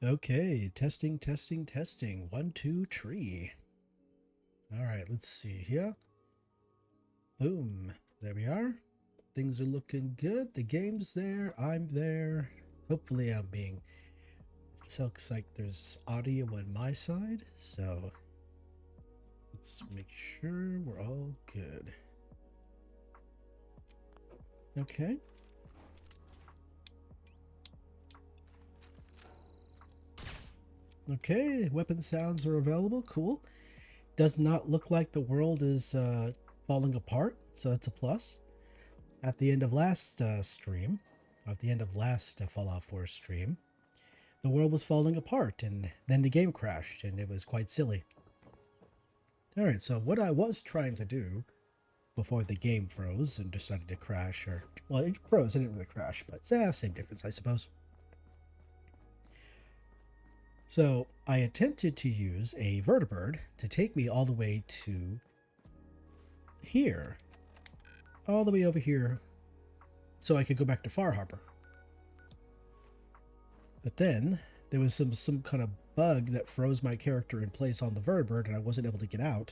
Okay, testing, testing, testing. 1, 2, 3. All right, let's see here. Boom. There we are. Things are looking good. The game's there. I'm there. Hopefully I'm being... It looks like there's audio on my side, so let's make sure we're all good. Okay. Okay, weapon sounds are available. Cool. Does not look like the world is falling apart, so that's a plus. At the end of last stream, at the end of last Fallout 4 stream, the world was falling apart, and then the game crashed, and it was quite silly. Alright, so what I was trying to do before the game froze and decided to crash, or, well, it froze, it didn't really crash, but same difference, I suppose. So I attempted to use a vertibird to take me all the way to here, all the way over here, so I could go back to Far Harbor. But then there was some kind of bug that froze my character in place on the vertibird, and I wasn't able to get out.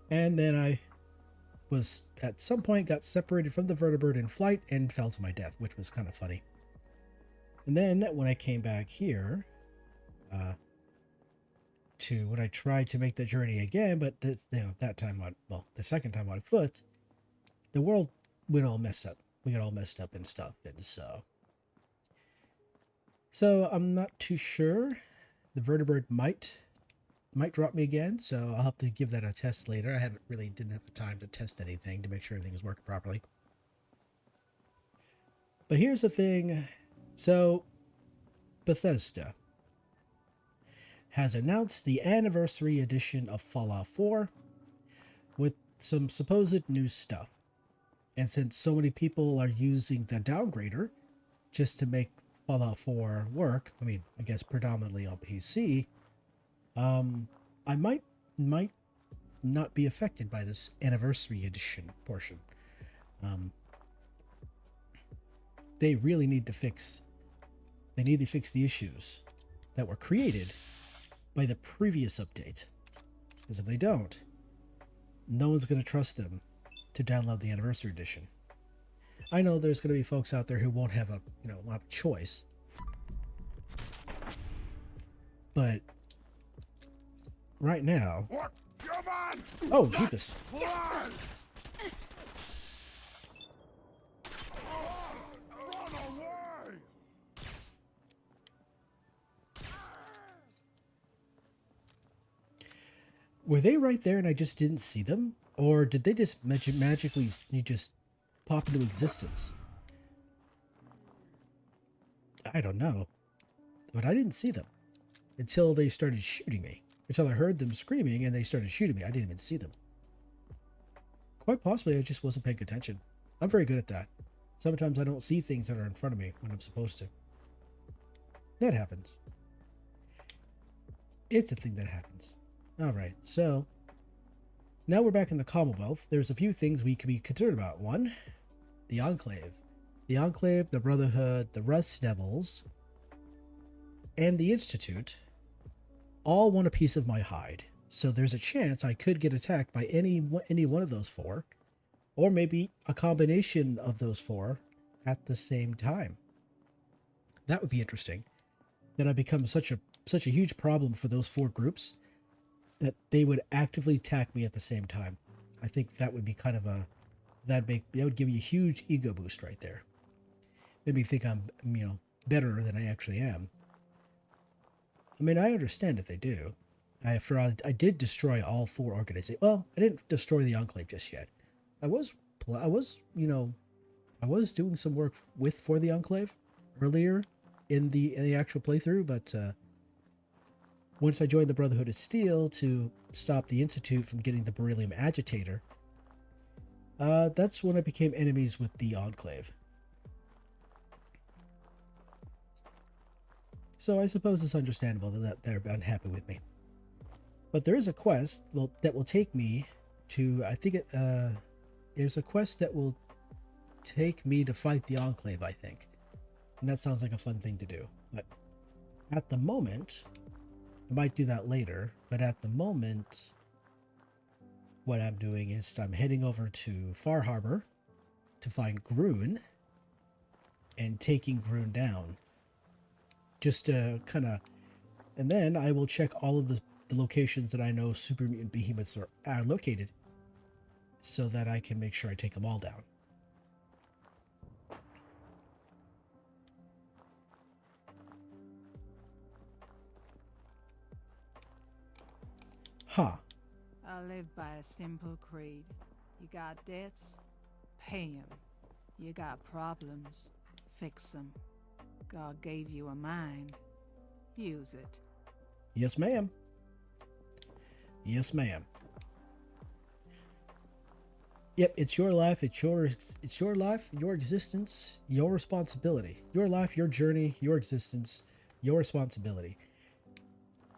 And then I was at some point got separated from the vertibird in flight and fell to my death, which was kind of funny. And then when I came back here, when I tried to make the journey again, but that time on, well, the second time on foot, the world went all messed up. We got all messed up and stuff, and so I'm not too sure. The vertibird might drop me again, so I'll have to give that a test later. I didn't have the time to test anything to make sure everything was working properly. But here's the thing. So, Bethesda has announced the anniversary edition of Fallout 4 with some supposed new stuff. And since so many people are using the downgrader just to make Fallout 4 work, I mean, I guess predominantly on PC, I might not be affected by this anniversary edition portion. They really need to fix the issues that were created by the previous update. Because if they don't, no one's going to trust them to download the anniversary edition. I know there's going to be folks out there who won't have a choice. But right now, oh Jeepus. Were they right there and I just didn't see them? Or did they just magically just pop into existence? I don't know. But I didn't see them until they started shooting me. Until I heard them screaming and they started shooting me. I didn't even see them. Quite possibly I just wasn't paying attention. I'm very good at that. Sometimes I don't see things that are in front of me when I'm supposed to. That happens. It's a thing that happens. Alright, so now we're back in the Commonwealth. There's a few things we could be concerned about. One, the Enclave. The Enclave, the Brotherhood, the Rust Devils, and the Institute all want a piece of my hide. So there's a chance I could get attacked by any one of those four, or maybe a combination of those four at the same time. That would be interesting. Then I become such a huge problem for those four groups that they would actively attack me at the same time. I think that would be kind of that would give me a huge ego boost right there. Made me think I'm better than I actually am. I mean, I understand if they do. After all, I did destroy all four organizations. Well, I didn't destroy the Enclave just yet. I was doing some work for the Enclave earlier in the actual playthrough, but once I joined the Brotherhood of Steel to stop the Institute from getting the beryllium agitator, that's when I became enemies with the Enclave. So I suppose it's understandable that they're unhappy with me. But there is a quest that will take me to, I think there's a quest that will take me to fight the Enclave, I think. And that sounds like a fun thing to do. But at the moment, I might do that later. But at the moment, what I'm doing is I'm heading over to Far Harbor to find Groon and taking Groon down. Just to kind of... And then I will check all of the locations that I know super mutant behemoths are located so that I can make sure I take them all down. Huh. I live by a simple creed. You got debts? Pay 'em. You got problems? Fix 'em. God gave you a mind. Use it. Yes, ma'am. Yes, ma'am. Yep, it's your life. It's your life, your existence, your responsibility. Your life, your journey, your existence, your responsibility.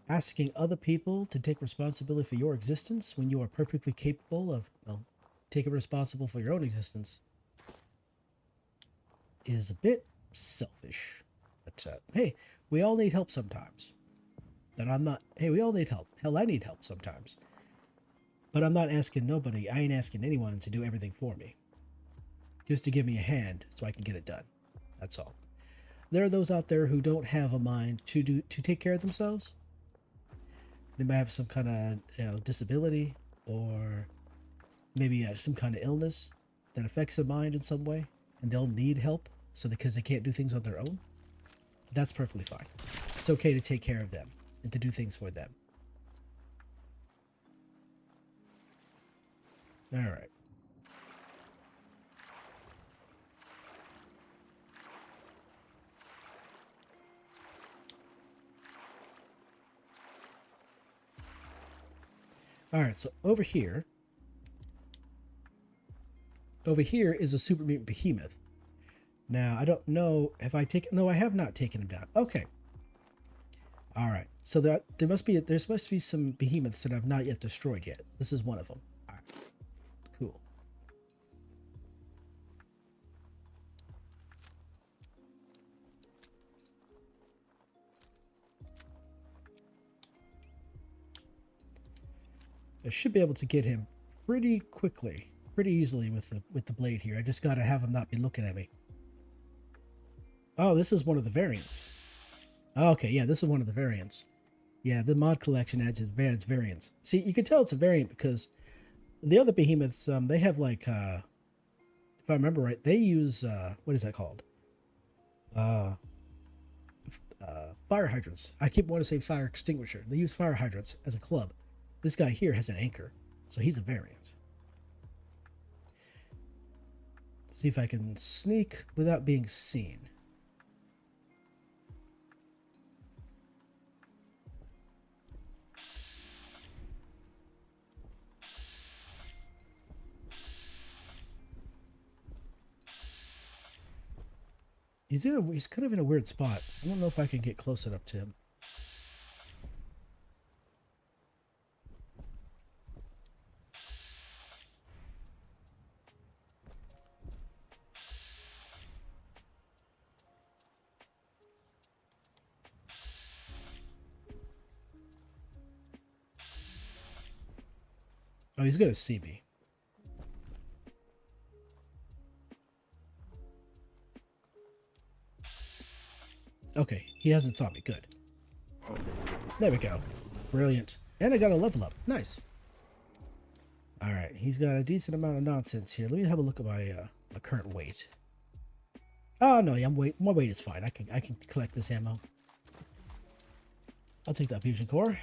Asking other people to take responsibility for your existence when you are perfectly capable of, well, taking responsible for your own existence is a bit selfish. But hey, we all need help sometimes. Hey, we all need help. Hell, I need help sometimes. But I'm not asking nobody, I ain't asking anyone to do everything for me. Just to give me a hand so I can get it done. That's all. There are those out there who don't have a mind to take care of themselves. They might have some kind of disability, or maybe some kind of illness that affects the mind in some way, and they'll need help because they can't do things on their own. That's perfectly fine. It's okay to take care of them and to do things for them. All right. All right, so over here is a super mutant behemoth. Now, I don't know if I take... No, I have not taken him down. Okay. All right. So there must be some behemoths that I've not yet destroyed yet. This is one of them. All right. Cool. I should be able to get him pretty quickly, pretty easily with the blade here. I just gotta have him not be looking at me. Oh, this is one of the variants. Okay, yeah, this is one of the variants. Yeah, the mod collection adds its variants. See, you can tell it's a variant because the other behemoths, they have like, if I remember right, they use, what is that called? Fire hydrants. I keep wanting to say fire extinguisher. They use fire hydrants as a club. This guy here has an anchor, so he's a variant. See if I can sneak without being seen. He's kind of in a weird spot. I don't know if I can get close enough to him. Oh, he's gonna see me. Okay, he hasn't saw me. Good. There we go. Brilliant. And I got a level up. Nice. All right, he's got a decent amount of nonsense here. Let me have a look at my my current weight. Oh no, yeah, my weight is fine. I can collect this ammo. I'll take that fusion core.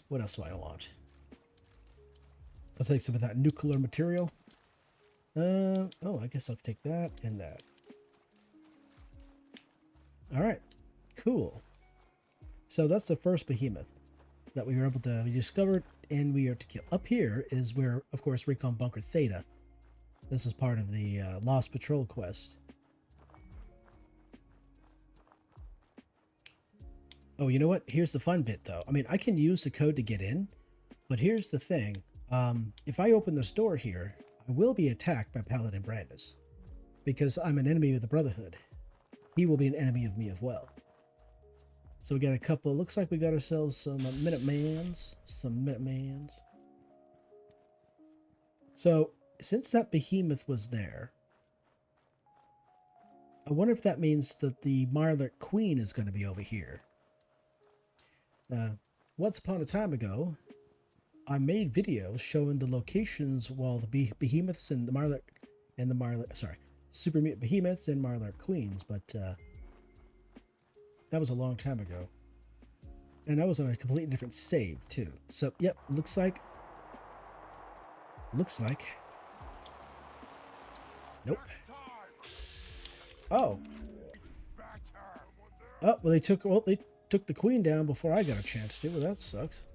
What else do I want? I'll take some of that nuclear material. Oh, I guess I'll take that and that. All right, cool. So that's the first behemoth that we discovered and we are to kill. Up here is where, of course, Recon Bunker Theta. This is part of the Lost Patrol quest. Oh, you know what? Here's the fun bit, though. I mean, I can use the code to get in, but here's the thing. If I open this door here, I will be attacked by Paladin Brandis because I'm an enemy of the Brotherhood. he will be an enemy of me as well. So we got a couple. Looks like we got ourselves some Minutemans. So since that behemoth was there, I wonder if that means that the Mirelurk Queen is going to be over here. Once upon a time ago, I made videos showing the locations while the behemoths and the super mutant behemoths and Mirelurk Queens, but that was a long time ago. And that was on a completely different save too. So yep, looks like nope. Oh. Oh, well they took the queen down before I got a chance to. Well, that sucks.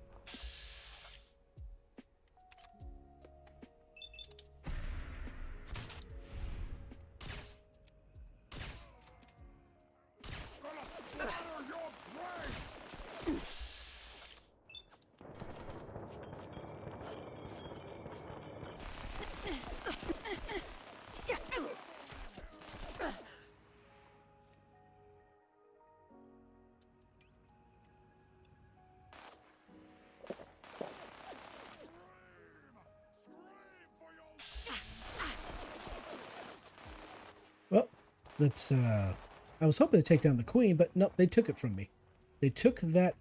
Well, let's I was hoping to take down the queen, but no, they took it from me. They took that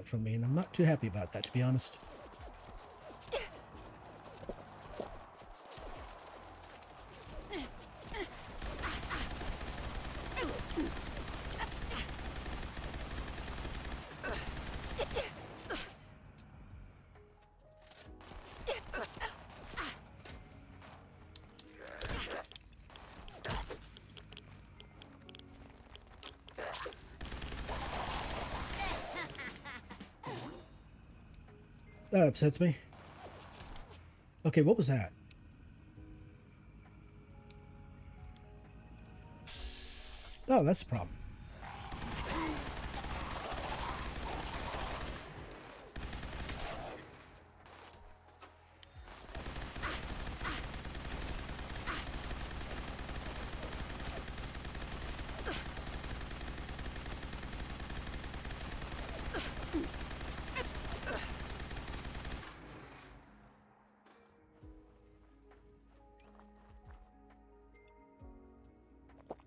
from me, and I'm not too happy about that, to be honest. That upsets me. Okay, what was that? Oh, that's the problem.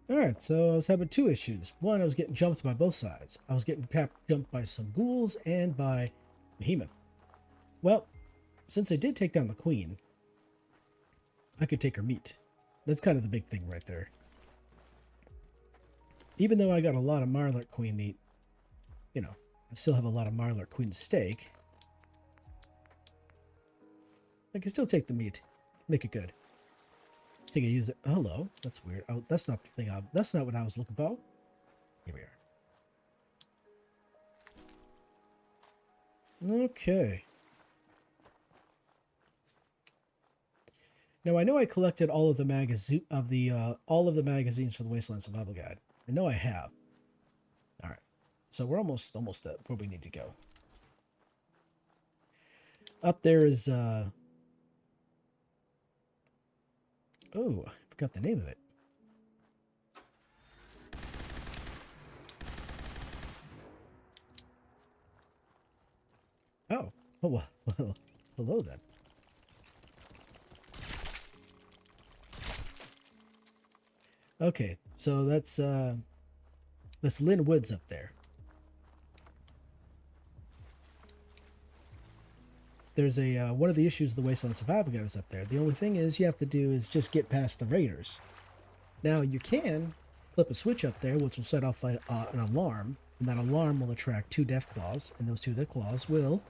Alright, so I was having two issues. One, I was getting jumped by both sides. I was getting jumped by some ghouls and by Behemoth. Well, since I did take down the queen, I could take her meat. That's kind of the big thing right there. Even though I got a lot of Mirelurk Queen meat, you know, I still have a lot of Mirelurk Queen steak. I can still take the meat, make it good. I think I use it. Hello, that's weird. Oh, that's not the thing. That's not what I was looking for. Here we are. Okay. Now I know I collected all of the magazines for the Wasteland Survival Guide. I know I have. All right, so we're almost at where we need to go. Up there is oh, I forgot the name of it. Oh, well, hello then. Okay, so that's Lynn Woods up there. There's a one of the issues of the Wasteland Survival Guide is up there. The only thing is you have to do is just get past the raiders. Now you can flip a switch up there, which will set off an alarm, and that alarm will attract 2 death claws, and those 2 death claws will,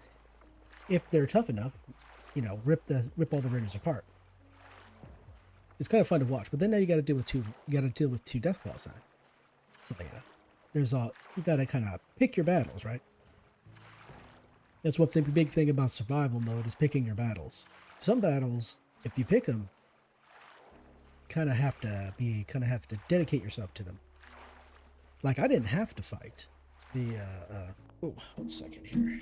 if they're tough enough, you know, rip all the raiders apart. It's kind of fun to watch, but then now you got to deal with 2 death claws now. So yeah, you got to kind of pick your battles, right? That's one thing, big thing about survival mode is picking your battles. Some battles, if you pick them, kind of have to dedicate yourself to them. Like I didn't have to fight the oh, 1 second here.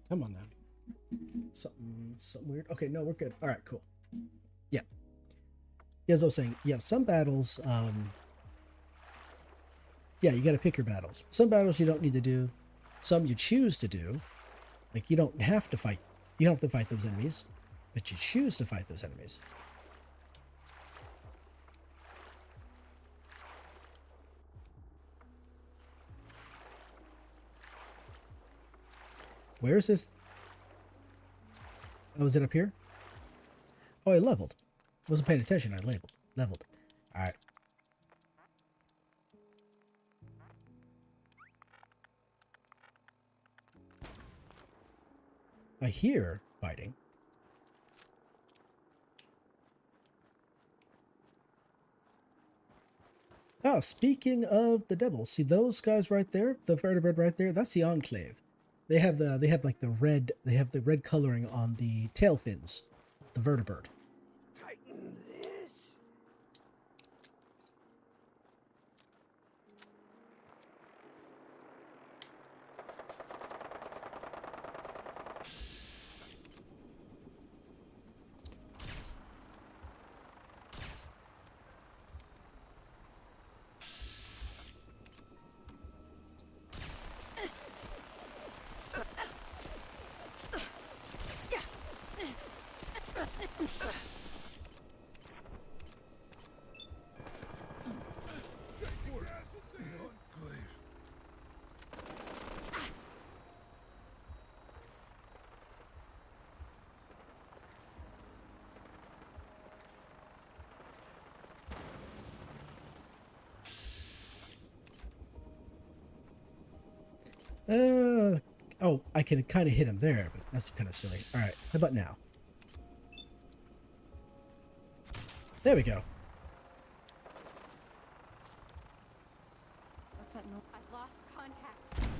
Come on now. Something weird. Okay, no, we're good. All right, cool. Yeah. As I was saying, yeah, some battles Yeah, you got to pick your battles. Some battles you don't need to do. Some you choose to do. Like, you don't have to fight. You don't have to fight those enemies, but you choose to fight those enemies. Where is this? Oh, is it up here? Oh, I leveled. Wasn't paying attention. I leveled. All right. I hear fighting. Oh, speaking of the devil, see those guys right there, the vertebrate right there. That's the Enclave. They have like the red. They have the red coloring on the tail fins, the vertebrate. Tighten this. Oh, I can kind of hit him there, but that's kind of silly. All right, how about now? There we go. What's that noise? I've lost contact.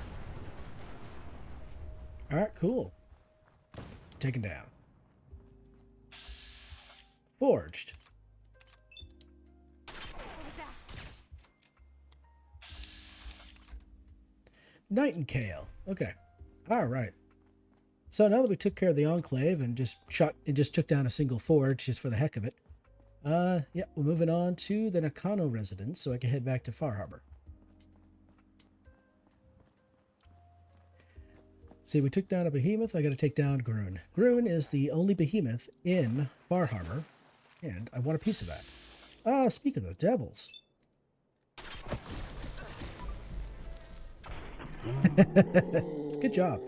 All right, cool. Taken down. Forged. What was that? Nightingale. Okay. All right. So now that we took care of the Enclave and just took down a single forge just for the heck of it. Yeah, we're moving on to the Nakano residence so I can head back to Far Harbor. See, we took down a behemoth. I got to take down Grun. Grun is the only behemoth in Far Harbor, and I want a piece of that. Ah, speak of the devils. Good job.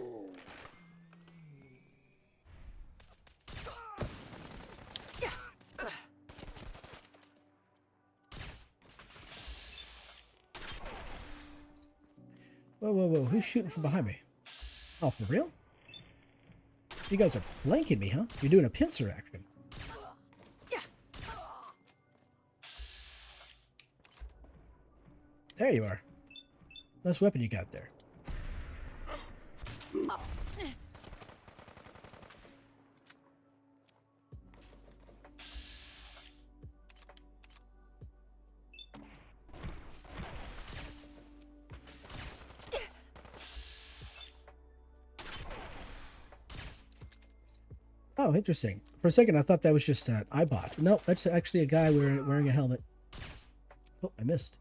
Whoa, whoa, whoa. Who's shooting from behind me? Oh, for real? You guys are flanking me, huh? You're doing a pincer action. There you are. Nice weapon you got there. Oh, interesting. For a second, I thought that was just an iBot. No, that's actually a guy wearing a helmet. Oh, I missed.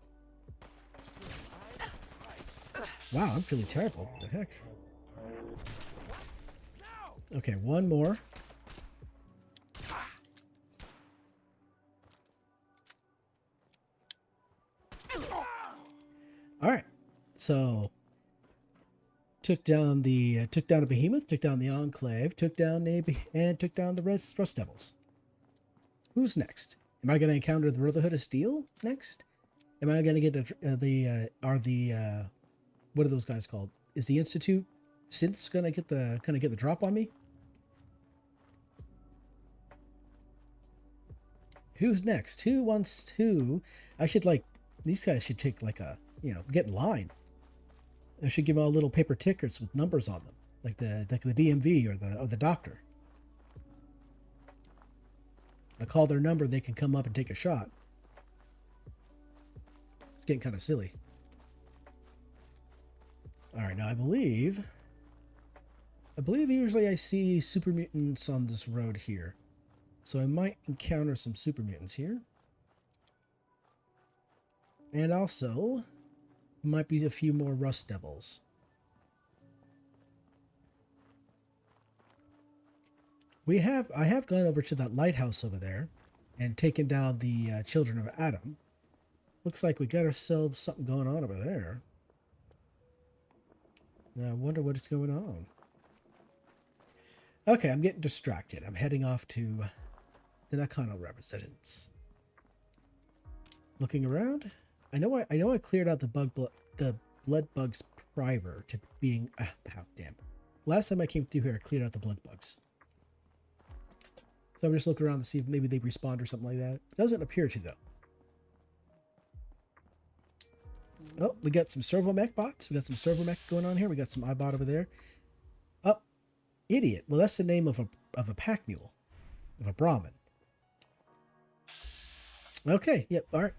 Wow, I'm feeling terrible. What the heck? Okay, one more. All right. So took down a behemoth, took down the Enclave, took down the Rust Devils. Who's next? Am I going to encounter the Brotherhood of Steel next? Am I going to get what are those guys called? Is the Institute Synths going to get the drop on me? Who's next? Who wants to? These guys should take get in line. I should give them all little paper tickets with numbers on them, like the DMV or the doctor. I call their number, they can come up and take a shot. It's getting kind of silly. All right, now I believe usually I see super mutants on this road here, so I might encounter some super mutants here, and also might be a few more rust devils. I have gone over to that lighthouse over there and taken down the children of Adam. Looks like we got ourselves something going on over there. Now I wonder what is going on. Okay, I'm getting distracted. I'm heading off to the Nakano residence. Looking around, I know I cleared out the blood bugs prior to being damn. Last time I came through here, I cleared out the blood bugs. So I'm just looking around to see if maybe they respawned or something like that. Doesn't appear to though. Oh, we got some servomech bots. We got some servomech going on here. We got some iBot over there. Oh, idiot. Well, that's the name of a pack mule, of a Brahmin. Okay. Yep. All right.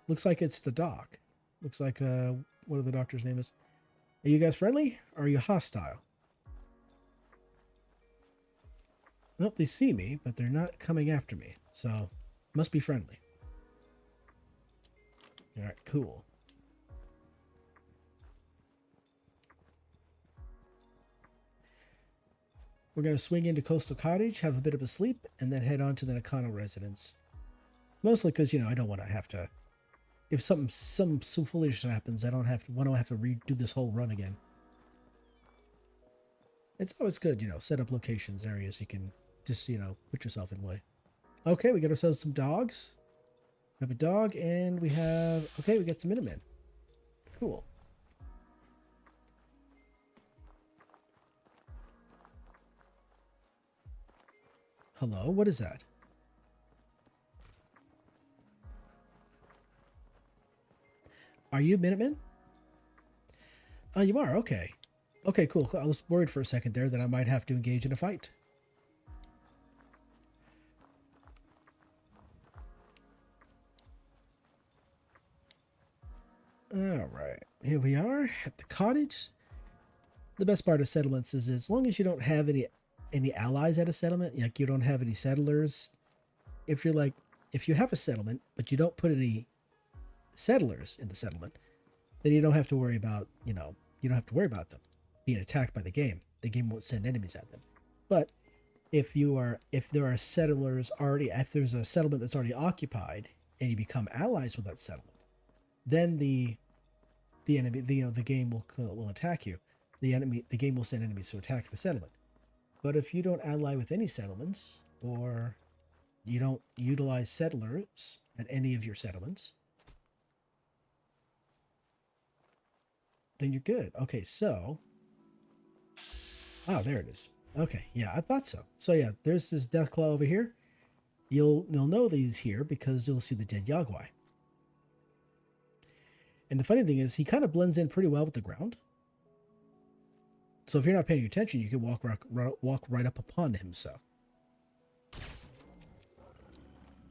Looks like it's the doc. Looks like what the doctor's name is. Are you guys friendly or are you hostile? Nope, they see me, but they're not coming after me. So, must be friendly. Alright, cool. We're going to swing into Coastal Cottage, have a bit of a sleep, and then head on to the Nakano residence. Mostly because, you know, I don't want to have to... If some foolishness happens, I don't have to redo this whole run again. It's always good, you know, set up locations, areas you can just, you know, put yourself in way. Okay, we got ourselves some dogs. We have a dog, and we have... Okay, we got some Minutemen. Cool. Hello, what is that? Are you Minutemen? Oh, you are? Okay. Okay, cool. I was worried for a second there that I might have to engage in a fight. Alright, here we are at the cottage. The best part of settlements is as long as you don't have any allies at a settlement, like you don't have any settlers, if you have a settlement, but you don't put any settlers in the settlement, then you don't have to worry about, you don't have to worry about them being attacked by the game. The game won't send enemies at them. But if there are settlers already, if there's a settlement that's already occupied and you become allies with that settlement, then the game will attack you. The game will send enemies to attack the settlement. But if you don't ally with any settlements, or you don't utilize settlers at any of your settlements, then you're good. Okay, so... Oh, there it is. Okay, yeah, I thought so. So yeah, there's this Deathclaw over here. You'll know that he's here because you'll see the dead Yagwai. And the funny thing is, he kind of blends in pretty well with the ground. So if you're not paying attention, you can walk right up upon him, so.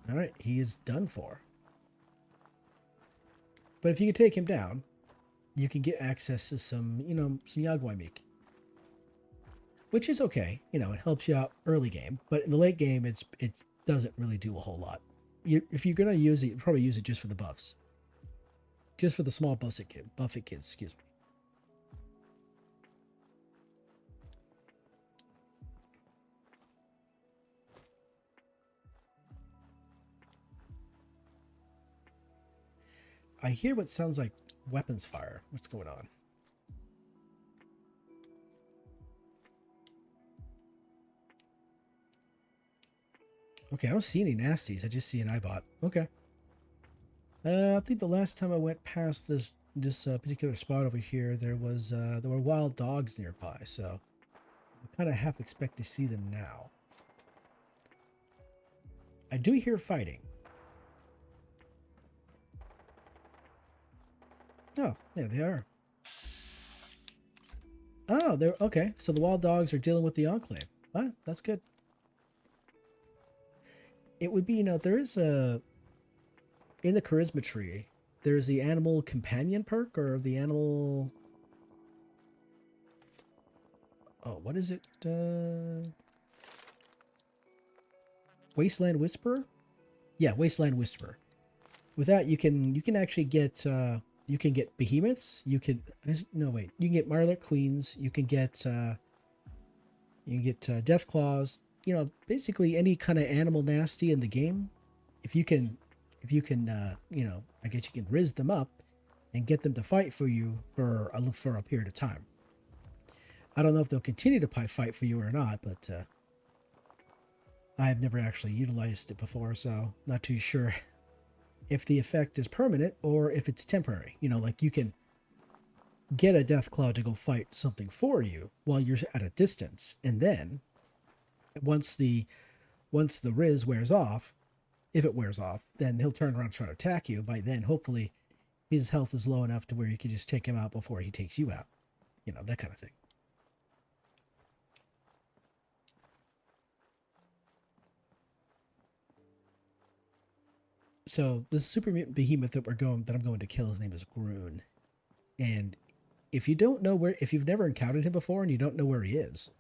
Alright, he is done for. But if you can take him down, you can get access to some Yagwai meat. Which is okay. It helps you out early game. But in the late game, it doesn't really do a whole lot. If you're going to use it, you probably use it just for the buffs. Just for the small buffet kids, excuse me. I hear what sounds like weapons fire. What's going on? Okay, I don't see any nasties. I just see an iBot. Okay. I think the last time I went past this particular spot over here, there were wild dogs nearby, so I kind of half expect to see them now. I do hear fighting. Oh, yeah, they are. Oh, they're okay. So the wild dogs are dealing with the Enclave. Well, that's good. It would be, there is in the charisma tree, there's the animal companion perk, or the animal... Oh, what is it? Wasteland Whisperer? Yeah, Wasteland Whisperer. With that, you can actually get You can get behemoths. You can no wait. You can get Marlet Queens. You can get Death Claws. You know, basically any kind of animal nasty in the game. If you can, you know, I guess you can riz them up and get them to fight for you for a period of time. I don't know if they'll continue to fight for you or not, but I have never actually utilized it before, so not too sure if the effect is permanent or if it's temporary. You know, like you can get a Deathclaw to go fight something for you while you're at a distance, and then once the Riz wears off, if it wears off, then he'll turn around and try to attack you. By then, hopefully, his health is low enough to where you can just take him out before he takes you out. You know, that kind of thing. So this super mutant behemoth that I'm going to kill, his name is Groon. And if you don't know if you've never encountered him before and you don't know where he is,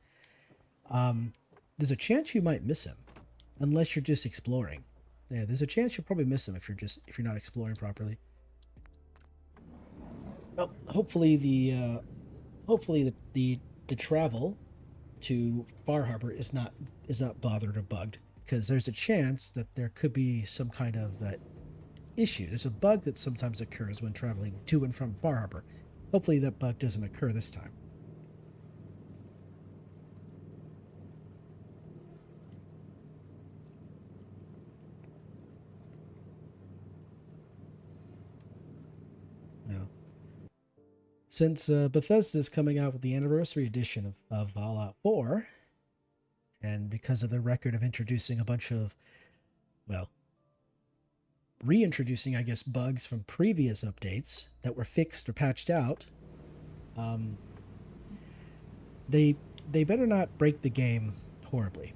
there's a chance you might miss him, unless you're just exploring. Yeah, there's a chance you'll probably miss him if you're not exploring properly. Well, hopefully the travel to Far Harbor is not bothered or bugged, because there's a chance that there could be some kind of issue. There's a bug that sometimes occurs when traveling to and from Far Harbor. Hopefully that bug doesn't occur this time. No. Since Bethesda is coming out with the anniversary edition of Fallout 4, and because of the record of introducing a bunch of, well, reintroducing, I guess, bugs from previous updates that were fixed or patched out, they better not break the game horribly.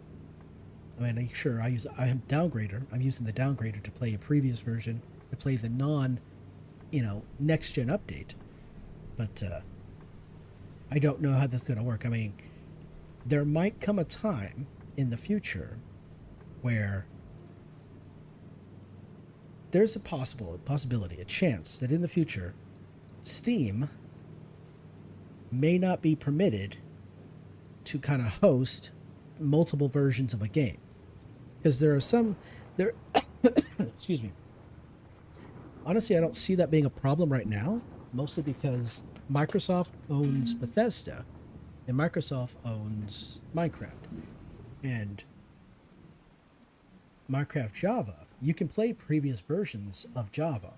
I mean, sure, I am Downgrader. I'm using the Downgrader to play a previous version, to play the next gen update. But I don't know how that's going to work. I mean, there might come a time in the future where there's a possibility, a chance that in the future, Steam may not be permitted to kind of host multiple versions of a game, because excuse me. Honestly, I don't see that being a problem right now, mostly because Microsoft owns Bethesda and Microsoft owns Minecraft. And Minecraft Java, you can play previous versions of Java,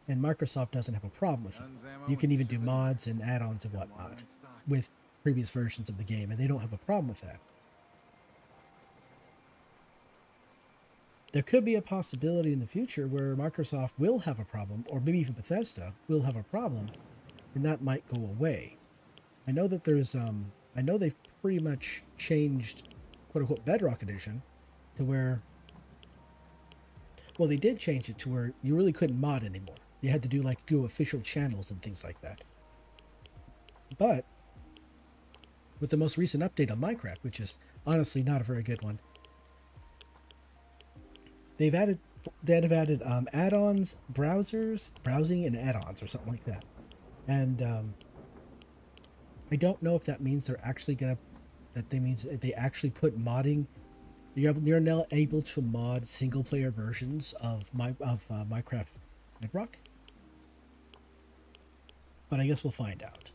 and Microsoft doesn't have a problem with it. You can even do mods and add-ons and whatnot with previous versions of the game, and they don't have a problem with that. There could be a possibility in the future where Microsoft will have a problem, or maybe even Bethesda will have a problem, and that might go away. I know that I know they've pretty much changed quote-unquote Bedrock Edition to where, well, they did change it to where you really couldn't mod anymore. You had to do official channels and things like that. But with the most recent update on Minecraft, which is honestly not a very good one, they've added add-ons, browsing and add-ons or something like that. And I don't know if that means they actually put modding. You're now able to mod single-player versions of Minecraft Bedrock. But I guess we'll find out.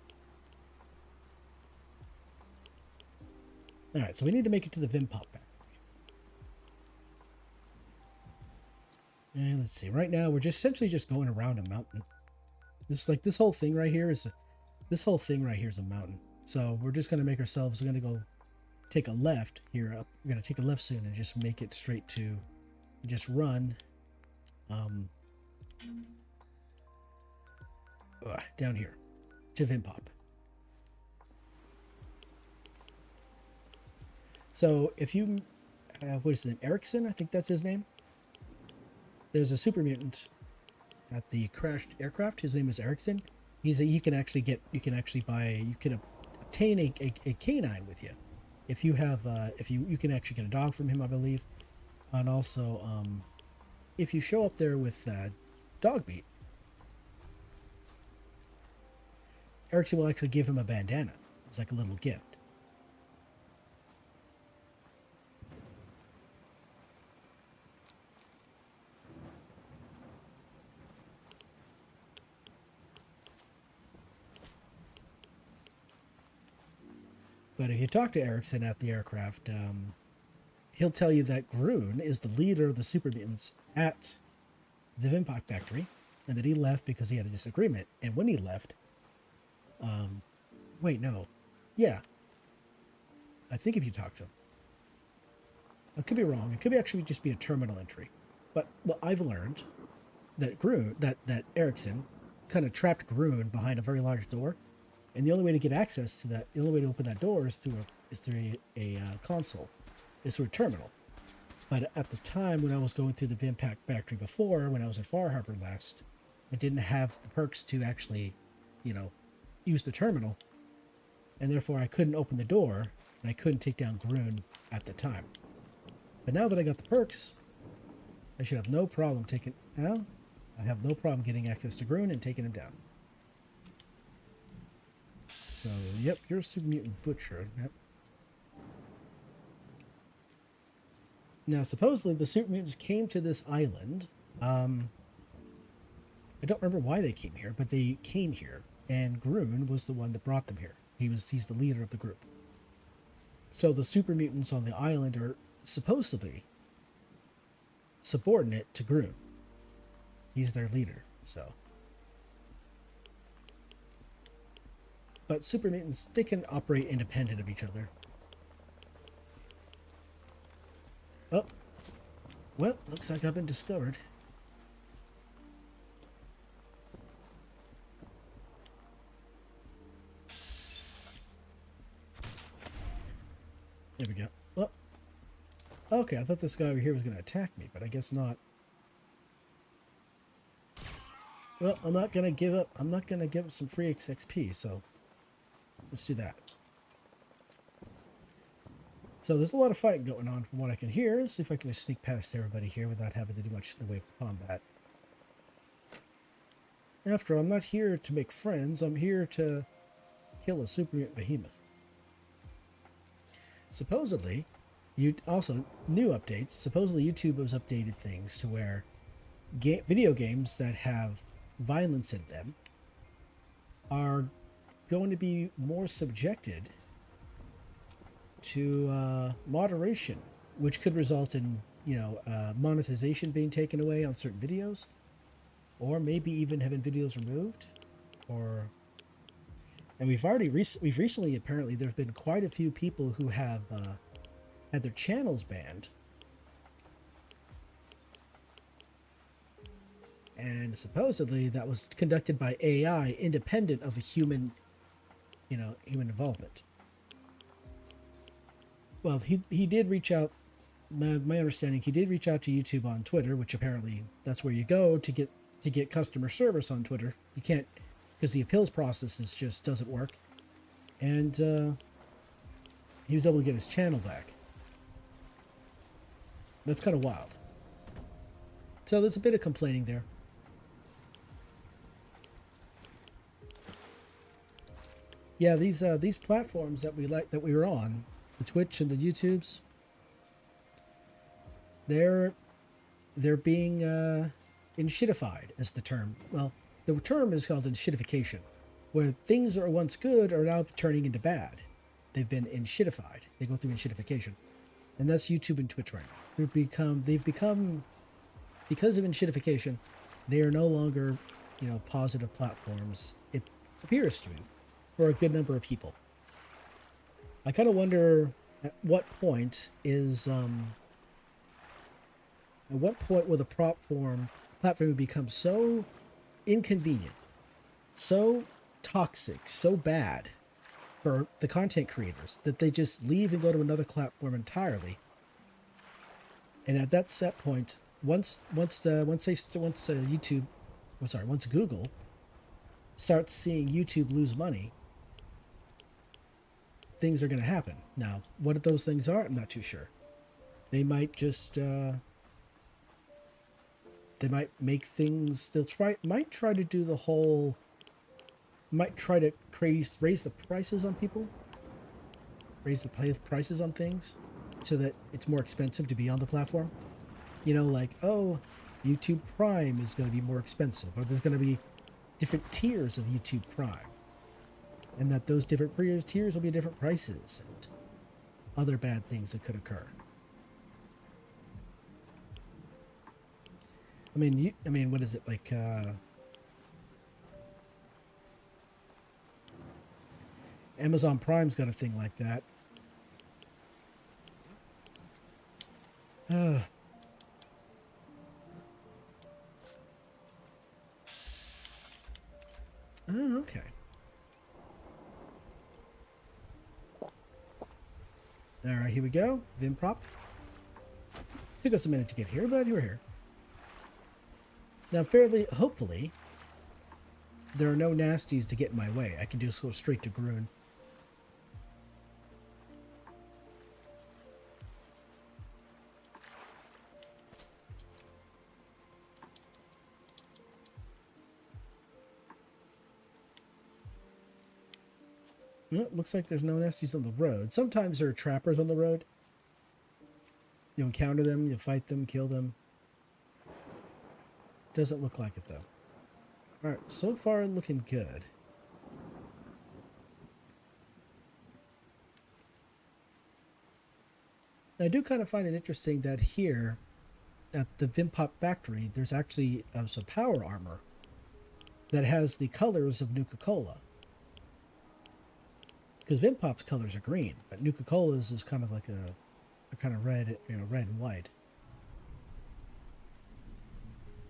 All right, so we need to make it to the Vim Pop factory. And let's see. Right now, we're essentially just going around a mountain. This whole thing right here is a mountain. So we're just gonna make ourselves. We're gonna go take a left here up. We're gonna take a left soon and just make it straight to. Just run. Down here to Vimpop. So if you, what is his name? Erickson, I think that's his name. There's a super mutant at the crashed aircraft. His name is Erickson. You can obtain a canine with you. If you have, you can actually get a dog from him, I believe. And also, if you show up there with Dog Meat, Erickson will actually give him a bandana. It's like a little gift. But if you talk to Erickson at the aircraft, he'll tell you that Groon is the leader of the super mutants at the Vimpact factory, and that he left because he had a disagreement. And when he left, wait, no, yeah, I think if you talk to him, I could be wrong. It could be actually just be a terminal entry. But well, I've learned that Groon, that Erickson, kind of trapped Groon behind a very large door, and the only way to get access to that, the only way to open that door is through a console, is through a terminal. But at the time when I was going through the Vimpact factory before, when I was at Far Harbor last, I didn't have the perks to actually, use the terminal, and therefore I couldn't open the door, and I couldn't take down Groon at the time. But now that I got the perks, I should have no problem I have no problem getting access to Groon and taking him down. So, yep, you're a super mutant butcher. Yep. Now, supposedly the super mutants came to this island. I don't remember why they came here, but they came here, and Groon was the one that brought them here. He's the leader of the group. So the super mutants on the island are supposedly subordinate to Groon. He's their leader, so. But super mutants, they can operate independent of each other. Oh, well, looks like I've been discovered. There we go. Oh, okay, I thought this guy over here was going to attack me, but I guess not. Well, I'm not going to give up. I'm not going to give up some free XP, so let's do that. So there's a lot of fighting going on from what I can hear. Let's see if I can just sneak past everybody here without having to do much in the way of combat. After all, I'm not here to make friends. I'm here to kill a super mutant behemoth. Supposedly, also new updates. Supposedly YouTube has updated things to where video games that have violence in them are going to be more subjected to moderation, which could result in monetization being taken away on certain videos, or maybe even having videos removed, and we've recently apparently there's been quite a few people who have had their channels banned, and supposedly that was conducted by AI independent of a human involvement. Well, he did reach out. My understanding, he did reach out to YouTube on Twitter, which apparently that's where you go to get customer service on Twitter. You can't, because the appeals process just doesn't work. And he was able to get his channel back. That's kind of wild. So there's a bit of complaining there. Yeah, these platforms that we were on, the Twitch and the YouTubes, they're being enshittified, as the term. Well, the term is called enshittification, where things that were once good are now turning into bad. They've been enshittified. They go through enshittification, and that's YouTube and Twitch right now. They've become because of enshittification, they are no longer positive platforms. It appears to be for a good number of people. I kind of wonder at what point will the platform become so inconvenient, so toxic, so bad for the content creators that they just leave and go to another platform entirely. And at that set point, once Google starts seeing YouTube lose money, things are going to happen. Now, what those things are, I'm not too sure. They might just they might make things. Might try to do the whole Might try to raise the prices on people. Raise the prices on things so that it's more expensive to be on the platform. You know, like, oh, YouTube Prime is going to be more expensive, or there's going to be different tiers of YouTube Prime, and that those different tiers will be different prices and other bad things that could occur. I mean, what is it like? Amazon Prime's got a thing like that. Oh, okay. All right, here we go. Vim prop. Took us a minute to get here, but we're here. Now, hopefully, there are no nasties to get in my way. I can just go straight to Groon. Well, looks like there's no nasties on the road. Sometimes there are trappers on the road. You encounter them, you fight them, kill them. Doesn't look like it, though. Alright, so far looking good. I do kind of find it interesting that here at the Vimpop factory, there's actually some power armor that has the colors of Nuka-Cola. Because Vimpop's colors are green, but Nuka-Cola's is kind of like a kind of red, red and white.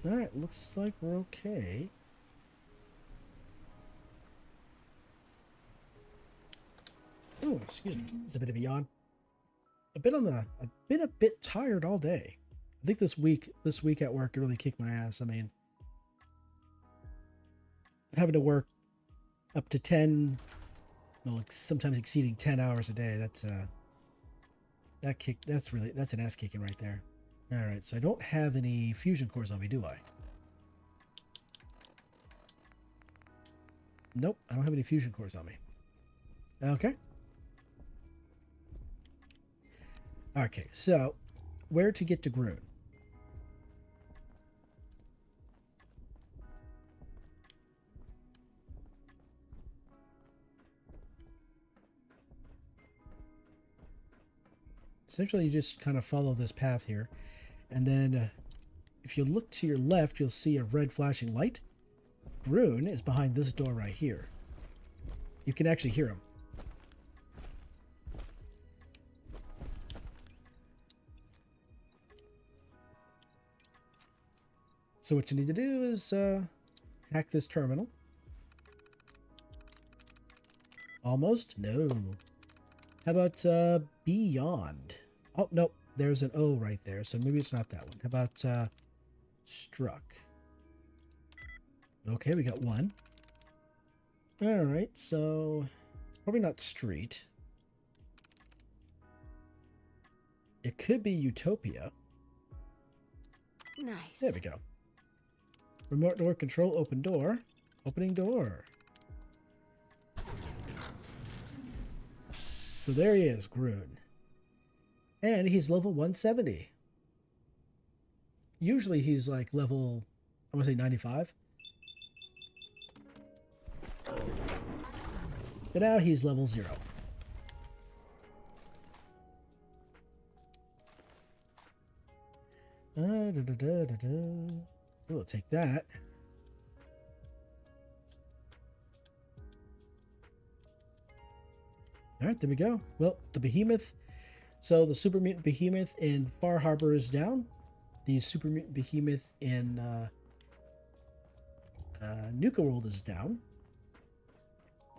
Alright, looks like we're okay. Oh, excuse me. It's a bit of a yawn. I've been a bit tired all day. I think this week at work really kicked my ass. I mean, having to work up to 10, well, sometimes exceeding 10 hours a day. That's an ass kicking right there. All right, so I don't have any fusion cores on me, do I? Nope, I don't have any fusion cores on me. Okay. Okay, so where to get to Groon? Essentially, you just kind of follow this path here, and then if you look to your left, you'll see a red flashing light. Groon is behind this door right here. You can actually hear him. So what you need to do is hack this terminal. Almost? No. How about Beyond? Oh, nope. There's an O right there, so maybe it's not that one. How about Struck? Okay, we got one. Alright, so it's probably not Street. It could be Utopia. Nice. There we go. Remote door control, open door. Opening door. So there he is, Groon. And he's level 170. Usually he's like level, I want to say 95. But now he's level 0. We'll take that. All right, there we go. Well, the behemoth. So the super mutant behemoth in Far Harbor is down. The super mutant behemoth in Nuka World is down.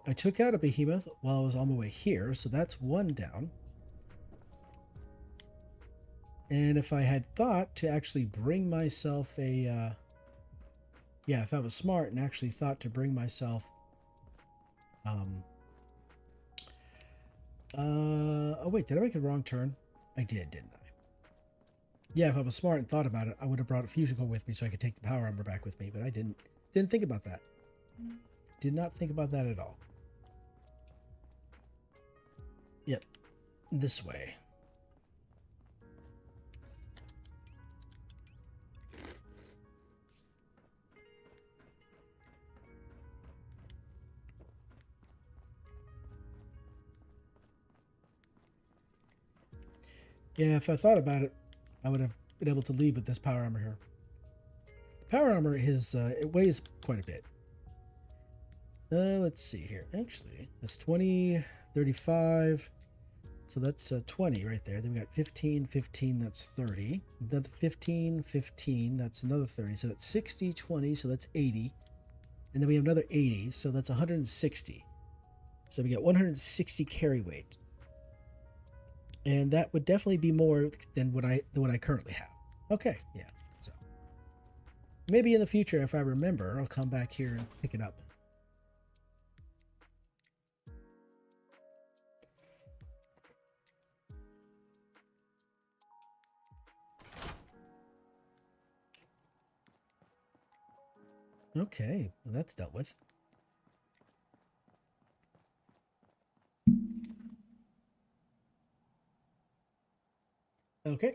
I took out a behemoth while I was on my way here, so that's one down. And if I had thought to actually bring myself a, yeah, if I was smart and actually thought to bring myself, oh wait, did I make a wrong turn? I did, didn't I? Yeah, if I was smart and thought about it, I would have brought a fusion core with me so I could take the power armor back with me, but I didn't think about that. did not think about that at all. Yep, this way. Yeah, if I thought about it, I would have been able to leave with this power armor here. The power armor is, it weighs quite a bit. Let's see here. Actually, that's 20, 35. So that's 20 right there. Then we got 15, 15, that's 30. Then 15, 15, that's another 30. So that's 60, 20, so that's 80. And then we have another 80, so that's 160. So we got 160 carry weight. And that would definitely be more than what I currently have. Okay, yeah. So maybe in the future, if I remember, I'll come back here and pick it up. Okay, well, that's dealt with. Okay.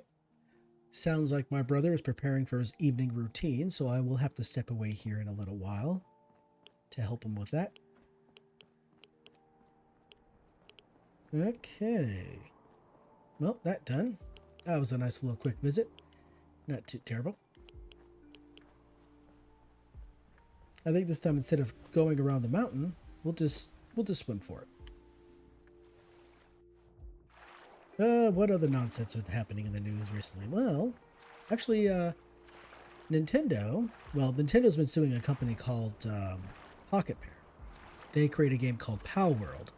Sounds like my brother is preparing for his evening routine, so I will have to step away here in a little while to help him with that. Okay. Well, that done. That was a nice little quick visit. Not too terrible. I think this time, instead of going around the mountain, we'll just swim for it. What other nonsense is happening in the news recently? Well, actually, Nintendo's been suing a company called Pocket Pair. They create a game called Pal World,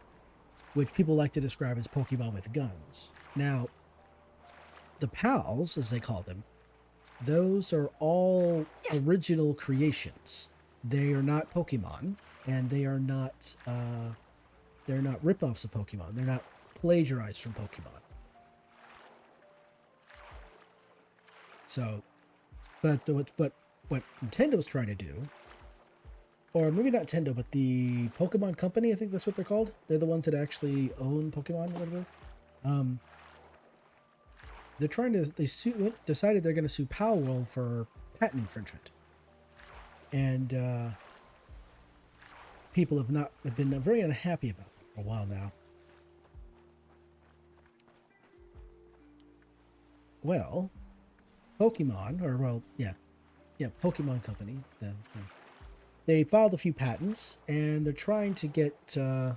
which people like to describe as Pokemon with guns. Now, the Pals, as they call them, those are all original creations. They are not Pokemon, and they are not rip-offs of Pokemon. They're not plagiarized from Pokemon. So, but what Nintendo's trying to do, or maybe not Nintendo, but the Pokemon Company, I think that's what they're called. They're the ones that actually own Pokemon, whatever. They're trying to, decided they're going to sue Pal World for patent infringement. And people have been very unhappy about them for a while now. Well, Pokemon, Pokemon Company, they filed a few patents, and they're trying to get, and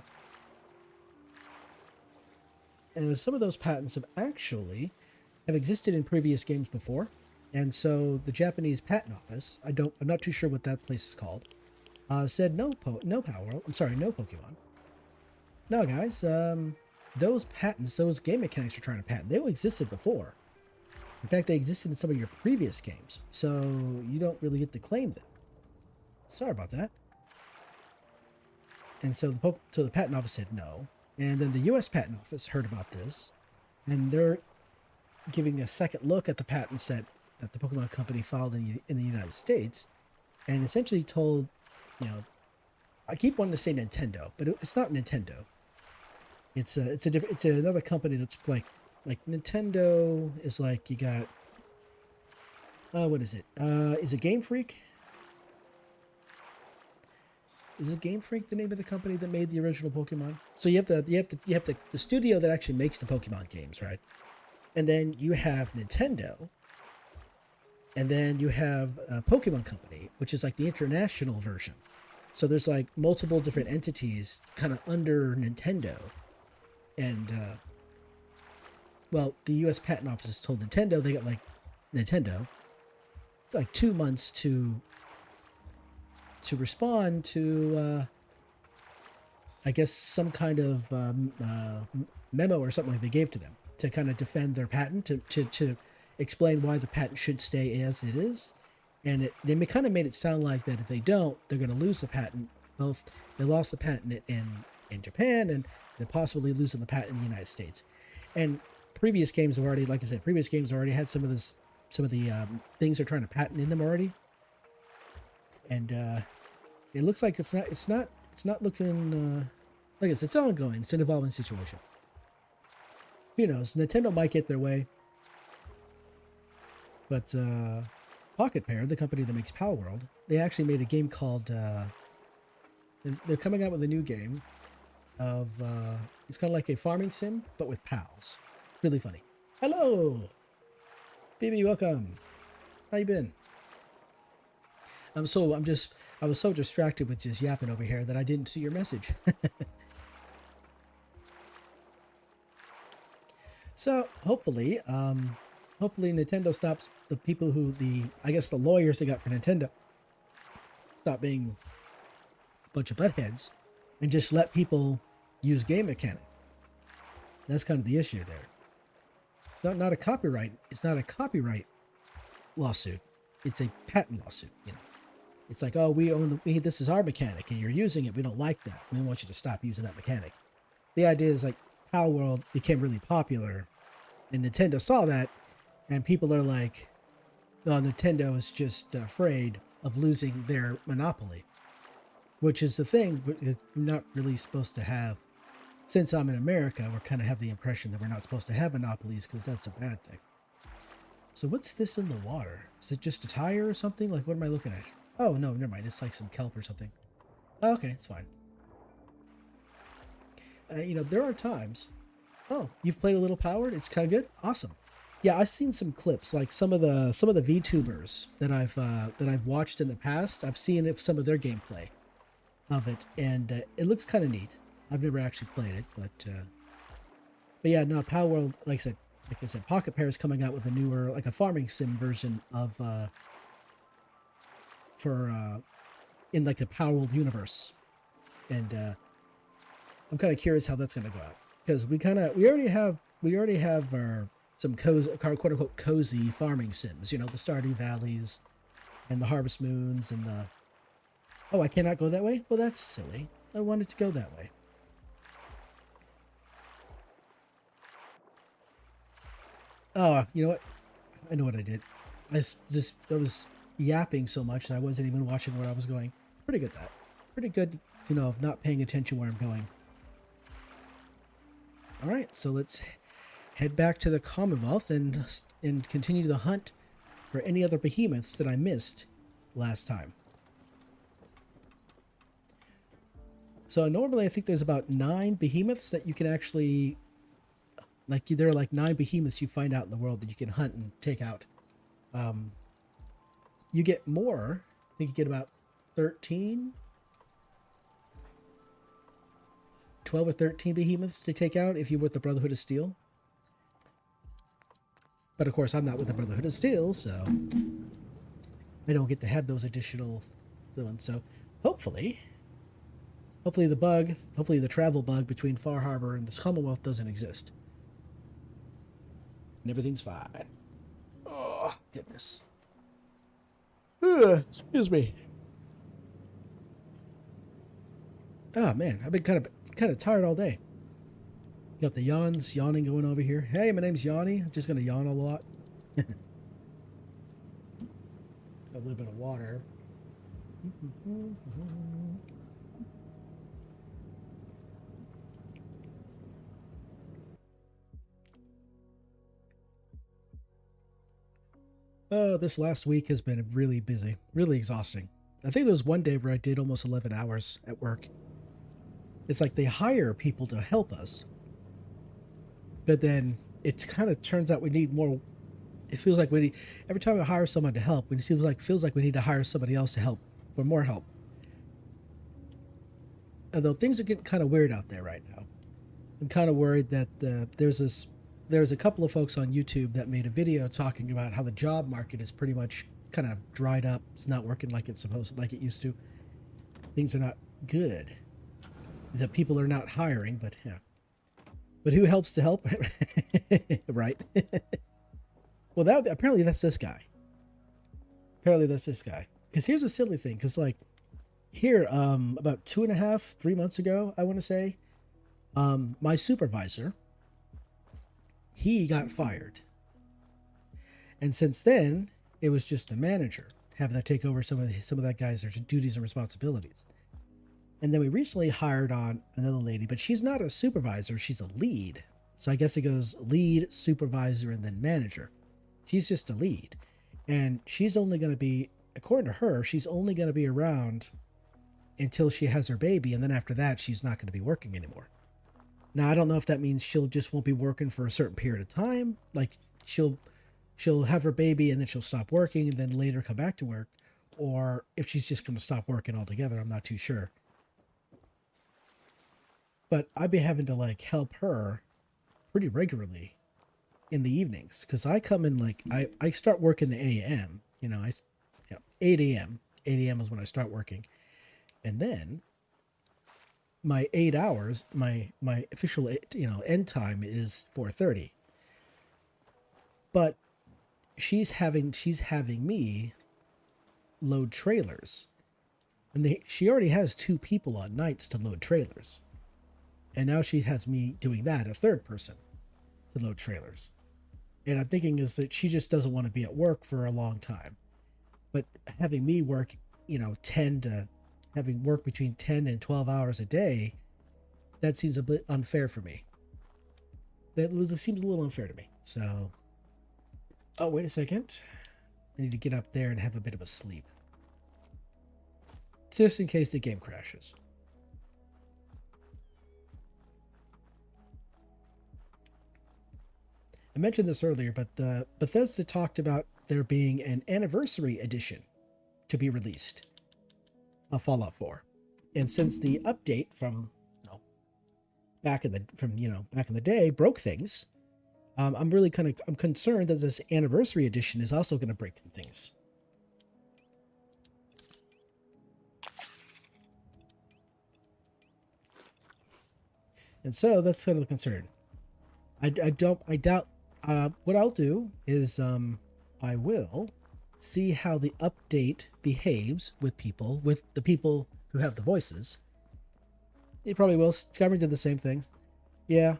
some of those patents have existed in previous games before, and so the Japanese Patent Office, I'm not too sure what that place is called, said no Power. I'm sorry, no Pokemon. No, guys, those patents, those game mechanics you're trying to patent, they existed before. In fact, they existed in some of your previous games, so you don't really get to claim them. Sorry about that. And so the Patent Office said no. And then the U.S. Patent Office heard about this, and they're giving a second look at the patents that the Pokemon Company filed in the United States, and essentially told, I keep wanting to say Nintendo, but it's not Nintendo. It's another company that's like Nintendo is like, you got, what is it? Is it Game Freak? Is it Game Freak the name of the company that made the original Pokemon? So you have the studio that actually makes the Pokemon games, right? And then you have Nintendo, and then you have Pokemon Company, which is like the international version. So there's like multiple different entities kind of under Nintendo, and the U.S. Patent Office has told Nintendo they got like 2 months to respond to, I guess, some kind of memo or something like they gave to them to kind of defend their patent, to explain why the patent should stay as it is. And they kind of made it sound like that if they don't, they're going to lose the patent. Both they lost the patent in Japan, and they're possibly losing the patent in the United States. And previous games have already, like I said, had some of the things they're trying to patent in them already. And it looks like it's It's not looking, like it's ongoing. It's an evolving situation. Who knows? Nintendo might get their way. But Pocket Pair, the company that makes Pal World, they actually made a game called, they're coming out with a new game of, it's kind of like a farming sim, but with pals. Really funny. Hello! BB, welcome. How you been? I was so distracted with just yapping over here that I didn't see your message. So hopefully Nintendo stops the people who I guess the lawyers they got for Nintendo stop being a bunch of buttheads and just let people use game mechanics. That's kind of the issue there. Not a copyright. It's not a copyright lawsuit. It's a patent lawsuit. You know, it's like, oh, we own this is our mechanic, and you're using it. We don't like that. We want you to stop using that mechanic. The idea is like Power World became really popular, and Nintendo saw that, and people are like, well, Nintendo is just afraid of losing their monopoly, which is the thing. We're not really supposed to have. Since I'm in America, we kind of have the impression that we're not supposed to have monopolies because that's a bad thing. So what's this in the water? Is it just a tire or something? Like, what am I looking at? Oh, no, never mind. It's like some kelp or something. Oh, okay, it's fine. You know, there are times. Oh, you've played a little Powered? It's kind of good? Awesome. Yeah, I've seen some clips, like some of the VTubers that I've watched in the past. I've seen some of their gameplay of it, and it looks kind of neat. I've never actually played it, but yeah, no, Power World, like I said, Pocket Pair is coming out with a newer, like a farming sim version of in like the Power World universe, and I'm kind of curious how that's going to go out because we already have our some cozy, quote unquote cozy farming sims, you know, the Stardew Valleys and the Harvest Moons and the. Oh, I cannot go that way? Well, that's silly. I wanted to go that way. Oh, you know what? I know what I did. I was yapping so much that I wasn't even watching where I was going. Pretty good at that. Pretty good, you know, of not paying attention where I'm going. All right, so let's head back to the Commonwealth and continue the hunt for any other behemoths that I missed last time. So normally I think there's about 9 behemoths that you can actually, like there are like 9 behemoths you find out in the world that you can hunt and take out. You get more. I think you get about 13, 12 or 13 behemoths to take out if you're with the Brotherhood of Steel. But of course I'm not with the Brotherhood of Steel, so I don't get to have those additional ones. So hopefully the travel bug between Far Harbor and this Commonwealth doesn't exist. And everything's fine. Oh, goodness. Excuse me. Oh, man. I've been kind of tired all day. Got the yawning going over here. Hey, my name's Yanni. I'm just going to yawn a lot. Got a little bit of water. This last week has been really busy, really exhausting. I think there was one day where I did almost 11 hours at work. It's like they hire people to help us, but then it kind of turns out we need more. It feels like every time I hire someone to help, it feels like we need to hire somebody else to help for more help. Although things are getting kind of weird out there right now. I'm kind of worried that there's a couple of folks on YouTube that made a video talking about how the job market is pretty much kind of dried up. It's not working like it used to. Things are not good. That people are not hiring, but yeah. But who helps to help? Right? Well, apparently that's this guy. Because here's a silly thing. Because like here, about 2.5, 3 months ago, I want to say, my supervisor, he got fired. And since then, it was just the manager having to take over some of that guy's duties and responsibilities. And then we recently hired on another lady, but she's not a supervisor, she's a lead. So I guess it goes lead, supervisor, and then manager. She's just a lead. And she's only going to be, according to her, she's only going to be around until she has her baby, and then after that, she's not going to be working anymore. Now, I don't know if that means she'll just won't be working for a certain period of time. Like, she'll have her baby, and then she'll stop working, and then later come back to work. Or if she's just going to stop working altogether, I'm not too sure. But I'd be having to, like, help her pretty regularly in the evenings, because I come in, like, I start working the a.m. 8 a.m. 8 a.m. is when I start working, and then my 8 hours, my official end time is 4:30. But she's having me load trailers, and she already has 2 people on nights to load trailers, and now she has me doing that, a third person, to load trailers. And I'm thinking is that she just doesn't want to be at work for a long time. But having me work, having work between 10 and 12 hours a day, that seems a bit unfair for me. That seems a little unfair to me. So, oh, wait a second. I need to get up there and have a bit of a sleep. Just in case the game crashes. I mentioned this earlier, but Bethesda talked about there being an anniversary edition to be released of Fallout 4. And since the update from back in the day broke things, I'm concerned that this anniversary edition is also going to break things. And so that's kind of the concern. I doubt. What I'll do is I will see how the update behaves with the people who have the voices. It probably will. Skyrim did the same thing. Yeah.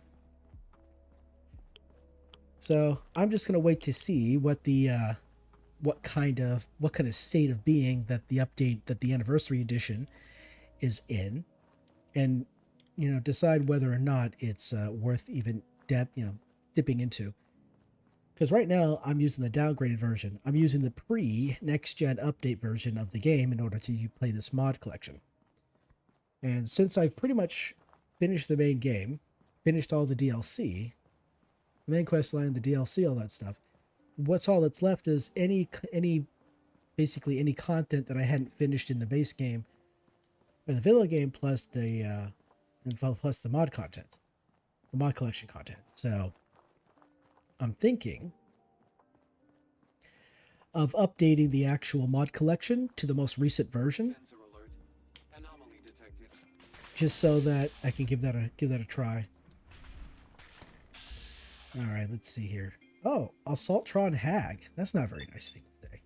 So I'm just gonna wait to see what the what kind of state of being that the anniversary edition is in, and decide whether or not it's worth even dipping into. Because right now I'm using the downgraded version. I'm using the pre-next-gen update version of the game in order to play this mod collection. And since I've pretty much finished the main game, finished all the DLC, the main quest line, the DLC, all that stuff, all that's left is basically any content that I hadn't finished in the base game, or the vanilla game, plus the mod content, the mod collection content. So I'm thinking of updating the actual mod collection to the most recent version, just so that I can give that a try. All right, let's see here. Oh, Assaultron Hag. That's not a very nice thing to say.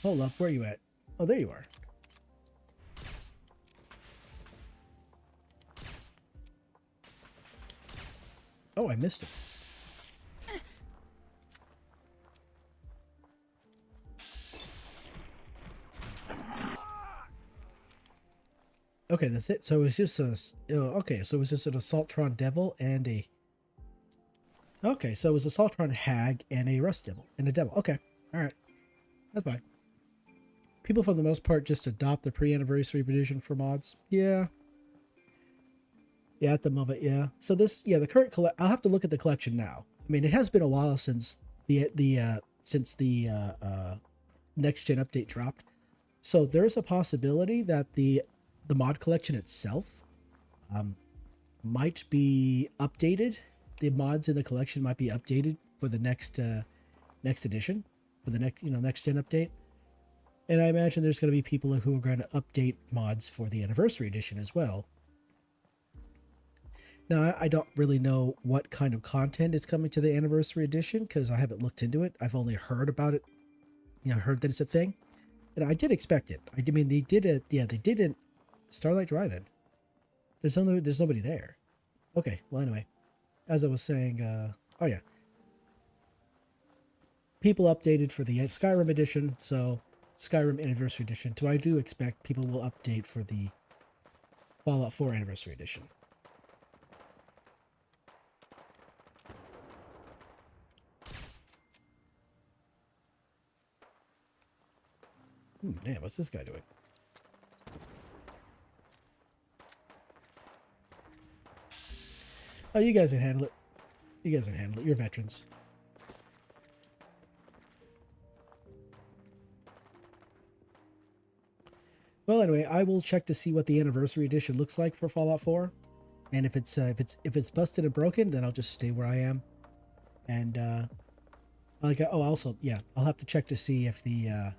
Hold up, where are you at? Oh, there you are. Oh, I missed him. Okay, that's it. So it's just okay, so it was just an Assaultron Devil and a... Okay, so it was a Assaultron Hag and a Rust Devil and a Devil. Okay, alright. That's fine. People, for the most part, just adopt the pre-anniversary edition for mods. Yeah. Yeah, at the moment, yeah. So this, yeah, the current I'll have to look at the collection now. I mean, it has been a while since the next gen update dropped. So there's a possibility that the mod collection itself might be updated. The mods in the collection might be updated for the next edition, for the next gen update. And I imagine there's going to be people who are going to update mods for the anniversary edition as well. Now, I don't really know what kind of content is coming to the anniversary edition because I haven't looked into it. I've only heard about it, heard that it's a thing. And I did expect it. I mean, they did it. Yeah, they did it. Starlight Drive-In. There's nobody there. Okay, well, anyway, as I was saying, oh yeah, people updated for the Skyrim edition, so Skyrim Anniversary Edition. So I do expect people will update for the Fallout 4 Anniversary Edition. Damn, what's this guy doing? Oh, you guys can handle it. You guys can handle it. You're veterans. Well, anyway, I will check to see what the Anniversary Edition looks like for Fallout 4, and if it's busted and broken, then I'll just stay where I am. And also, yeah, I'll have to check to see if the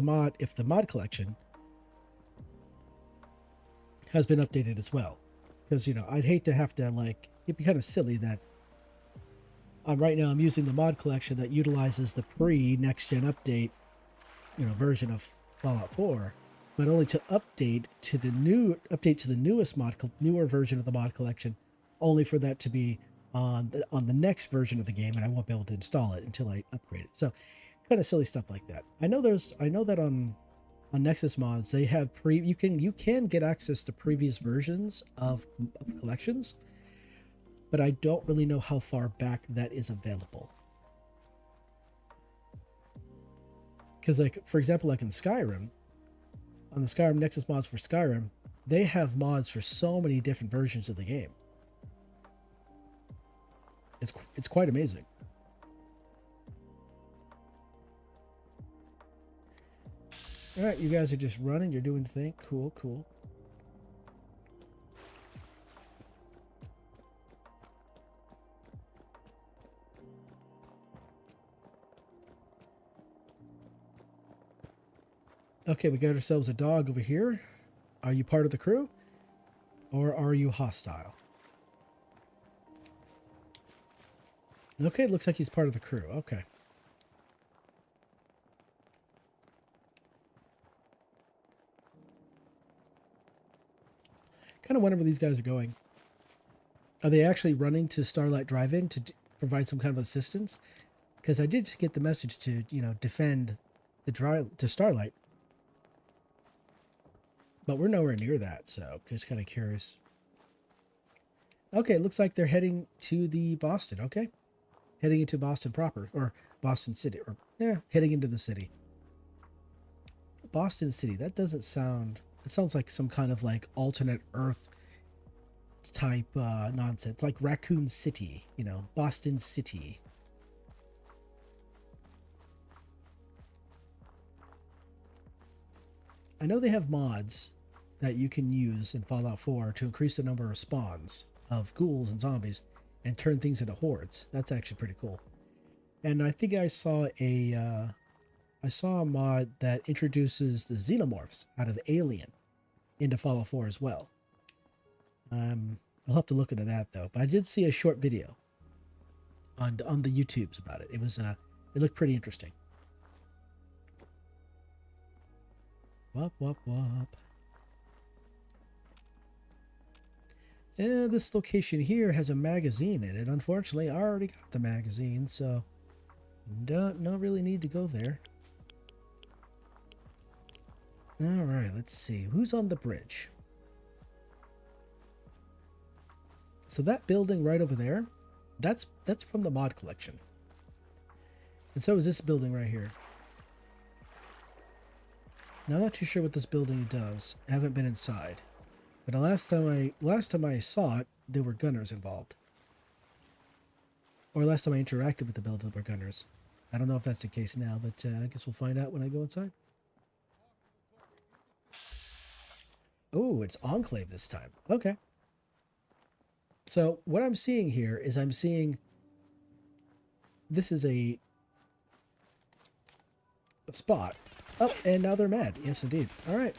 mod collection has been updated as well, because I'd hate to have to, like, it'd be kind of silly that right now I'm using the mod collection that utilizes the pre-next gen update version of Fallout 4, but only to update to the newest newer version of the mod collection, only for that to be on the next version of the game, and I won't be able to install it until I upgrade it. So kind of silly stuff like that. I know that on Nexus mods they have you can get access to previous versions of collections, but I don't really know how far back that is available. Because, like, for example, like in Skyrim, on the Skyrim Nexus mods for Skyrim, they have mods for so many different versions of the game. It's quite amazing. All right, you guys are just running. You're doing the thing. Cool, cool. Okay, we got ourselves a dog over here. Are you part of the crew? Or are you hostile? Okay, looks like he's part of the crew. Okay. Kind of wonder where these guys are going. Are they actually running to Starlight Drive-In to provide some kind of assistance? Because I did get the message to, defend to Starlight. But we're nowhere near that, so just kind of curious. Okay, looks like they're heading to the Boston, okay? Heading into Boston proper, or Boston City, or, yeah, heading into the city. Boston City, that sounds like some kind of, like, alternate Earth type nonsense, like Raccoon City, Boston City. I know they have mods that you can use in Fallout 4 to increase the number of spawns of ghouls and zombies and turn things into hordes. That's actually pretty cool. And I think I saw a mod that introduces the xenomorphs out of Alien into Fallout 4 as well. I'll have to look into that though. But I did see a short video on the YouTubes about it. It looked pretty interesting. Wop wop wop. Yeah, this location here has a magazine in it. Unfortunately, I already got the magazine, so don't really need to go there. All right, let's see. Who's on the bridge? So that building right over there, that's from the mod collection. And so is this building right here. Now, I'm not too sure what this building does. I haven't been inside. But the last time I saw it, there were gunners involved. Or last time I interacted with the building, there were gunners. I don't know if that's the case now, but I guess we'll find out when I go inside. Oh, it's Enclave this time. Okay. So what I'm seeing here is this is a spot. Oh, and now they're mad. Yes, indeed. All right.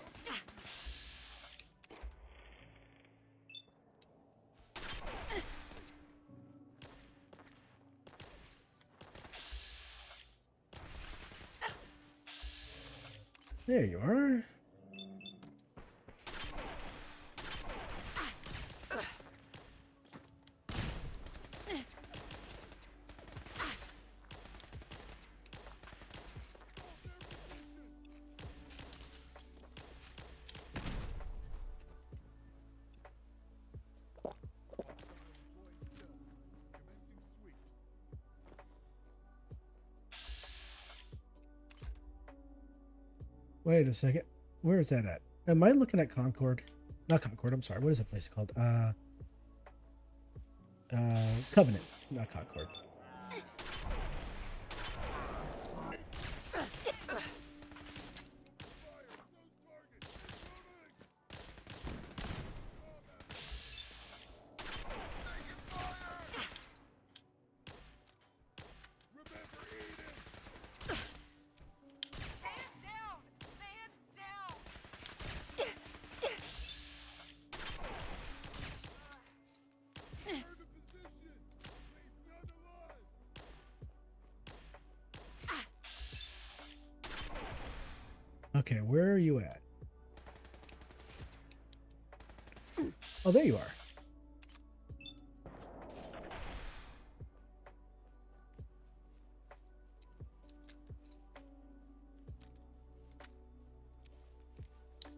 There you are. Wait a second. Where is that at? Am I looking at Concord? Not Concord, I'm sorry. What is that place called? Covenant. Not Concord. Okay, where are you at? Oh, there you are.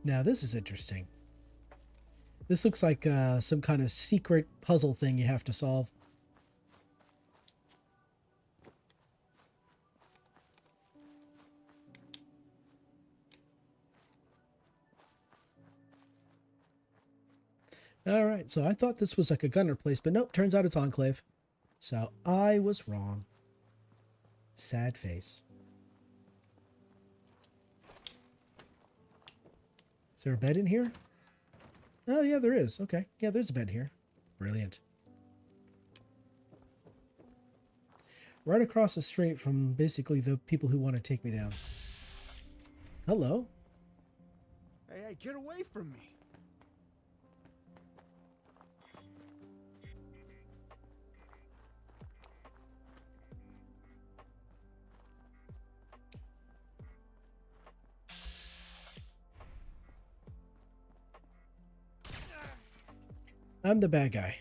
Now, this is interesting. This looks like some kind of secret puzzle thing you have to solve. Alright, so I thought this was like a gunner place, but nope, turns out it's Enclave. So I was wrong. Sad face. Is there a bed in here? Oh, yeah, there is. Okay. Yeah, there's a bed here. Brilliant. Right across the street from basically the people who want to take me down. Hello. Hey, get away from me. I'm the bad guy.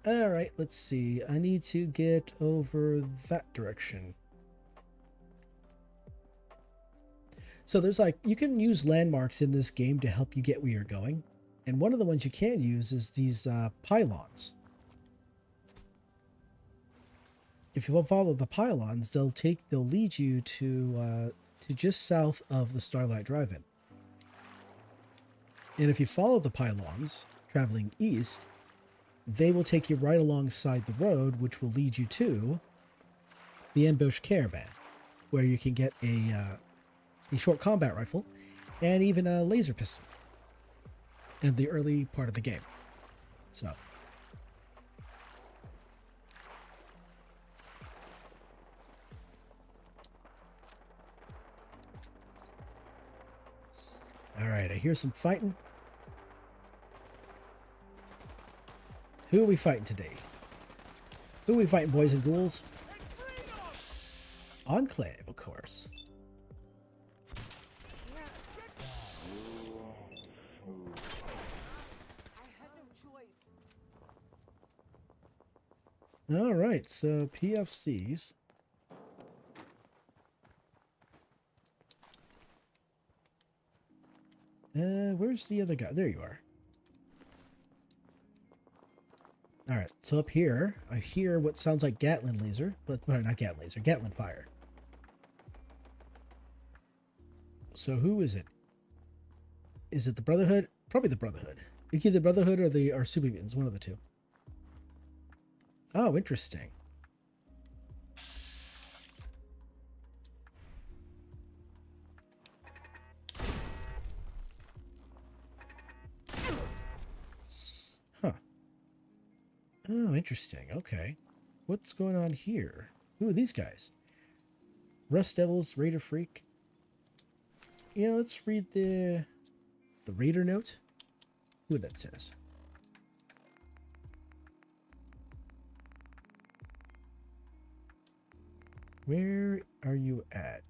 Alright, let's see. I need to get over that direction. So there's like, you can use landmarks in this game to help you get where you're going. And one of the ones you can use is these pylons. If you follow the pylons, they'll lead you to just south of the Starlight Drive-In. And if you follow the pylons, traveling east, they will take you right alongside the road, which will lead you to the Ambush Caravan, where you can get a short combat rifle and even a laser pistol in the early part of the game. So, all right, I hear some fighting. Who are we fighting today? Who are we fighting, boys and ghouls? Enclave, of course. All right, so PFCs. Where's the other guy? There you are. All right, so up here, I hear what sounds like Gatling laser, but well, not Gatling laser, Gatling fire. So who is it? Is it the Brotherhood? Probably the Brotherhood. Either the Brotherhood or the Super Mutants, one of the two. Oh, interesting. Huh. Oh, interesting. Okay. What's going on here? Who are these guys? Rust Devils, Raider Freak. Yeah, let's read the Raider note. What that says. Where are you at?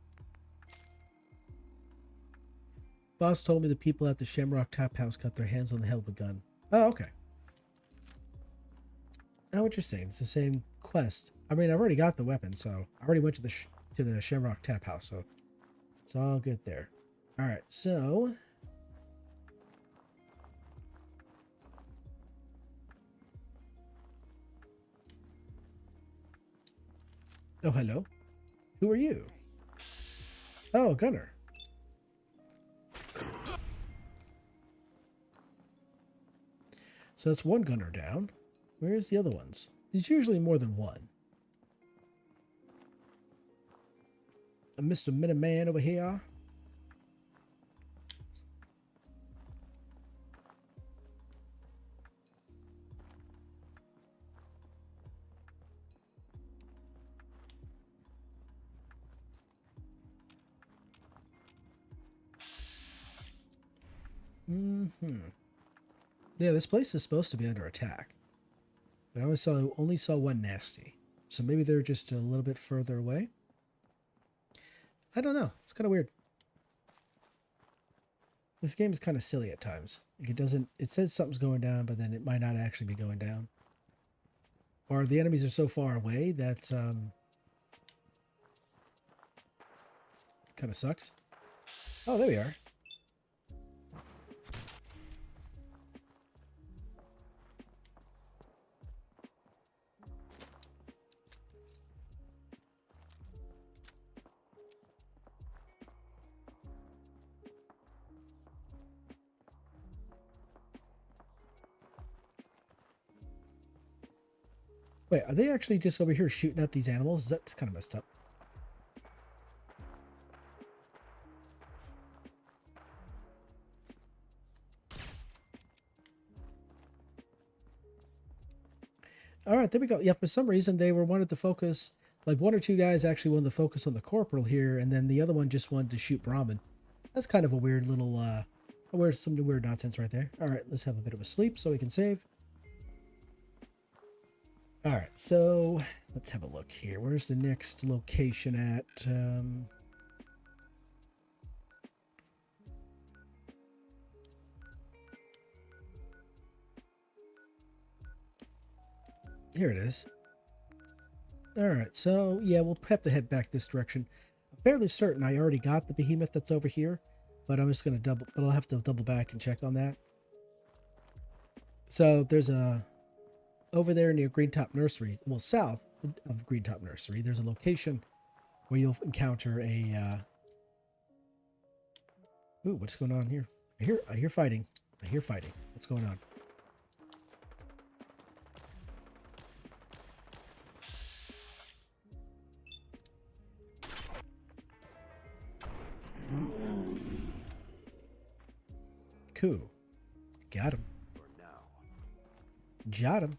Boss told me the people at the Shamrock Tap House got their hands on the hell of a gun. Oh, okay. Oh, interesting. It's the same quest. I mean, I've already got the weapon, so I already went to the Shamrock Tap House, so it's all good there. All right, so oh, hello. Who are you? Oh, gunner. So that's one gunner down. Where's the other ones? There's usually more than one. Mr. Minuteman over here. Yeah, this place is supposed to be under attack. But I only saw one nasty. So maybe they're just a little bit further away. I don't know. It's kind of weird. This game is kind of silly at times. Like it says something's going down, but then it might not actually be going down. Or the enemies are so far away that kind of sucks. Oh, there we are. Wait, are they actually just over here shooting at these animals? That's kind of messed up. All right, there we go. Yeah, for some reason they wanted to focus, like one or two guys actually wanted to focus on the corporal here, and then the other one just wanted to shoot Brahmin. That's kind of a weird little, some weird nonsense right there. All right, let's have a bit of a sleep so we can save. All right, so let's have a look here. Where's the next location at? Here it is. All right, so yeah, we'll have to head back this direction. I'm fairly certain I already got the behemoth that's over here, but I'm just gonna but I'll have to double back and check on that. So there's over there near Greentop Nursery, well, south of Greentop Nursery, there's a location where you'll encounter a. Ooh, what's going on here? I hear fighting. I hear fighting. What's going on? Cool. Got him. Got him.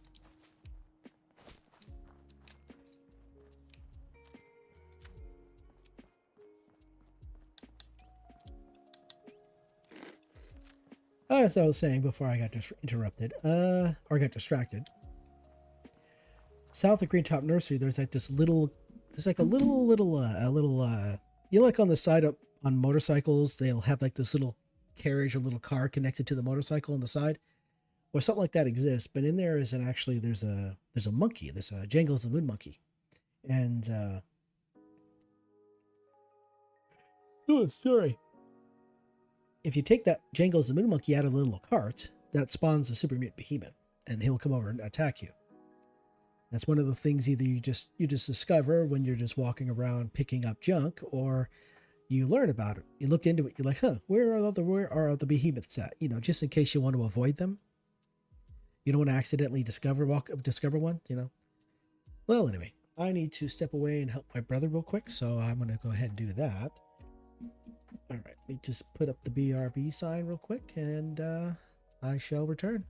As I was saying before I got interrupted, or got distracted. South of Greentop Nursery, there's like this little, there's like a little, you know, like on the side up on motorcycles, they'll have like this little carriage or little car connected to the motorcycle on the side. Or something like that exists, but in there is there's a monkey, there's a Jangles the Moon monkey. And oh, sorry. If you take that Jangles the Moon monkey out of the little cart, that spawns a super mutant behemoth, and he'll come over and attack you. That's one of the things either you just discover when you're just walking around picking up junk, or you learn about it. You look into it, you're like, huh, where are the behemoths at? You know, just in case you want to avoid them. You don't want to accidentally discover one, you know. Well, anyway, I need to step away and help my brother real quick, so I'm going to go ahead and do that. All right, let me just put up the BRB sign real quick, and I shall return.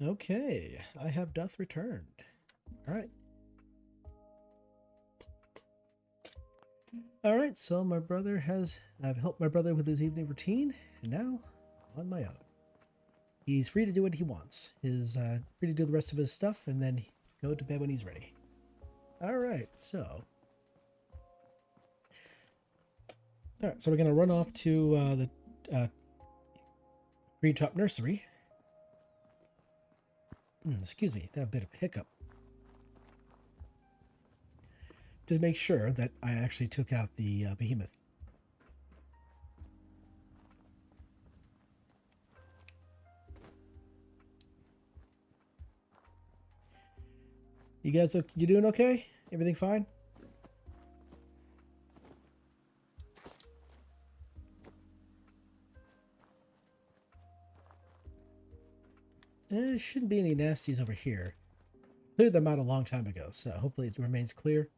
Okay, I have doth returned. All right. All right, so I've helped my brother with his evening routine, and now on my own. He's free to do what he wants. He's free to do the rest of his stuff and then go to bed when he's ready. All right, so we're gonna run off to the Green Top Nursery. Excuse me, that a bit of a hiccup. To make sure that I actually took out the behemoth. You guys, you doing okay? Everything fine? There shouldn't be any nasties over here. Cleared them out a long time ago, so hopefully it remains clear.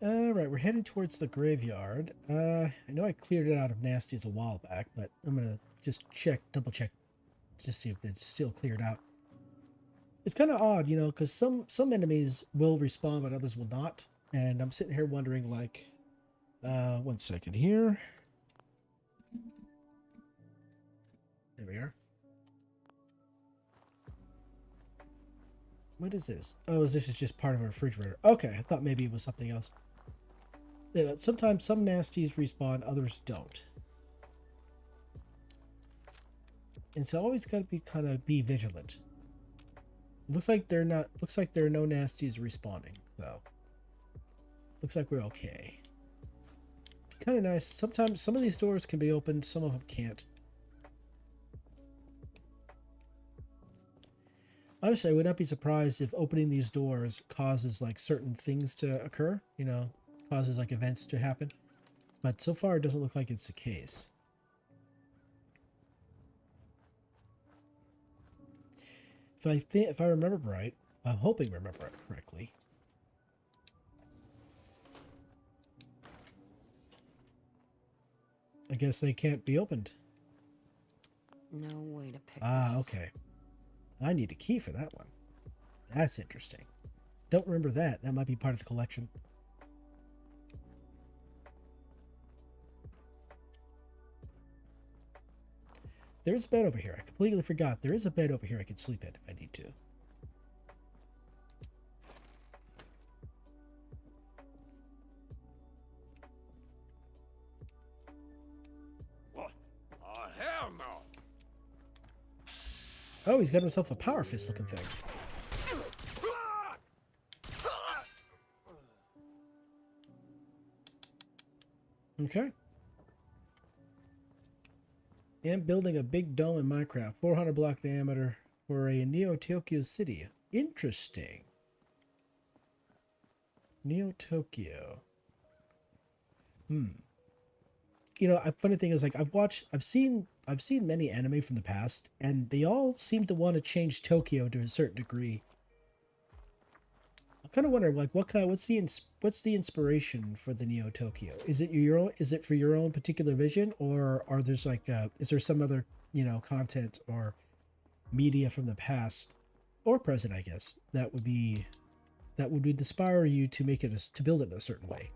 Alright, we're heading towards the graveyard. I know I cleared it out of nasties a while back, but I'm gonna just double check, to see if it's still cleared out. It's kind of odd, you know, because some enemies will respawn, but others will not. And I'm sitting here wondering, like, 1 second here. There we are. What is this? Oh, this is just part of a refrigerator. Okay, I thought maybe it was something else. Yeah, sometimes some nasties respawn, others don't. And so always got to be vigilant. Looks like there are no nasties respawning, so looks like we're okay. Kind of nice. Sometimes some of these doors can be opened, some of them can't. Honestly, I would not be surprised if opening these doors causes like certain things to occur, you know, causes like events to happen. But so far it doesn't look like it's the case. If I remember right, I'm hoping I remember it correctly. I guess they can't be opened. No way to pick Ah, this. okay. I need a key for that one. That's interesting. Don't remember that. That might be part of the collection. There's a bed over here. I completely forgot. There is a bed over here I could sleep in if I need to. What? Oh, hell no! Oh, he's got himself a power fist looking thing. Okay. And building a big dome in Minecraft, 400 block diameter for a Neo Tokyo city. Interesting. Neo Tokyo. You know, a funny thing is, like, I've seen many anime from the past, and they all seem to want to change Tokyo to a certain degree. I kind of wonder, like, what's the inspiration for the Neo Tokyo? Is it your own? Is it for your own particular vision, or are there's like, is there some other, you know, content or media from the past or present, I guess, that would inspire you to make it to build it in a certain way?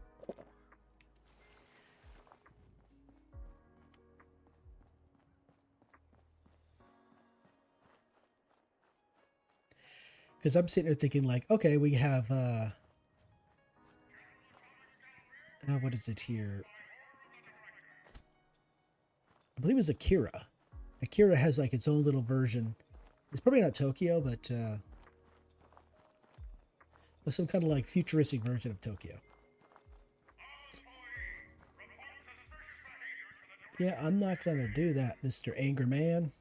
Because I'm sitting there thinking, like, okay, we have what is it here? I believe it's Akira. Akira has like its own little version. It's probably not Tokyo, but some kind of like futuristic version of Tokyo. Yeah, I'm not gonna do that, Mr. Anger Man.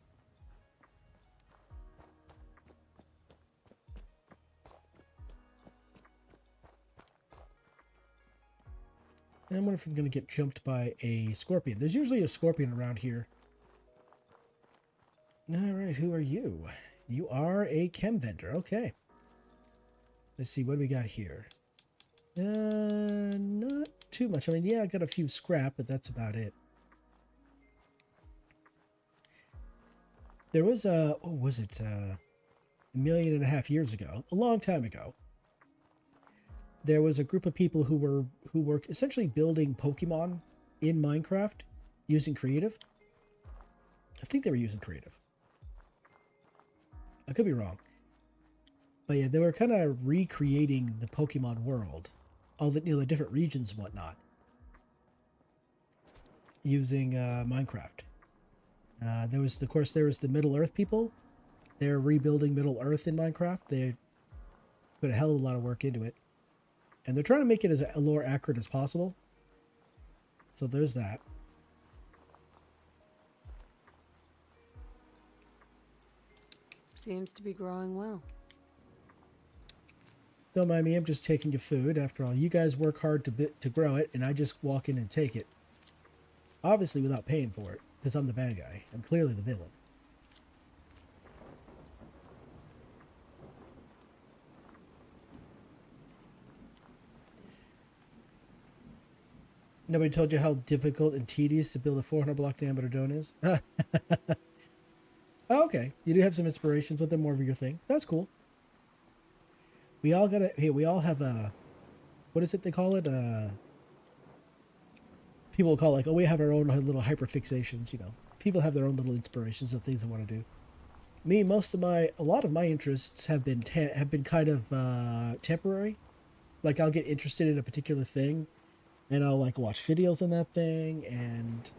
And I wonder if I'm gonna get jumped by a scorpion. There's usually a scorpion around here. All right, who are you? You are a chem vendor. Okay. Let's see what we got here. Not too much. I mean, yeah, I got a few scrap, but that's about it. There was a, what was it, 1.5 million years ago, a long time ago. There was a group of people who were essentially building Pokemon in Minecraft using creative. I think they were using creative. I could be wrong. But yeah, they were kind of recreating the Pokemon world, all the the different regions and whatnot, using Minecraft. There was, of course, there was the Middle Earth people. They're rebuilding Middle Earth in Minecraft. They put a hell of a lot of work into it, and they're trying to make it as lore accurate as possible. So there's that. Seems to be growing well. Don't mind me, I'm just taking your food. After all, you guys work hard to grow it, and I just walk in and take it. Obviously without paying for it, because I'm the bad guy. I'm clearly the villain. Nobody told you how difficult and tedious to build a 400 block diameter dome is? Oh, okay. You do have some inspirations with them, more of your thing. That's cool. We all got hey, we all have a, what is it they call it? People will call it like, oh, we have our own little hyperfixations, you know. People have their own little inspirations of things they want to do. Me, a lot of my interests have been kind of temporary. Like I'll get interested in a particular thing, and I'll like watch videos on that thing, and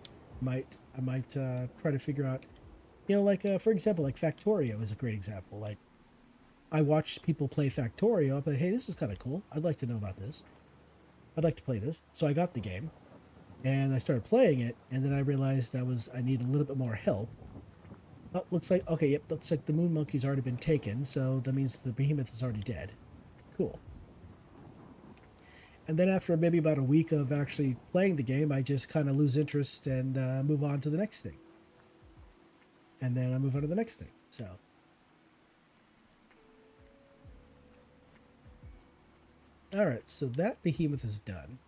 I might try to figure out, you know, like for example, like Factorio is a great example. Like I watched people play Factorio, but hey, this is kind of cool. I'd like to know about this. I'd like to play this. So I got the game, and I started playing it, and then I realized I need a little bit more help. Oh, looks like, okay, yep, looks like the moon monkey's already been taken, so that means the behemoth is already dead. Cool. And then after maybe about a week of actually playing the game, I just kind of lose interest and move on to the next thing. And then I move on to the next thing, so. All right, so that behemoth is done.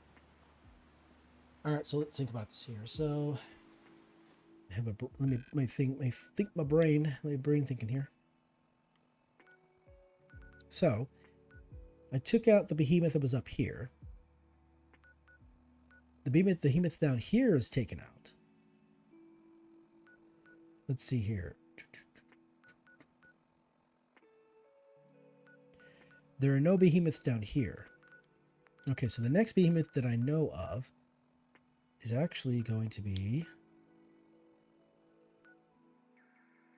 All right, so let's think about this here. So, let me think my brain thinking here. So, I took out the behemoth that was up here. The behemoth down here is taken out. Let's see here. There are no behemoths down here. Okay, so the next behemoth that I know of is actually going to be...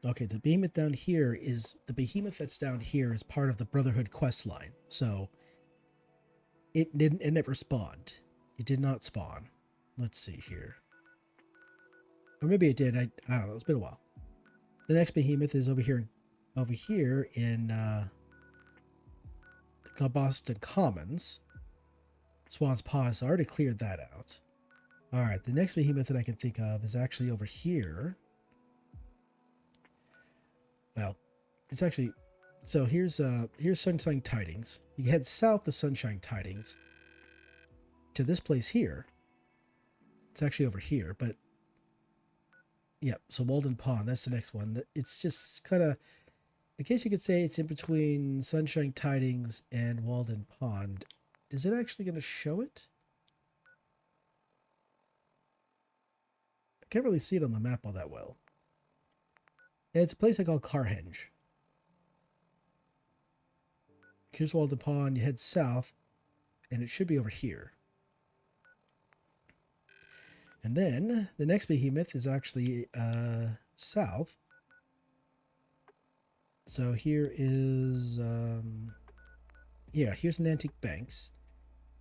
Okay, the behemoth down here is... The behemoth that's down here is part of the Brotherhood quest line. So, it never spawned. It did not spawn. Let's see here. Or maybe it did. I don't know. It's been a while. The next behemoth is over here in the Boston Commons. Swan's Paw, so I already cleared that out. Alright, the next behemoth that I can think of is actually over here. Well, it's actually... So here's Sunshine Tidings. You head south of Sunshine Tidings to this place here. It's actually over here, but... Yep, so Walden Pond, that's the next one. It's just kind of... I guess you could say it's in between Sunshine Tidings and Walden Pond. Is it actually going to show it? I can't really see it on the map all that well. Yeah, it's a place I call Carhenge. Here's Walden Pond. You head south, and it should be over here. And then the next behemoth is actually south. So here is, yeah, here's Nantic Banks,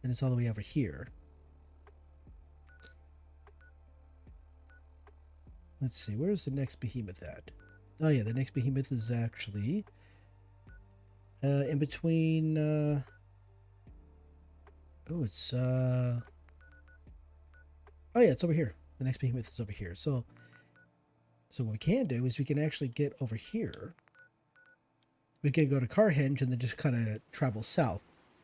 and it's all the way over here. Let's see, where's the next behemoth at? Oh yeah, the next behemoth is actually in between, oh, it's, oh yeah, it's over here. The next behemoth is over here. So So what we can do is we can actually get over here. We can go to Carhenge and then just kind of travel south,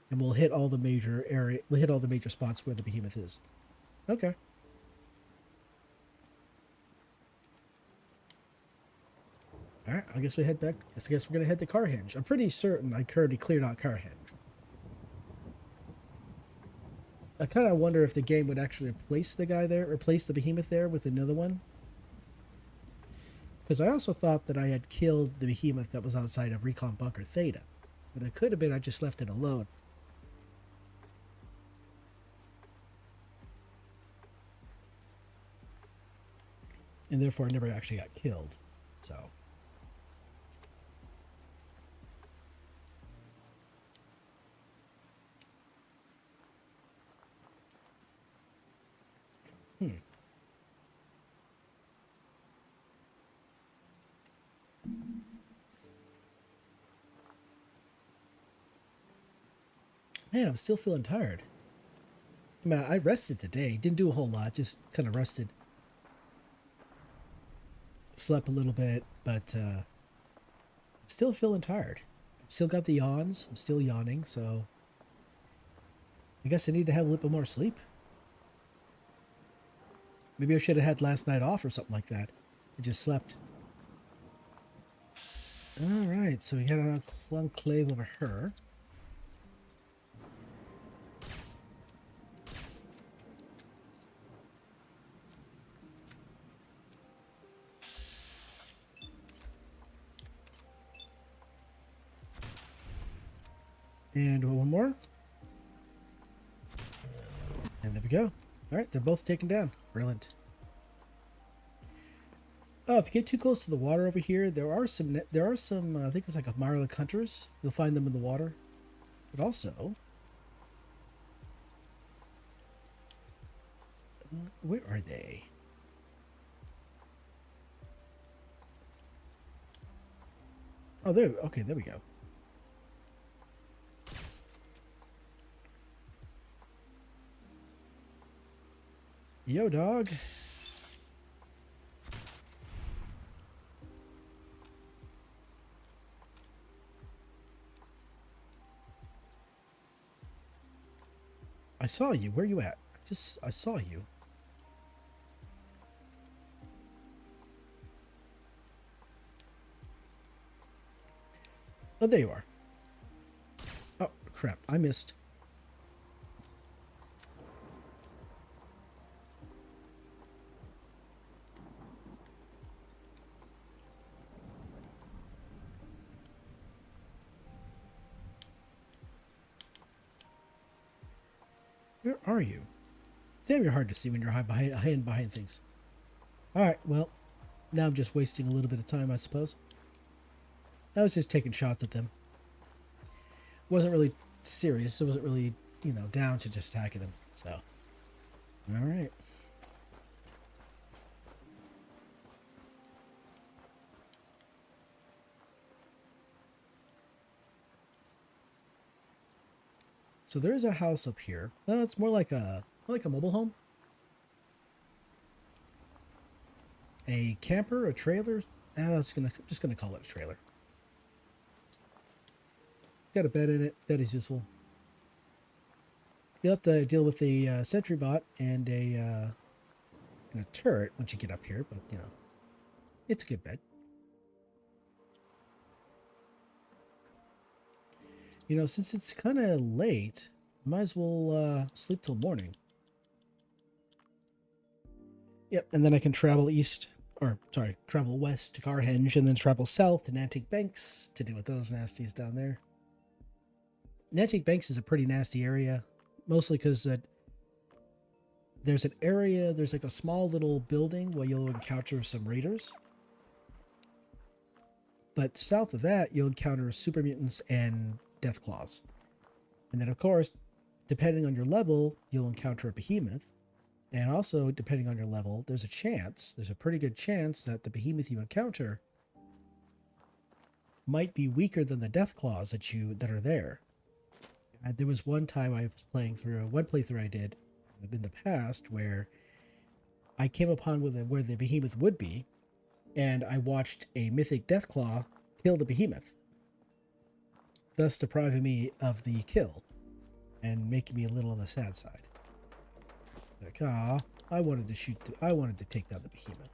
and we'll hit all the major area. We'll hit all the major spots where the behemoth is. Okay. All right. I guess we head back. I guess we're gonna head to Carhenge. I'm pretty certain I already cleared out Carhenge. I kind of wonder if the game would actually replace the guy there, replace the behemoth there with another one. Because I also thought that I had killed the behemoth that was outside of Recon Bunker Theta. But it could have been I just left it alone. And therefore I never actually got killed. So. Man, I'm still feeling tired. I mean, I rested today. Didn't do a whole lot. Just kind of rested. Slept a little bit, but still feeling tired. Still got the yawns. I'm still yawning, so I guess I need to have a little bit more sleep. Maybe I should have had last night off or something like that. I just slept. Alright, so we got an enclave over her. And one more. And there we go. Alright, they're both taken down. Brilliant. Oh, if you get too close to the water over here, there are some, I think it's like a Marlic hunters. You'll find them in the water. But also, where are they? Oh, there, okay, there we go. Yo, dog. I saw you. Where you at? I saw you. Oh, there you are. Oh, crap. I missed. Where are you? Damn, you're hard to see when you're hiding behind things. Alright, well, now I'm just wasting a little bit of time, I suppose. I was just taking shots at them. Wasn't really serious. It wasn't really, down to just attacking them. So, alright. So there is a house up here. No, it's more like a mobile home. A camper, a trailer. I'm just gonna call it a trailer. Got a bed in it. Bed is useful. You'll have to deal with a sentry bot and a turret once you get up here, but it's a good bed. Since it's kind of late, might as well sleep till morning. Yep, and then I can travel travel west to Carhenge, and then travel south to Nantic Banks to deal with those nasties down there. Nantic Banks is a pretty nasty area, mostly because there's like a small little building where you'll encounter some raiders. But south of that, you'll encounter super mutants and death claws. And then, of course, depending on your level, you'll encounter a behemoth. And also, depending on your level, there's a pretty good chance that the behemoth you encounter might be weaker than the death claws that are there. There was one time I was one playthrough I did in the past where I came upon where the behemoth would be, and I watched a mythic Deathclaw kill the behemoth, thus depriving me of the kill and making me a little on the sad side. Like, ah, I wanted to take down the behemoth.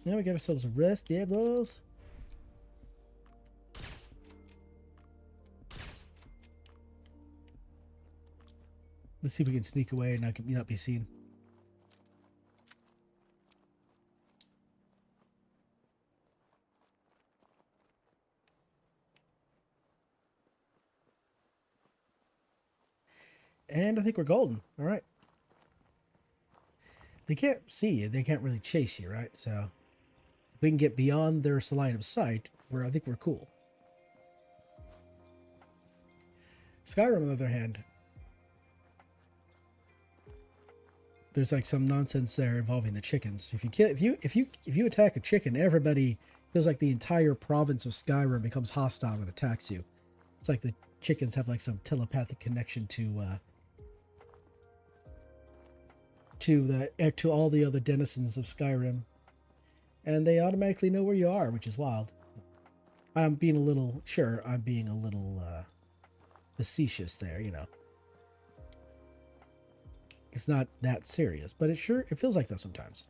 Now we got ourselves a rest, diablos. Let's see if we can sneak away and not be seen. And I think we're golden. All right. They can't see you. They can't really chase you, right? So if we can get beyond their line of sight, I think we're cool. Skyrim, on the other hand, there's like some nonsense there involving the chickens. If you attack a chicken, everybody feels like the entire province of Skyrim becomes hostile and attacks you. It's like the chickens have like some telepathic connection to all the other denizens of Skyrim, and they automatically know where you are, which is wild. I'm being a little facetious there, you know. It's not that serious, but it feels like that sometimes.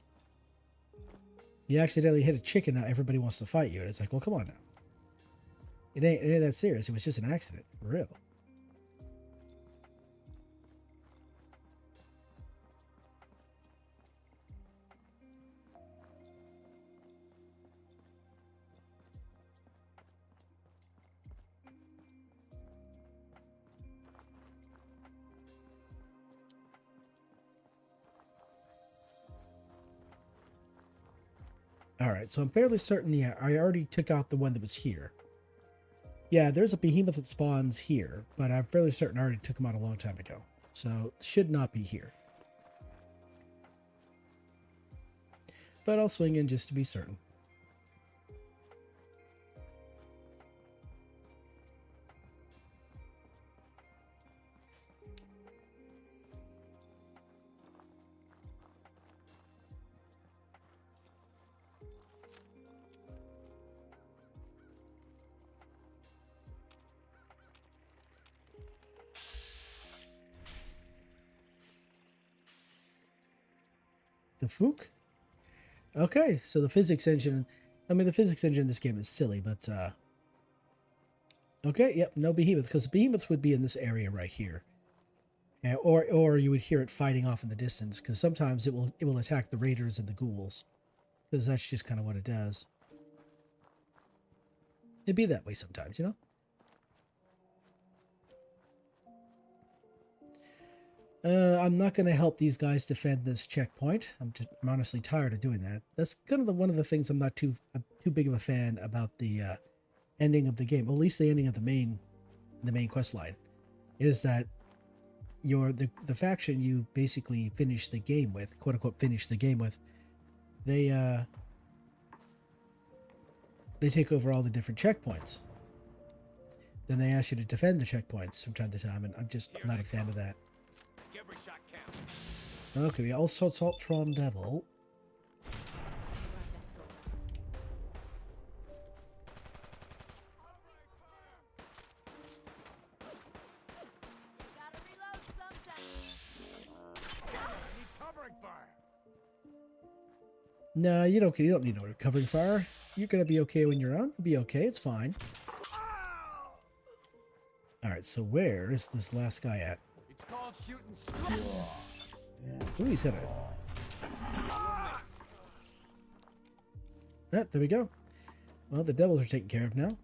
You accidentally hit a chicken, now everybody wants to fight you, and it's like, well, come on now. It ain't that serious. It was just an accident, for real. All right, so I'm fairly certain, yeah, I already took out the one that was here. Yeah, there's a behemoth that spawns here, but I'm fairly certain I already took him out a long time ago. So, it should not be here. But I'll swing in just to be certain. The Fook? Okay, so the physics engine... I mean, the physics engine in this game is silly, but... Okay, yep, no behemoth, because behemoths would be in this area right here. Or you would hear it fighting off in the distance, because sometimes it will attack the raiders and the ghouls. Because that's just kind of what it does. It'd be that way sometimes, you know? I'm not going to help these guys defend this checkpoint. I'm honestly tired of doing that. That's kind of one of the things I'm not too big of a fan about the ending of the game. Well, at least the ending of the main quest line is that the faction you basically finish the game with, quote unquote, finish the game with, they take over all the different checkpoints. Then they ask you to defend the checkpoints from time to time, and I'm not a fan of that. Every shot counts. Okay, we also assault Tron Devil. Gotta reload sometime. I need covering fire. No, you don't need no covering fire. You're gonna be okay when you're on. You'll be okay. It's fine. All right. So where is this last guy at? It's called shooting straight. Ooh, he's got it. There we go. Well, the devils are taken care of now.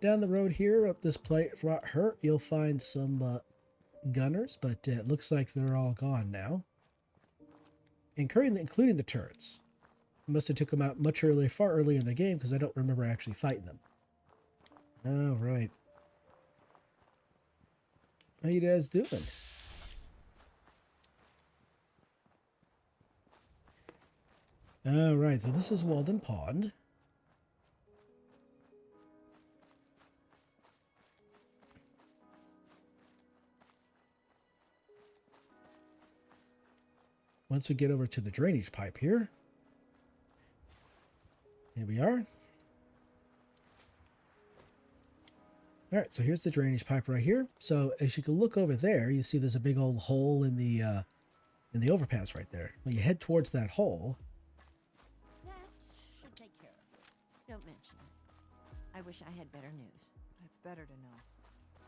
Down the road here, up this plate, you'll find some gunners, but it looks like they're all gone now. Including the turrets. Must have took them out far earlier in the game, because I don't remember actually fighting them. All right. How you guys doing? Alright, so this is Walden Pond. Once we get over to the drainage pipe here we are. Alright, so here's the drainage pipe right here. So as you can look over there, you see there's a big old hole in the overpass right there. When you head towards that hole, That should take care of it. Don't mention it. I wish I had better news. It's better to know.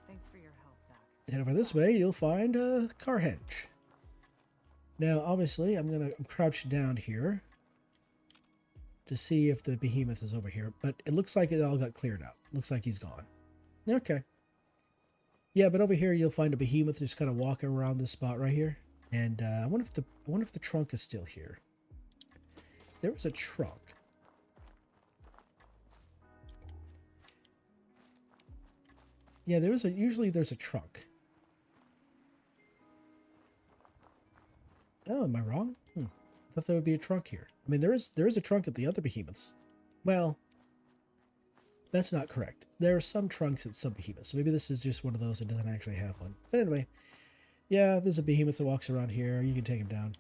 Thanks for your help, Doc. and over this way you'll find a car henge. Now obviously I'm crouched down here to see if the behemoth is over here, but it looks like it all got cleared out. Looks like he's gone. Okay. Yeah, but over here you'll find a behemoth just kind of walking around this spot right here. And I wonder if the trunk is still here. There was a trunk. Yeah, usually there's a trunk. Oh, am I wrong? I thought there would be a trunk here. I mean, there is a trunk at the other behemoths. Well, that's not correct. There are some trunks at some behemoths. So maybe this is just one of those that doesn't actually have one. But anyway, yeah, there's a behemoth that walks around here. You can take him down.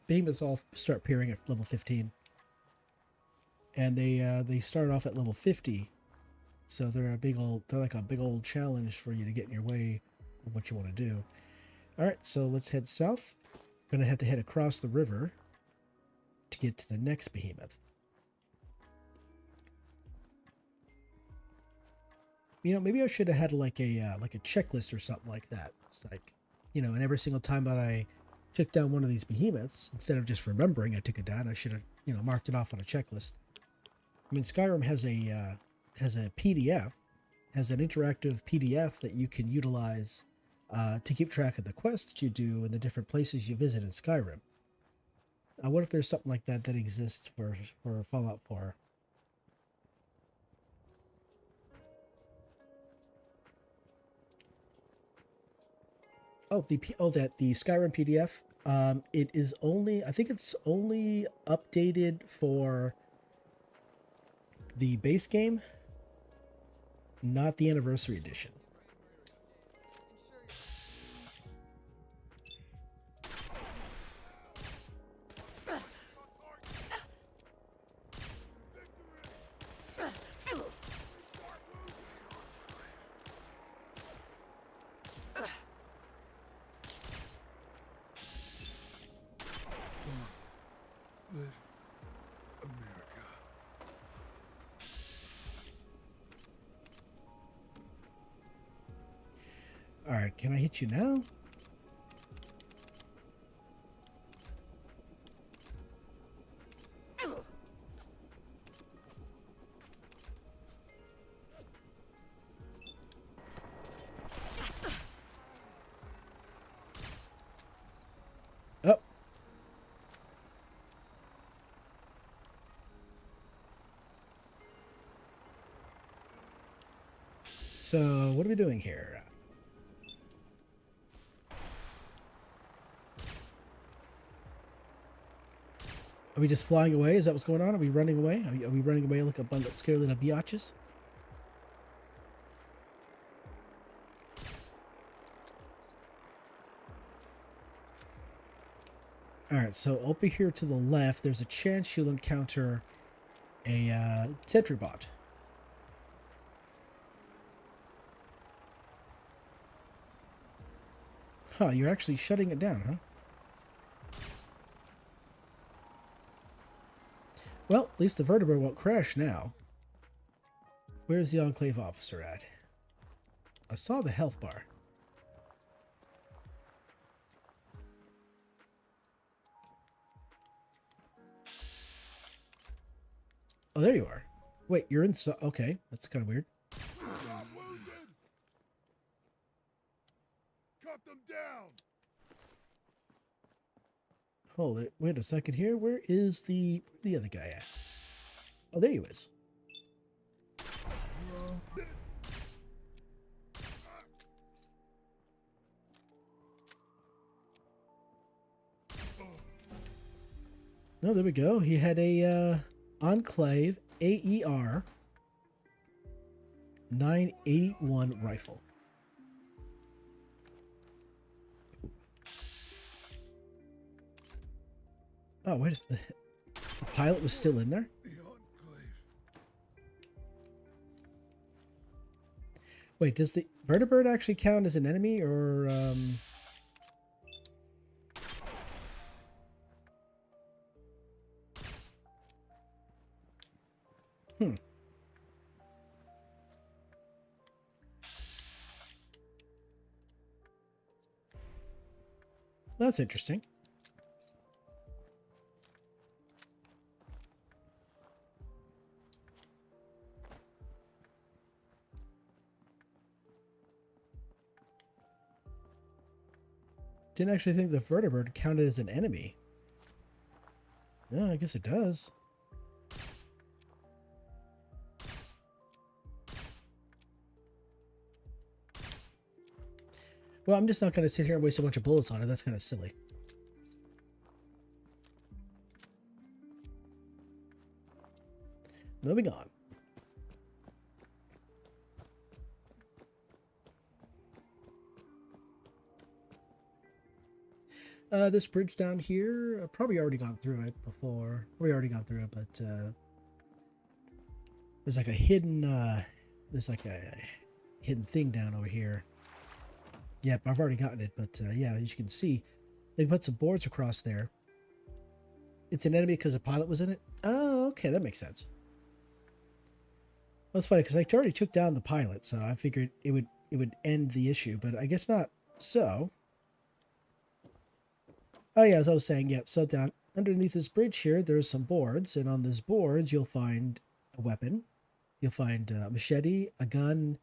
Behemoths all start appearing at level 15. And they start off at level 50. So they're like a big old challenge for you to get in your way of what you want to do. Alright, so let's head south. We're gonna have to head across the river to get to the next behemoth. You know, maybe I should have had like a checklist or something like that. It's like, you know, and every single time that I took down one of these behemoths, instead of just remembering I took it down, I should have, you know, marked it off on a checklist. I mean, Skyrim has a PDF, has an interactive PDF that you can utilize to keep track of the quests that you do and the different places you visit in Skyrim. I wonder if there's something like that that exists for Fallout 4. Oh, the Skyrim PDF. It is only, I think it's only updated for the base game, not the anniversary edition. Live America. All right, can I hit you now? Oh. So, what are we doing here? Are we just flying away? Is that what's going on? Are we running away? Are we running away like a bunch of scared little biatches? Alright, so over here to the left, there's a chance you'll encounter a sentry bot. Huh, you're actually shutting it down, huh? Well, at least the vertebra won't crash now. Where's the Enclave officer at? I saw the health bar. Oh, there you are. Wait, you're inside. Okay, that's kind of weird. Not wounded. Cut them down. Hold it. Wait a second here. Where is the other guy at? Oh, there he is. Oh, there we go. He had a Enclave AER 981 rifle. Oh, wait a the pilot was still in there? The Enclave. Wait, does the vertibird actually count as an enemy, or That's interesting. Didn't actually think the vertibird counted as an enemy. Yeah, I guess it does. Well, I'm just not going to sit here and waste a bunch of bullets on it. That's kind of silly. Moving on. This bridge down here, I've probably already gone through it before. Probably already gone through it, but there's like a hidden, hidden thing down over here. Yep, I've already gotten it, but yeah, as you can see, they put some boards across there. It's an enemy because a pilot was in it? Oh, okay, that makes sense. That's funny because I already took down the pilot, so I figured it would end the issue, but I guess not. So, oh yeah, as I was saying, yeah. So down underneath this bridge here, there's some boards, and on those boards you'll find a weapon. You'll find a machete, a gun,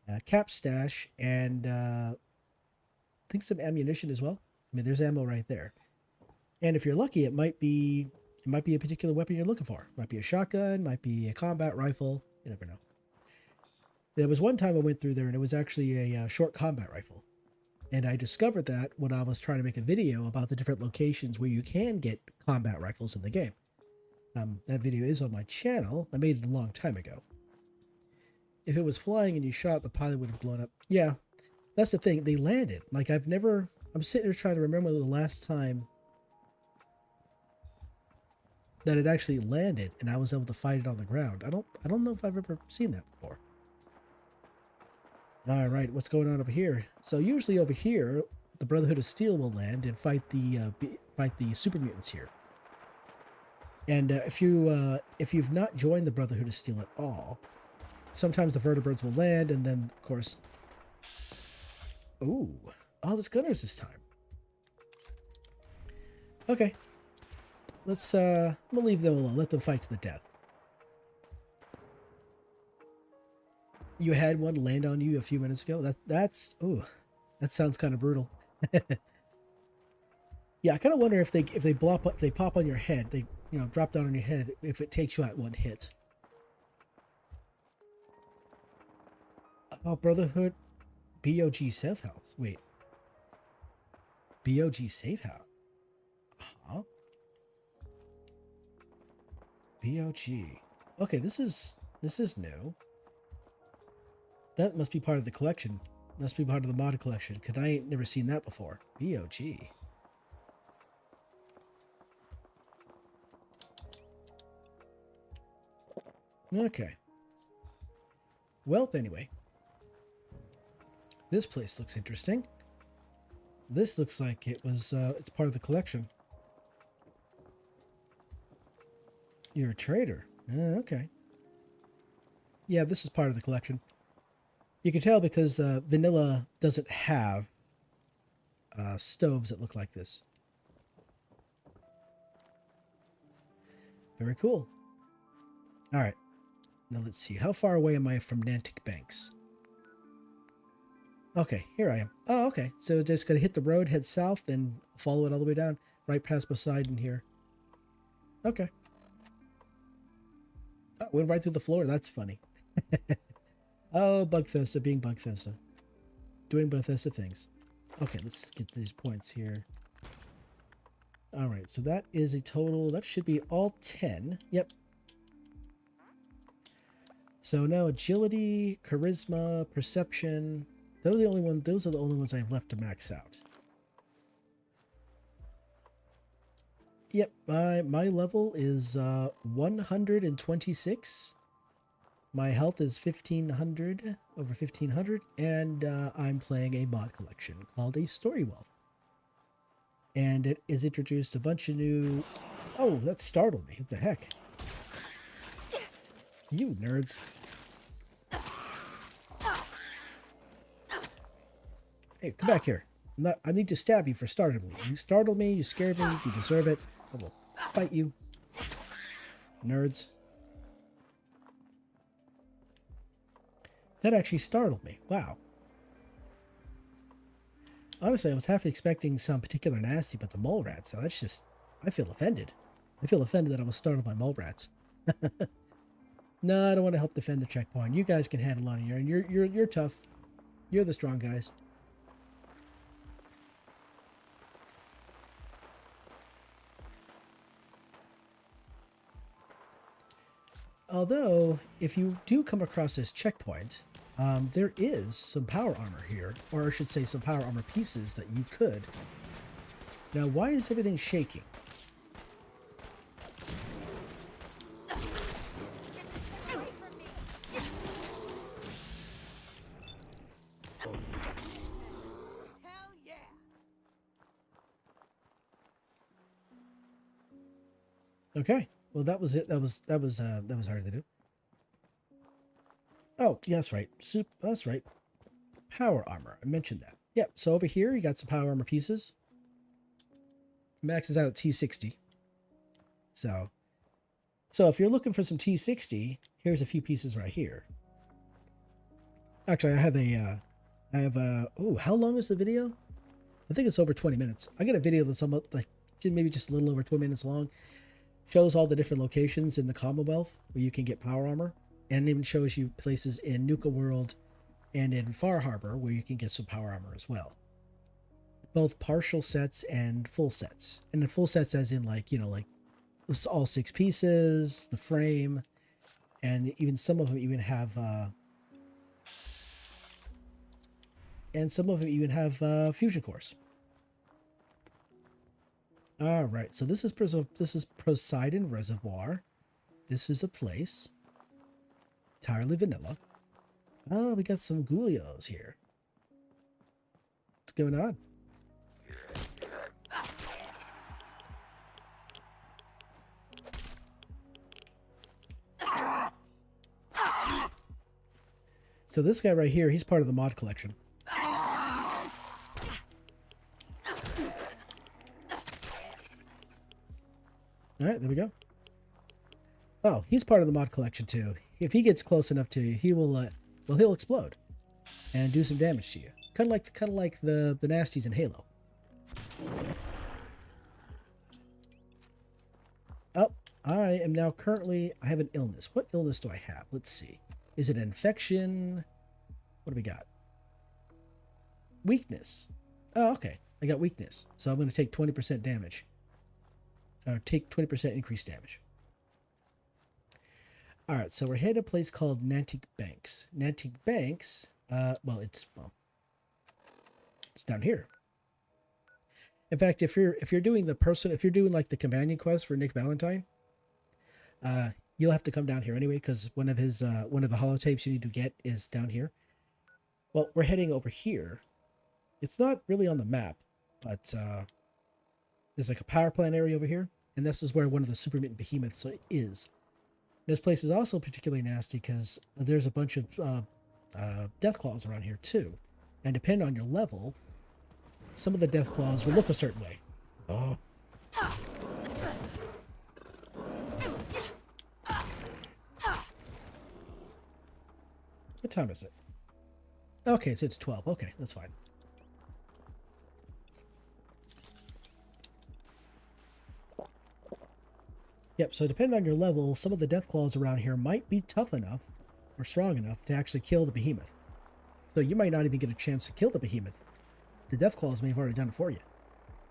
a cap stash, and I think some ammunition as well. I mean, there's ammo right there. And if you're lucky, it might be a particular weapon you're looking for. It might be a shotgun, might be a combat rifle. You never know. There was one time I went through there, and it was actually a short combat rifle. And I discovered that when I was trying to make a video about the different locations where you can get combat rifles in the game. That video is on my channel. I made it a long time ago. If it was flying and you shot, the pilot would have blown up. Yeah, that's the thing. They landed. Like, I'm sitting here trying to remember the last time that it actually landed and I was able to fight it on the ground. I don't know if I've ever seen that before. All right, what's going on over here? So usually over here, the Brotherhood of Steel will land and fight the super mutants here. And if you've not joined the Brotherhood of Steel at all, sometimes the vertibirds will land, and then of course, ooh, oh, there's gunners this time. Okay, let's we'll leave them alone. Let them fight to the death. You had one land on you a few minutes ago. That's ooh, that sounds kind of brutal. Yeah, I kind of wonder if they pop on your head, they drop down on your head, if it takes you out one hit. Oh, Brotherhood, BOG safe house. Wait, BOG safe house. Huh? BOG. Okay, this is new. That must be part of the collection. Must be part of the mod collection, because I ain't never seen that before. BOG. Okay. Well, anyway. This place looks interesting. This looks like it's part of the collection. You're a trader. Okay. Yeah, this is part of the collection. You can tell because vanilla doesn't have stoves that look like this. Very cool. All right. Now let's see. How far away am I from Nantic Banks? Okay, here I am. Oh, okay. So just going to hit the road, head south, and follow it all the way down. Right past Poseidon here. Okay. Oh, went right through the floor. That's funny. Oh, Bugthesa being Bugthesa. Doing Bugthesa things. Okay, let's get these points here. All right, so that is a total. That should be all 10. Yep. So now agility, charisma, perception. Those are the only ones. Those are the only ones I have left to max out. Yep, my level is 126. My health is 1500, over 1500, and I'm playing a mod collection called a Storywealth. And it is introduced a bunch of new... Oh, that startled me. What the heck? You nerds. Hey, come back here. I need to stab you for startling me. You startled me, you scared me, you deserve it. I will fight you. Nerds. That actually startled me. Wow. Honestly, I was half expecting some particular nasty, but the mole rats, so that's just... I feel offended. I feel offended that I was startled by mole rats. No, I don't want to help defend the checkpoint. You guys can handle on your own. You're tough. You're the strong guys. Although, if you do come across this checkpoint, there is some power armor here, or I should say some power armor pieces that you could. Now, why is everything shaking? Hell yeah! Okay, well that was it. That was hard to do. Oh, yeah, that's right. That's right. Power armor. I mentioned that. Yep. So over here, you got some power armor pieces. Maxes out at T60. So if you're looking for some T60, here's a few pieces right here. Actually, I have oh, how long is the video? I think it's over 20 minutes. I got a video that's almost like maybe just a little over 20 minutes long. Shows all the different locations in the Commonwealth where you can get power armor. And even shows you places in Nuka World and in Far Harbor where you can get some power armor as well. Both partial sets and full sets. And the full sets as in like, you know, like all 6 pieces, the frame, and even some of them even have fusion cores. All right, so this is Poseidon Reservoir. This is a place. Entirely vanilla. Oh, we got some Ghoulios here. What's going on? So this guy right here, he's part of the mod collection. All right, there we go. Oh, he's part of the mod collection too. If he gets close enough to you, he will. He'll explode and do some damage to you. Kind of like the nasties in Halo. Oh, I am now currently. I have an illness. What illness do I have? Let's see. Is it an infection? What do we got? Weakness. Oh, okay. I got weakness, so I'm going to take 20% damage. Or take 20% increased damage. All right, so we're headed to a place called Nantic Banks. Nantic Banks, it's down here. In fact, if you're doing like the companion quest for Nick Valentine, you'll have to come down here anyway because one of the holotapes you need to get is down here. Well, we're heading over here. It's not really on the map, but there's like a power plant area over here, and this is where one of the super mutant behemoths is. This place is also particularly nasty because there's a bunch of death claws around here too. And depending on your level, some of the death claws will look a certain way. Oh. What time is it? Okay, so it's 12. Okay, that's fine. Yep, so depending on your level, some of the death claws around here might be tough enough or strong enough to actually kill the behemoth. So you might not even get a chance to kill the behemoth. The death claws may have already done it for you.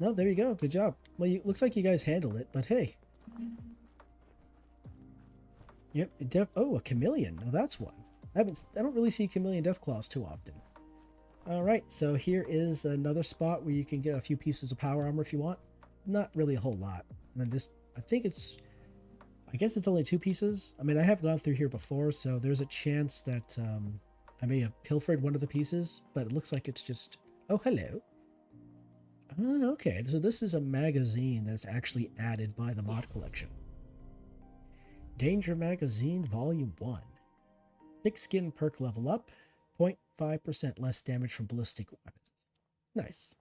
No, there you go. Good job. Well, looks like you guys handled it, but hey. Yep. Oh, a chameleon. Now that's one. I don't really see chameleon deathclaws too often. All right, so here is another spot where you can get a few pieces of power armor if you want. Not really a whole lot. I mean, I guess it's only 2 pieces. I mean, I have gone through here before, so there's a chance that I may have pilfered one of the pieces, but it looks like it's just... Oh, hello. Okay, so this is a magazine that's actually added by the mod collection. Danger Magazine Volume 1. Thick Skin perk level up. 0.5% less damage from ballistic weapons. Nice.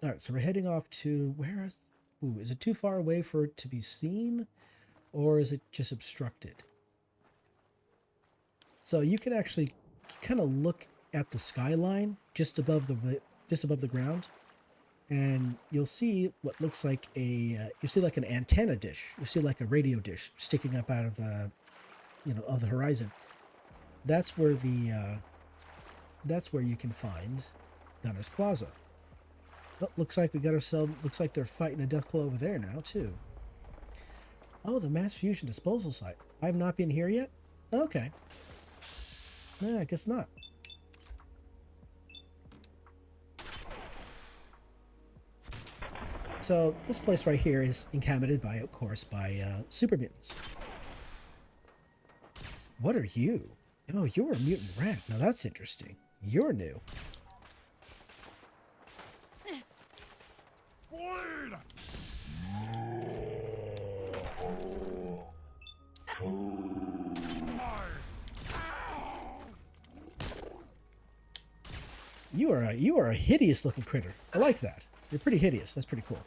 Alright, so we're heading off to... Where is... Ooh, is it too far away for it to be seen? Or is it just obstructed? So you can actually kind of look at the skyline just above the ground, and you'll see what looks like you see like an antenna dish. You see like a radio dish sticking up out of of the horizon. That's where you can find Gunner's Plaza. Oh, looks like they're fighting a Deathclaw over there now too. Oh, the mass fusion disposal site. I've not been here yet? Okay. No, I guess not. So this place right here is inhabited by, of course, super mutants. What are you? Oh, you're a mutant rat. Now that's interesting. You're new. Blade! You are a hideous looking critter. I like that. You're pretty hideous. That's pretty cool.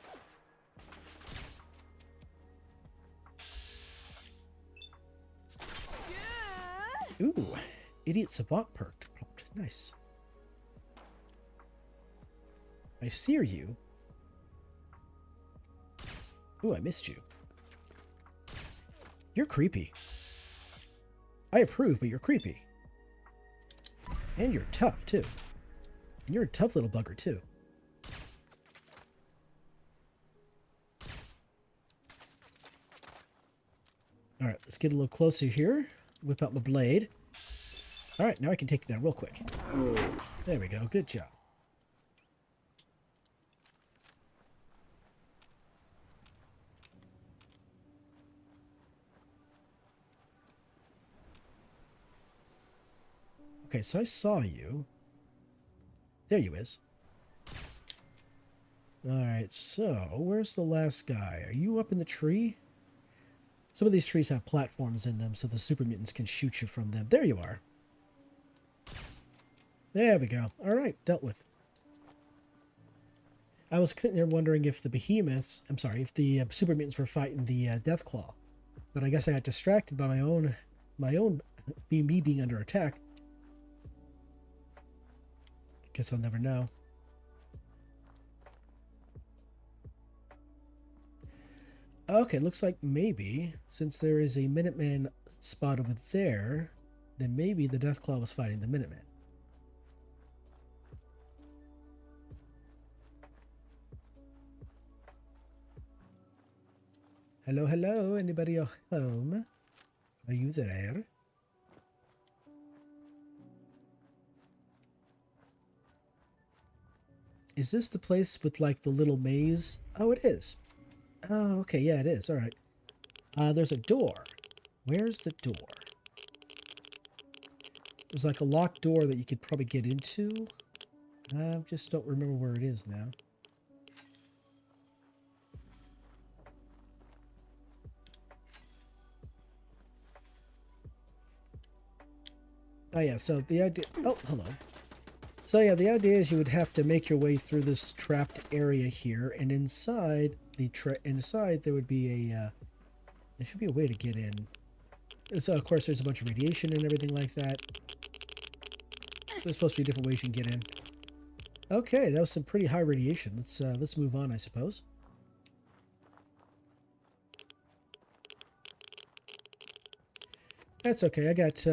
Ooh, idiot savant perk. Nice. I sear you. Ooh, I missed you. You're creepy. I approve, but you're creepy. And you're tough, too. And you're a tough little bugger, too. Alright, let's get a little closer here. Whip out my blade. Alright, now I can take it down real quick. There we go. Good job. Okay, so I saw you. There you is. Alright, so where's the last guy? Are you up in the tree? Some of these trees have platforms in them so the super mutants can shoot you from them. There you are. There we go. Alright, dealt with. I was sitting there wondering if the behemoths, if the super mutants were fighting the Deathclaw. But I guess I got distracted by my own me being under attack. Guess I'll never know. Okay, looks like maybe, since there is a Minuteman spot over there, then maybe the Deathclaw was fighting the Minuteman. Hello, hello, anybody at home? Are you there? Is this the place with like the little maze? Oh, it is. Oh, okay, yeah, it is. All right. There's a door. Where's the door? There's like a locked door that you could probably get into. I just don't remember where it is now. Oh, yeah, so the idea... Oh, hello. So, yeah, the idea is you would have to make your way through this trapped area here, and inside there would be a... there should be a way to get in. So, of course, there's a bunch of radiation and everything like that. There's supposed to be different ways you can get in. Okay, that was some pretty high radiation. Let's move on, I suppose. That's okay. I got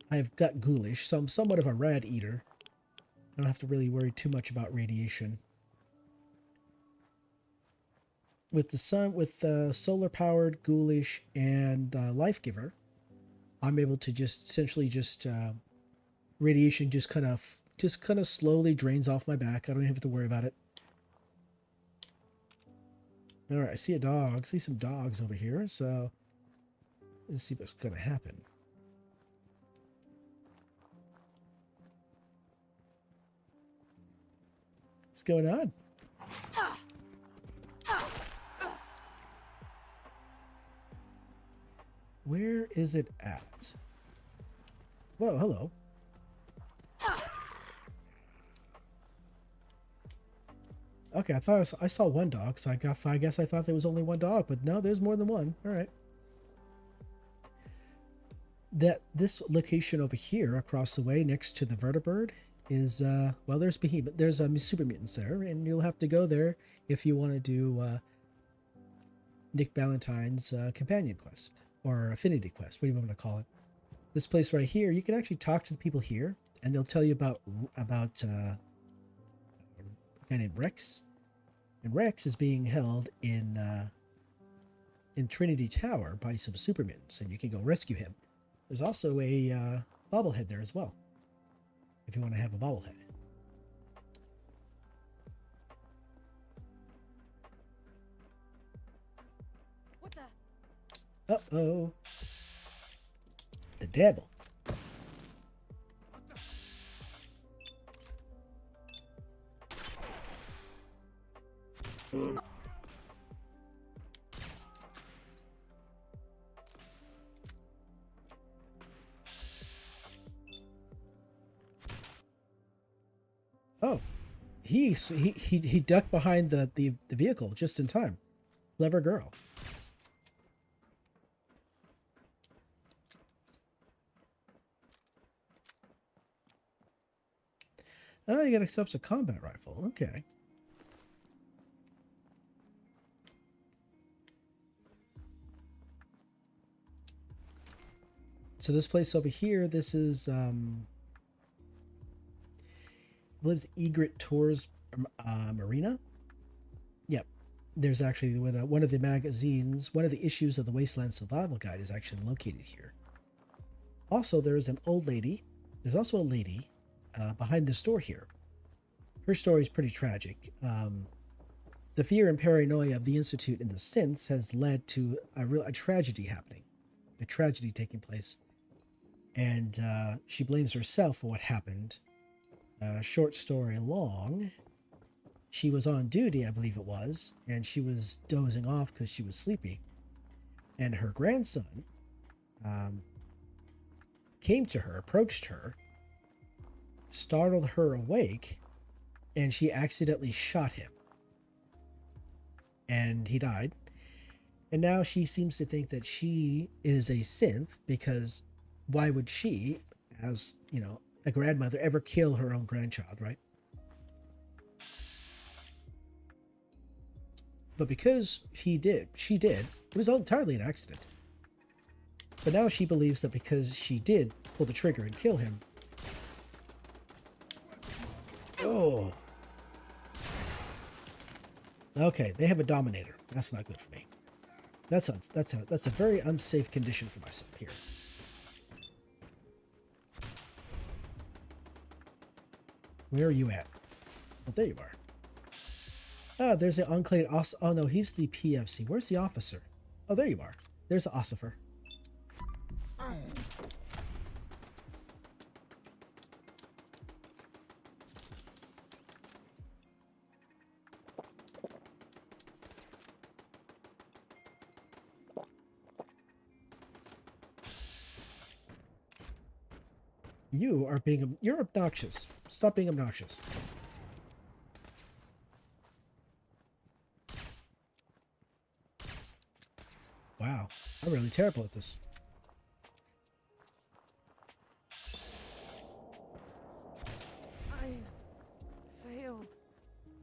I've got ghoulish, so I'm somewhat of a rad eater. I don't have to really worry too much about radiation. With the sun, with solar powered, ghoulish, and life giver, I'm able to just essentially just radiation just kind of slowly drains off my back. I don't even have to worry about it. All right, I see a dog. I see some dogs over here. So let's see what's going to happen. What's going on? Where is it at? Whoa, hello. Okay, I thought I saw one dog, so I guess I thought there was only one dog, but no, there's more than one. All right. This location over here, across the way, next to the vertibird, is well, there's behemoth, there's super mutants there, and you'll have to go there if you want to do Nick Ballantyne's companion quest or affinity quest, what do you want to call it? This place right here, you can actually talk to the people here, and they'll tell you about a guy named Rex. And Rex is being held in Trinity Tower by some super mutants, and you can go rescue him. There's also a bobblehead there as well, if you want to have a bobblehead. What the? Uh-oh. The devil. Oh, he ducked behind the vehicle just in time. Clever girl. Oh, you got yourself a combat rifle. Okay. So this place over here, this is I believe it's Egret Tours Marina. Yep. There's actually one of the magazines, one of the issues of the Wasteland Survival Guide is actually located here. Also, there's an old lady. There's also a lady behind the store here. Her story is pretty tragic. The fear and paranoia of the Institute and the synths has led to a tragedy happening, a tragedy taking place. And she blames herself for what happened. Short story long, she was on duty, I believe it was, and she was dozing off because she was sleepy. And her grandson came to her, approached her, startled her awake, and she accidentally shot him. And he died. And now she seems to think that she is a synth because why would she, as, you know, a grandmother, ever kill her own grandchild, right? But because she did, it was entirely an accident. But now she believes that because she did pull the trigger and kill him. Oh. Okay, they have a dominator. That's not good for me. That's a very unsafe condition for myself here. Where are you at? Oh, there you are. Ah, there's the Enclave. Oh no, he's the PFC. Where's the officer? Oh, there you are. There's the ossifer. You're obnoxious. Stop being obnoxious. Wow, I'm really terrible at this. I failed.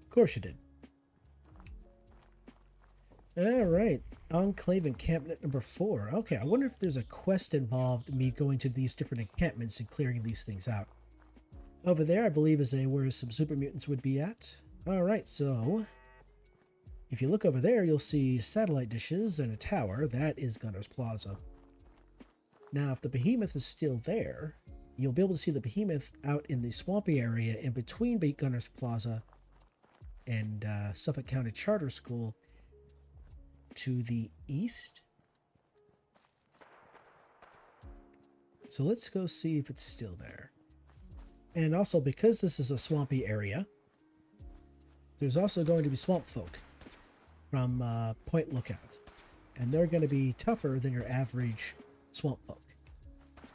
Of course you did. All right. Enclave encampment number 4. Okay, I wonder if there's a quest involved me going to these different encampments and clearing these things out. Over there, I believe, is where some super mutants would be at. Alright, so if you look over there, you'll see satellite dishes and a tower. That is Gunner's Plaza. Now, if the behemoth is still there, you'll be able to see the behemoth out in the swampy area in between Gunner's Plaza and Suffolk County Charter School to the east. So let's go see if it's still there. And also, because this is a swampy area, there's also going to be swamp folk from Point Lookout. And they're going to be tougher than your average swamp folk.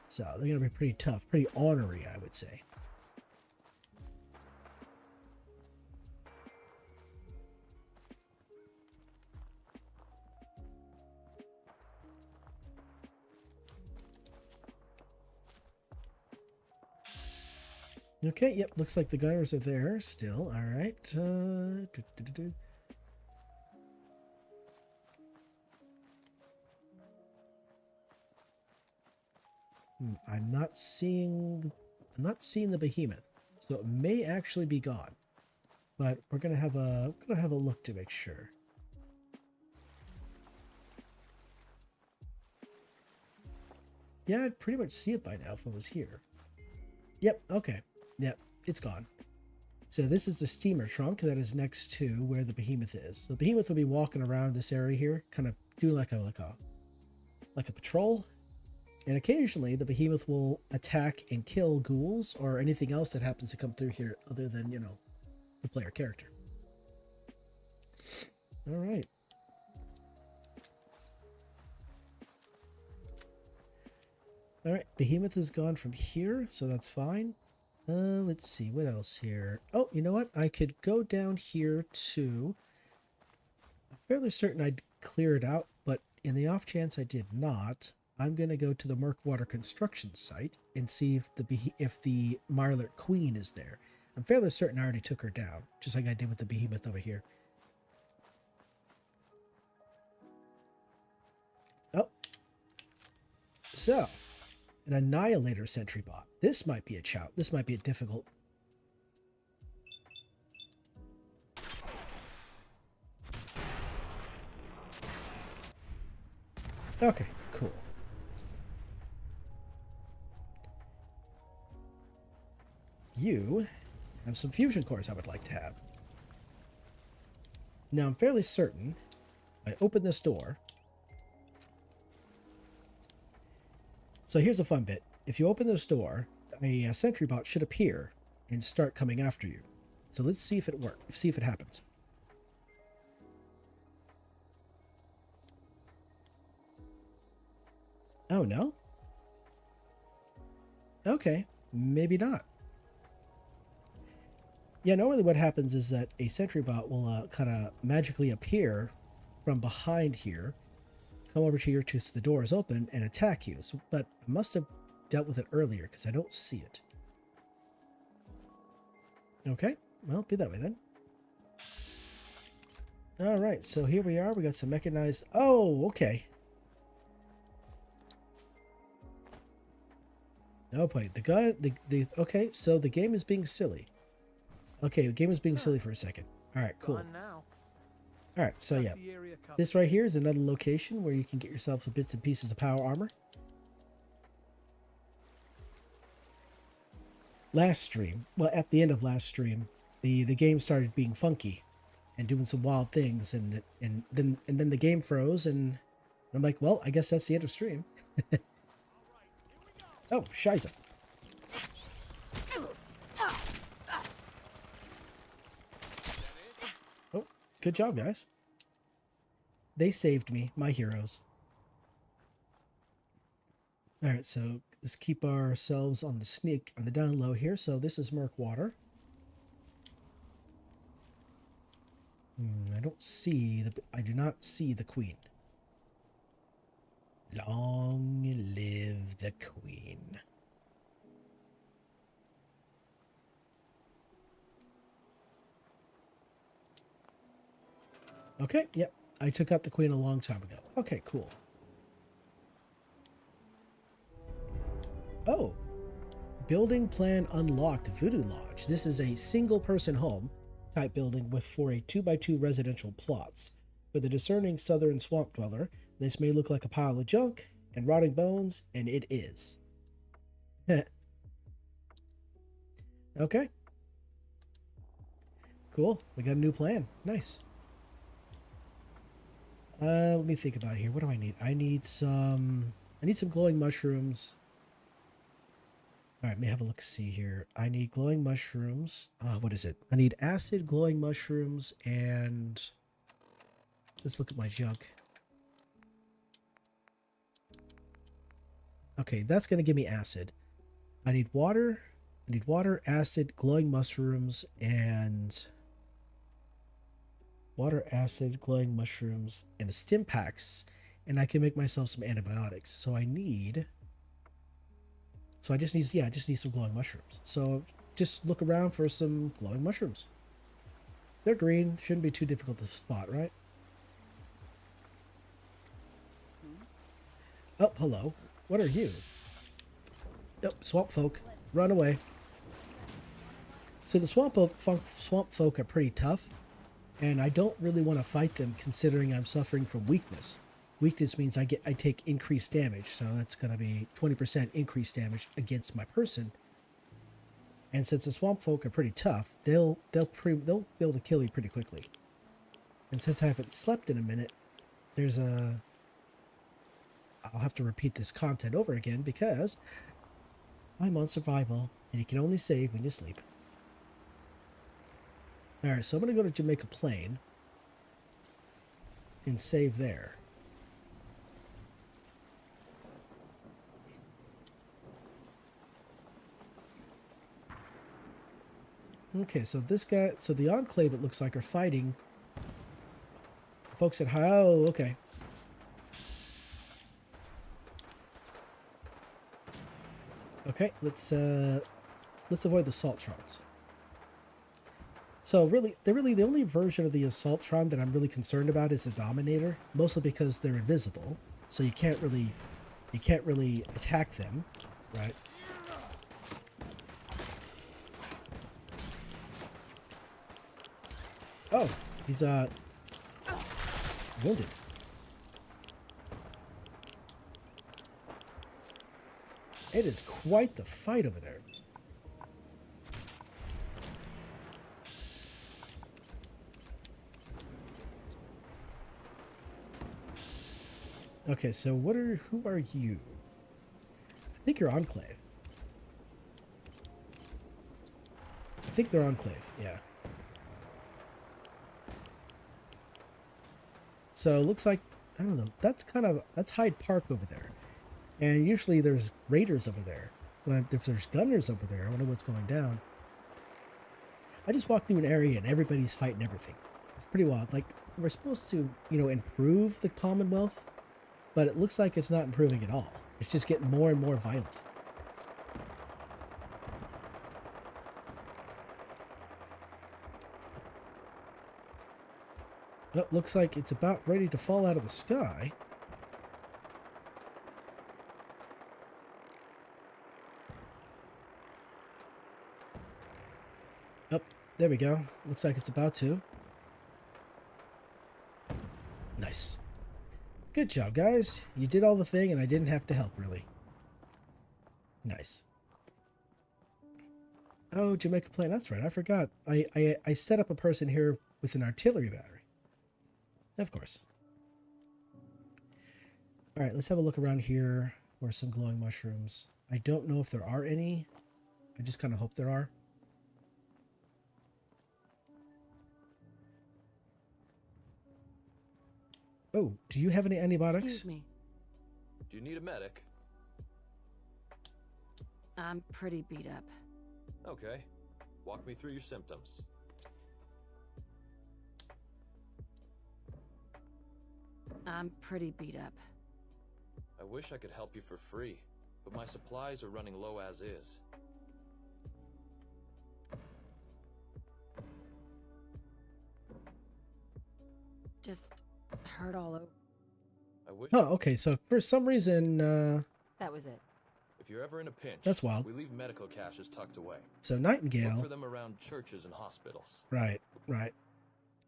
So they're going to be pretty tough, pretty ornery, I would say. Okay, yep, looks like the gunners are there still. All right. I'm not seeing the behemoth, so it may actually be gone. But we're gonna have a look to make sure. Yeah, I'd pretty much see it by now if it was here. Yep. Okay. Yep, it's gone. So this is the steamer trunk that is next to where the behemoth is. The behemoth will be walking around this area here, kind of doing like a patrol. And occasionally the behemoth will attack and kill ghouls or anything else that happens to come through here other than, you know, the player character. All right. All right, behemoth is gone from here, so that's fine. Let's see, what else here? Oh, you know what? I could go down here too. I'm fairly certain I'd clear it out, but in the off chance I did not, I'm going to go to the Murkwater construction site and see if the Marlet Queen is there. I'm fairly certain I already took her down, just like I did with the behemoth over here. Oh. So, an Annihilator sentry bot. This might be a chout. This might be a difficult. Okay, cool. You have some fusion cores I would like to have. Now, I'm fairly certain I open this door. So here's the fun bit. If you open this door, a sentry bot should appear and start coming after you. So let's see if it works. See if it happens. Oh, no? Okay, maybe not. Yeah, normally what happens is that a sentry bot will kind of magically appear from behind here, come over to here to the door is open and attack you. So, but I must have dealt with it earlier because I don't see it. Okay, well, be that way then. All right, so here we are. We got some mechanized. Oh, okay. Oh boy, the guy. Okay, so the game is being silly. Okay, the game is being silly for a second. All right, cool. All right, so yeah, this right here is another location where you can get yourself some bits and pieces of power armor. Last stream, well, at the end of last stream, the game started being funky and doing some wild things, and then the game froze, and I'm like, well, I guess that's the end of stream. Oh, shiza. Oh, good job, guys. They saved me, my heroes. All right, so let's keep ourselves on the down low here. So this is Murkwater. I do not see the queen. Long live the queen. Okay, yep. I took out the queen a long time ago. Okay, cool. Oh, building plan unlocked, Voodoo Lodge. This is a single person home type building for a 2x2 residential plots. For the discerning southern swamp dweller, this may look like a pile of junk and rotting bones, and it is. Okay. Cool. We got a new plan. Nice. Let me think about here. What do I need? I need some glowing mushrooms. All right, let me have a look. See here. I need glowing mushrooms. What is it? I need acid, glowing mushrooms, and let's look at my junk. Okay, that's going to give me acid. I need water. I need water, acid, glowing mushrooms, and water, acid, glowing mushrooms, and a stim packs, and I can make myself some antibiotics. So I just need some glowing mushrooms. So just look around for some glowing mushrooms. They're green. Shouldn't be too difficult to spot, right? Oh, hello. What are you? Oh, swamp folk. Run away. So the swamp folk are pretty tough, and I don't really want to fight them considering I'm suffering from weakness. Weakness means I take increased damage, so that's going to be 20% increased damage against my person. And since the swamp folk are pretty tough, they'll be able to kill me pretty quickly. And since I haven't slept in a minute, I'll have to repeat this content over again because I'm on survival, and you can only save when you sleep. All right, so I'm going to go to Jamaica Plain and save there. Okay, so the Enclave, it looks like, are fighting the folks at oh, okay. Okay, let's avoid the Saltrons. So really the only version of the Assaultron that I'm really concerned about is the Dominator, mostly because they're invisible, so you can't really attack them, right? Oh, he's wounded. It is quite the fight over there. Okay, so who are you? I think you're Enclave. I think they're Enclave, yeah. So it looks like, I don't know, that's Hyde Park over there. And usually there's raiders over there. But if there's gunners over there, I wonder what's going down. I just walked through an area and everybody's fighting everything. It's pretty wild. Like, we're supposed to, improve the Commonwealth, but it looks like it's not improving at all. It's just getting more and more violent. Well, looks like it's about ready to fall out of the sky. Oh, there we go. Looks like it's about to. Nice. Good job, guys. You did all the thing and I didn't have to help, really. Nice. Oh, Jamaica Plain. That's right. I forgot. I set up a person here with an artillery battery. Of course. All right, let's have a look around here for some glowing mushrooms. I don't know if there are any. I just kind of hope there are. Oh, do you have any antibiotics? Excuse me. Do you need a medic? I'm pretty beat up. Okay. Walk me through your symptoms. I'm pretty beat up. I wish I could help you for free, but my supplies are running low as is. Just Hurt all over. I wish. Oh, okay. So for some reason, That was it. If you're ever in a pinch, That's wild. we leave medical caches tucked away. so Look Nightingale. for them around churches and hospitals. Right, right.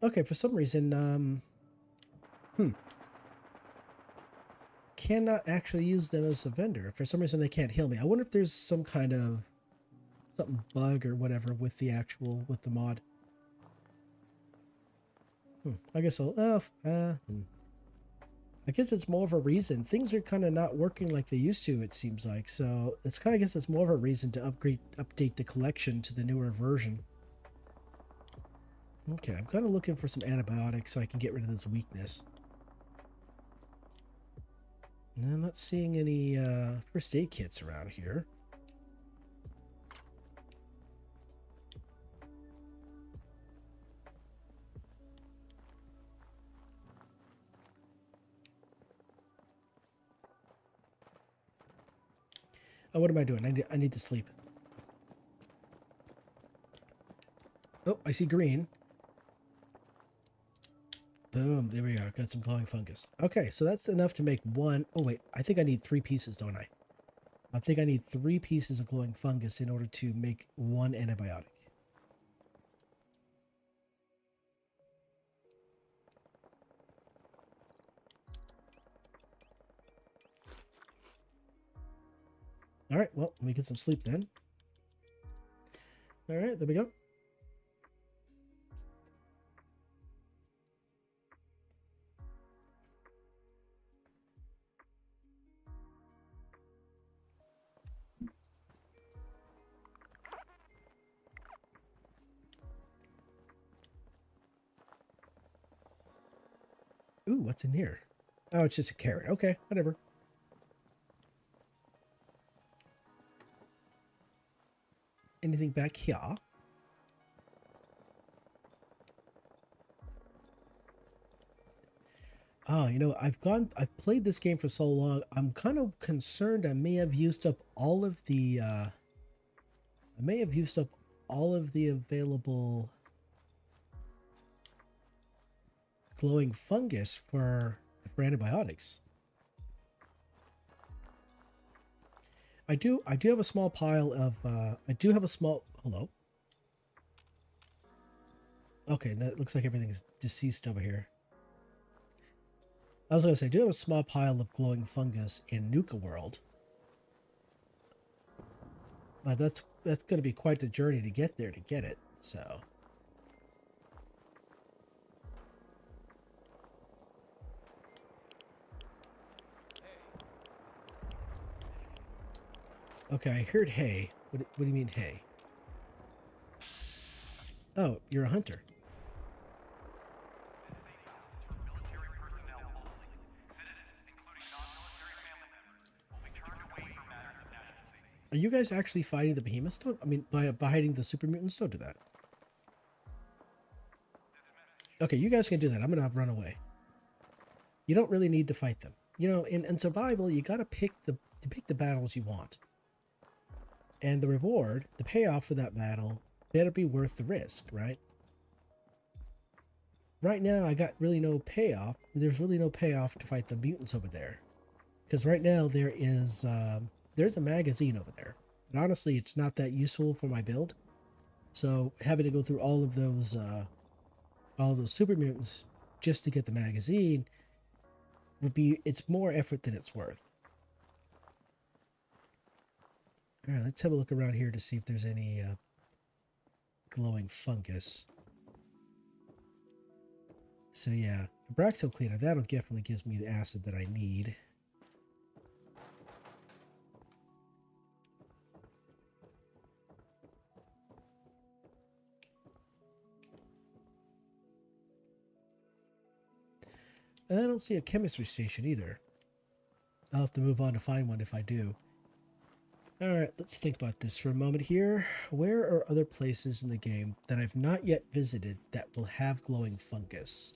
Okay, for some reason, cannot actually use them as a vendor. For some reason, they can't heal me. I wonder if there's some kind of something bug or whatever with the mod. I guess I guess it's more of a reason. Things are kind of not working like they used to, it seems like. So it's kind of, I guess it's more of a reason to update the collection to the newer version. Okay, I'm kind of looking for some antibiotics so I can get rid of this weakness. And I'm not seeing any first aid kits around here. Oh, what am I doing? I need to sleep. Oh, I see green. Boom, there we go. Got some glowing fungus. Okay, so that's enough to make one. Oh, wait. I think I need 3 pieces, don't I? I think I need 3 pieces of glowing fungus in order to make 1 antibiotic. All right, well, let me get some sleep then. All right, there we go. Ooh, what's in here? Oh, it's just a carrot. Okay, whatever. Anything back here? Oh, you know, I've played this game for so long, I'm kind of concerned I may have used up all of the, available glowing fungus for antibiotics. I do have a small pile of, hello? Okay, that looks like everything is deceased over here. I was going to say, I do have a small pile of glowing fungus in Nuka World. But that's going to be quite the journey to get there to get it, so. Okay, I heard hay. What do you mean hay? Oh, you're a hunter. Are you guys actually fighting the behemoths? Don't, I mean, by hiding the super mutants? Don't do that. Okay, you guys can do that. I'm gonna run away. You don't really need to fight them. You know, in survival, you gotta pick the battles you want. And the reward, the payoff for that battle, better be worth the risk, right? Right now, I got really no payoff. There's really no payoff to fight the mutants over there. Because right now, there's a magazine over there. And honestly, it's not that useful for my build. So having to go through all of those super mutants just to get the magazine it's more effort than it's worth. All right, let's have a look around here to see if there's any glowing fungus. So yeah, the Braxil cleaner, that'll definitely gives me the acid that I need. And I don't see a chemistry station either. I'll have to move on to find one if I do. Alright, let's think about this for a moment here. Where are other places in the game that I've not yet visited that will have glowing fungus?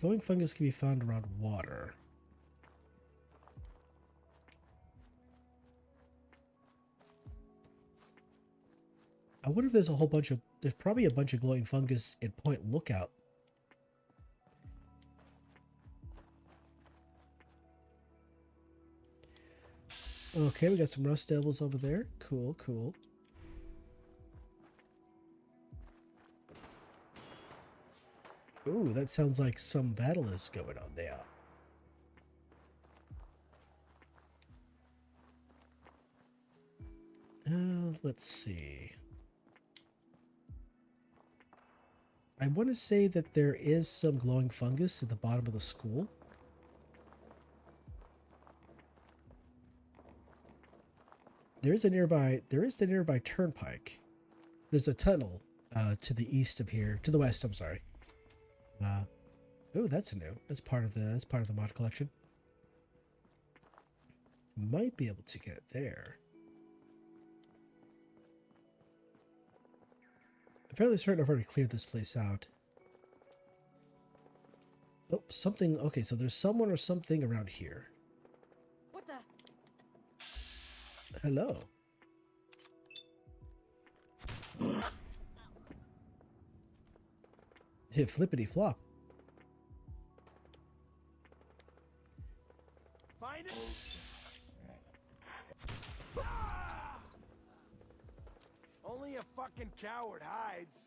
Glowing fungus can be found around water. I wonder if there's a whole bunch of... There's probably a bunch of glowing fungus at Point Lookout. Okay, we got some rust devils over there. Cool, cool. Ooh, that sounds like some battle is going on there. Let's see. I want to say that there is some glowing fungus at the bottom of the school. There is the nearby turnpike. There's a tunnel to the east of here, to the west, I'm sorry. Oh, that's new. That's part of the mod collection. Might be able to get it there. I'm fairly certain I've already cleared this place out. Oh, something. Okay, so there's someone or something around here. What the? Hello. Hit flippity flop. Find it. Only a fucking coward hides.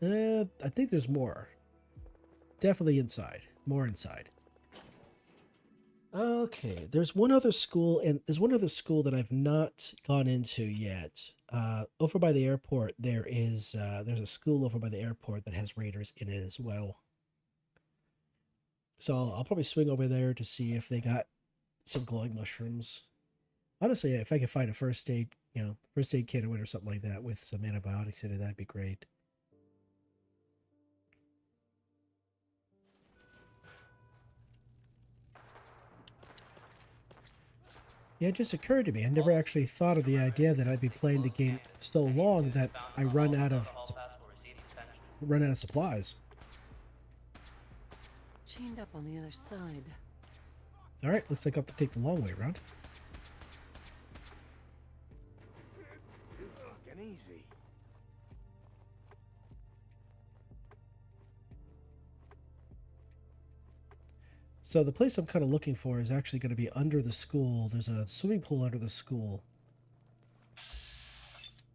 I think there's more. Definitely inside. More inside. Okay, there's one other school, and there's one other school that I've not gone into yet. Over by the airport, there's a school over by the airport that has raiders in it as well. So I'll probably swing over there to see if they got some glowing mushrooms. Honestly, if I could find a first aid kit or something like that with some antibiotics in it, that'd be great. Yeah, it just occurred to me. I never actually thought of the idea that I'd be playing the game so long that I run out of supplies. Chained up on the other side. All right, looks like I'll have to take the long way around. Too fucking easy. So the place I'm kind of looking for is actually going to be under the school. There's a swimming pool under the school.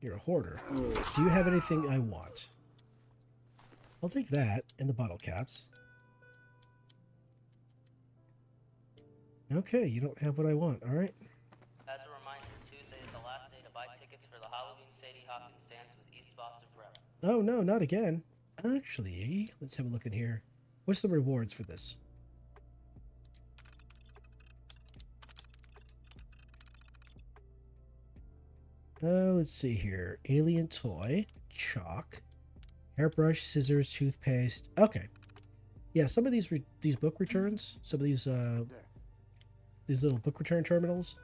You're a hoarder. Do you have anything I want? I'll take that and the bottle caps. Okay, you don't have what I want. All right. As a reminder, Tuesday is the last day to buy tickets for the Halloween Sadie Hawkins dance with East Boston Prep. Oh, no, not again. Actually, let's have a look in here. What's the rewards for this? Let's see here. Alien toy, chalk, hairbrush, scissors, toothpaste. Okay. Yeah, some of these book returns, some of these little book return terminals,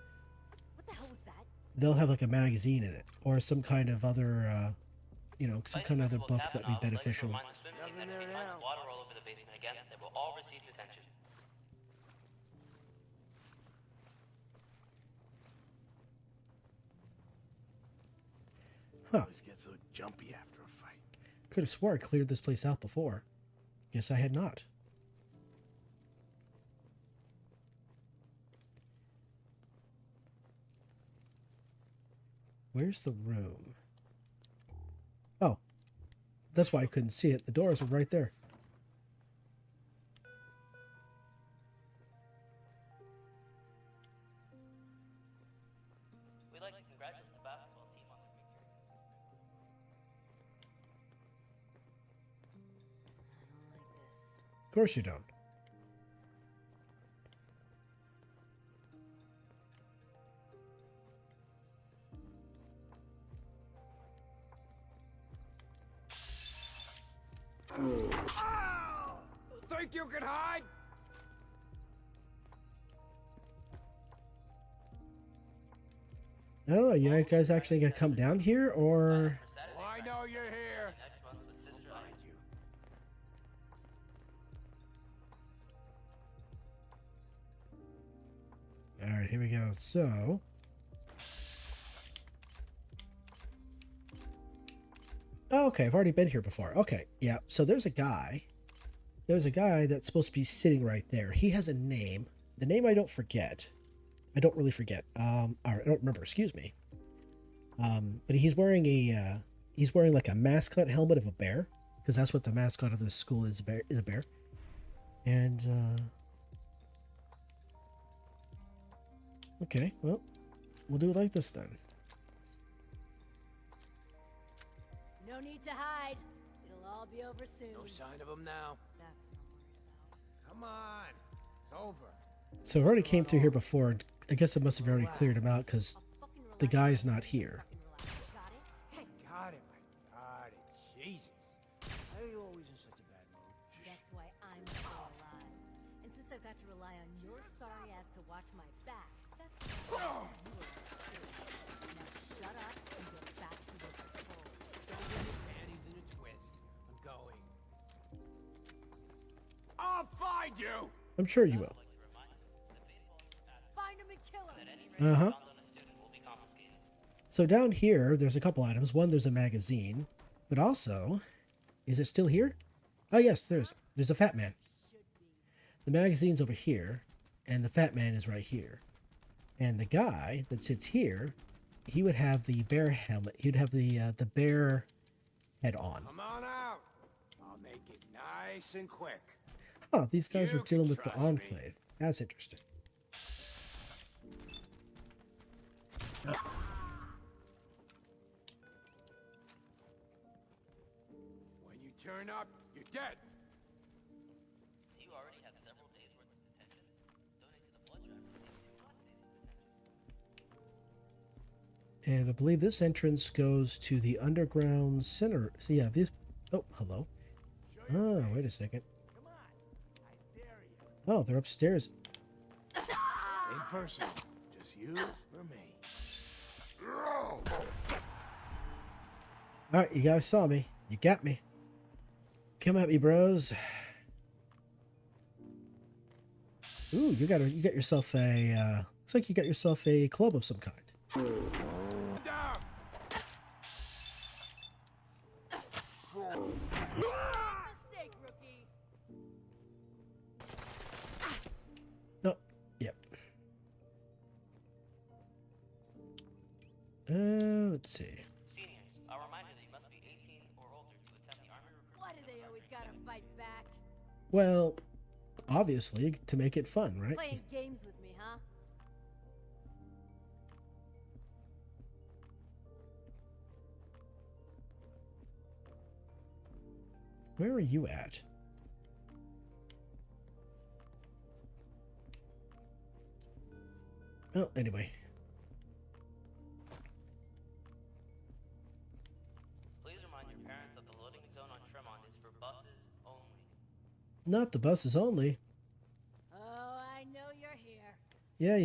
What the hell was that? they'll have like a magazine in it or some kind of other, some kind of other book that'd be beneficial. Nothing there now. Water all over the basement again. They will all receive detention. Huh. Always get so jumpy after a fight. Could have swore I cleared this place out before. Guess I had not. Where's the room? Oh. That's why I couldn't see it. The doors were right there. We'd like to congratulate the basketball team on their victory. I don't like this. Of course you don't. Oh! Think you can hide? I don't know. You guys actually gonna come down here, or Well, I know you're here. Next month with Sister Find Ivy. you. all right? Here we go. So okay, I've already been here before. Okay, yeah. So there's a guy. There's a guy that's supposed to be sitting right there. He has a name. The name I don't forget. I don't really forget. Or I don't remember. Excuse me. But he's wearing like a mascot helmet of a bear, because that's what the mascot of this school is. A bear. And okay, well, we'll do it like this then. No need to hide. It'll all be over soon. No sign of him now. That's what I'm worried about. Come on. It's over. So I already came through here before, and I guess I must have already cleared him out because I'll fucking relax. the guy's not here. Fucking relax. Got it? Hey, Got it, I got it. Jesus. Why are you always in such a bad mood? that's why I'm still alive. And since I've got to rely on your sorry ass to watch my back, that's why you are upstairs. Now shut up and get back to your patrol. Don't get your panties in a twist. I'm going. I'll find you! I'm sure you will. Find him and kill him. Uh-huh. Found on a student will be confiscated. So down here, there's a couple items. One, there's a magazine, but also, is it still here? Oh yes, there's a fat man. The magazine's over here, and the fat man is right here. And the guy that sits here, he would have the bear helmet. He'd have the bear head on. Come on out. I'll make it nice and quick. Oh, these guys You were dealing can with the trust me. Enclave. That's interesting. When you turn up, you're dead. You already have several days worth of detention. Donate to the blood drive to save 2 months days of detention. And I believe this entrance goes to the underground center. So yeah, these. Oh, hello. Oh, wait a second. Come on. I dare you. Oh, they're upstairs. In person. Just you or me. All right, you guys saw me. You got me. Come at me, bros. Ooh, you got yourself a. Looks like you got yourself a club of some kind. Down. Mistake, rookie. Oh, yep. Let's see. Seniors, a reminder that you must be 18 or older to attend the Army recruitment. Why do they always gotta fight back? Well, obviously to make it fun, right? Playing games with me, huh? Where are you at? Well, anyway. Please remind your parents that the loading zone on Tremont is for buses only. Not the buses only. Oh, I know you're here. Yeah.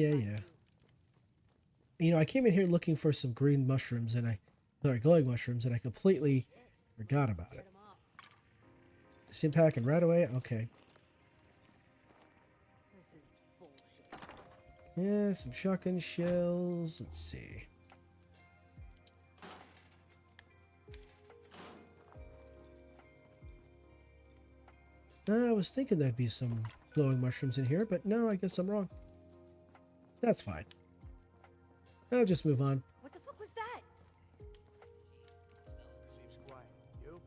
You know, I came in here looking for some green mushrooms glowing mushrooms, and I completely forgot about it. Get 'em off. Stim pack and right away? Okay. This is bullshit. Yeah, some shotgun shells. Let's see. I was thinking there'd be some glowing mushrooms in here, but no, I guess I'm wrong. That's fine. I'll just move on. What the fuck was that? Seems quiet. You? No,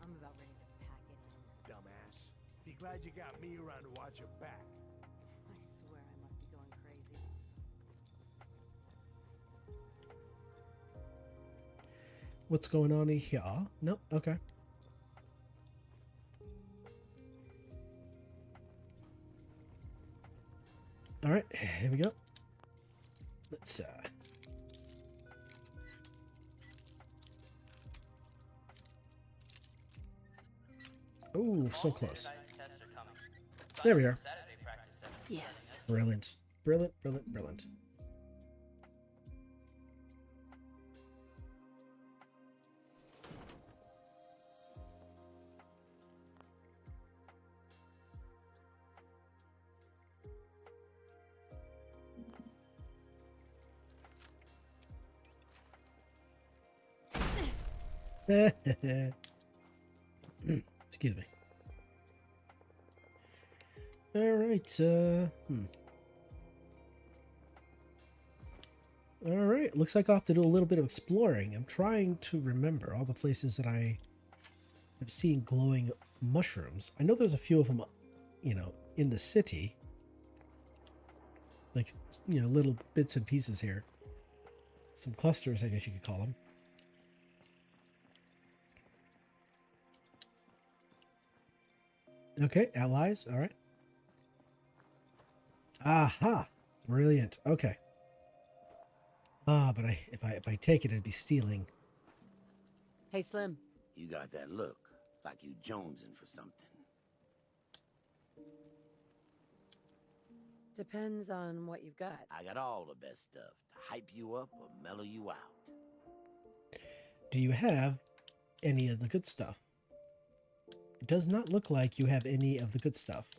I'm about ready to pack it in. Dumbass. Be glad you got me around to watch your back. I swear I must be going crazy. What's going on in here? Nope. Okay. All right, here we go. Let's oh, so close. Tests are coming. There we are. Saturday practice session. Yes. Brilliant. Brilliant. Excuse me. All right. All right. Looks like I'll have to do a little bit of exploring. I'm trying to remember all the places that I have seen glowing mushrooms. I know there's a few of them, you know, in the city. Like, you know, little bits and pieces here. Some clusters, I guess you could call them. Okay, allies. All right. Aha! Brilliant. Okay. But if I take it, it'd be stealing. Hey, Slim. You got that look, like you jonesing for something. Depends on what you've got. I got all the best stuff to hype you up or mellow you out. Do you have any of the good stuff? It does not look like you have any of the good stuff.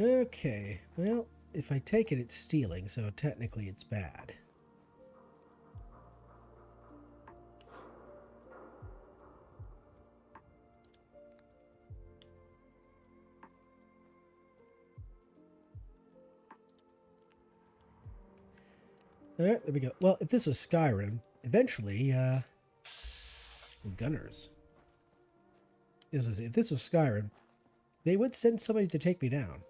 Okay, well, if I take it, it's stealing, so technically it's bad. Alright, there we go. Well, if this was Skyrim, eventually, Gunners. If this was Skyrim, they would send somebody to take me down.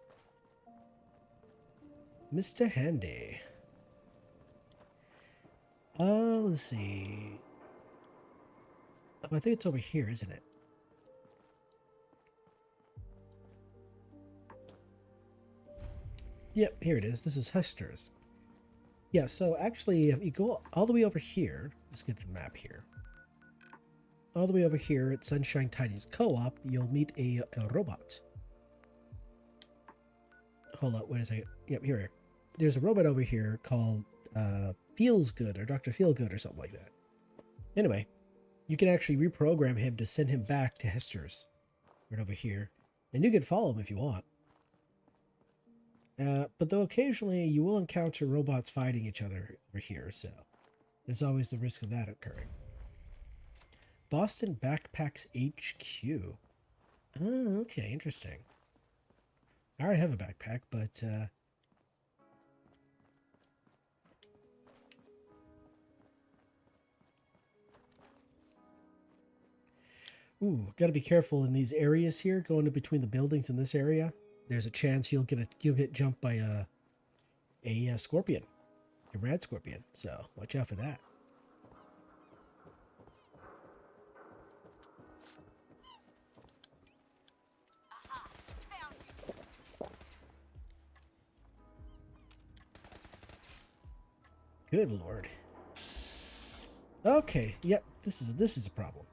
Mr. Handy. Let's see. Oh, I think it's over here, isn't it? Yep, here it is. This is Hester's. Yeah, so actually, if you go all the way over here, let's get the map here. All the way over here at Sunshine Tidy's Co-op, you'll meet a robot. Hold up, wait a second. Yep, here. There's a robot over here called Feels Good or Dr. Feelgood or something like that. Anyway, you can actually reprogram him to send him back to Hester's right over here. And you can follow him if you want. But though occasionally you will encounter robots fighting each other over here, so there's always the risk of that occurring. Boston Backpacks HQ. Oh, okay, interesting. I already have a backpack, but ooh, gotta be careful in these areas here, going in between the buildings in this area. There's a chance you'll get jumped by a scorpion, a red scorpion. So watch out for that. Good Lord. Okay, yep, this is a problem.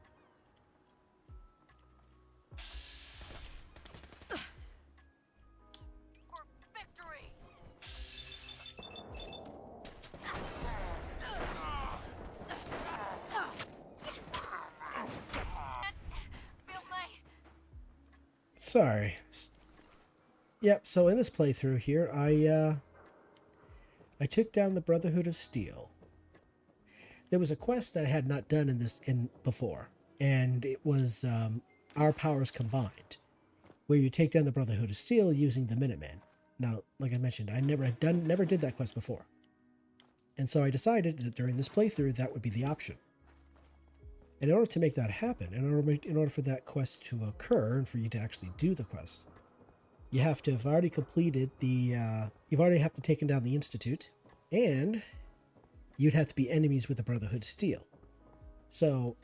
Sorry. Yep, so in this playthrough here, I took down the Brotherhood of Steel. There was a quest that I had not done in before, and it was Our Powers Combined, where you take down the Brotherhood of Steel using the Minutemen. Now, like I mentioned, I never did that quest before. And so I decided that during this playthrough that would be the option. In order to make that happen, in order for that quest to occur and for you to actually do the quest, you have to have already completed you've already have to taken down the Institute, and you'd have to be enemies with the Brotherhood of Steel. So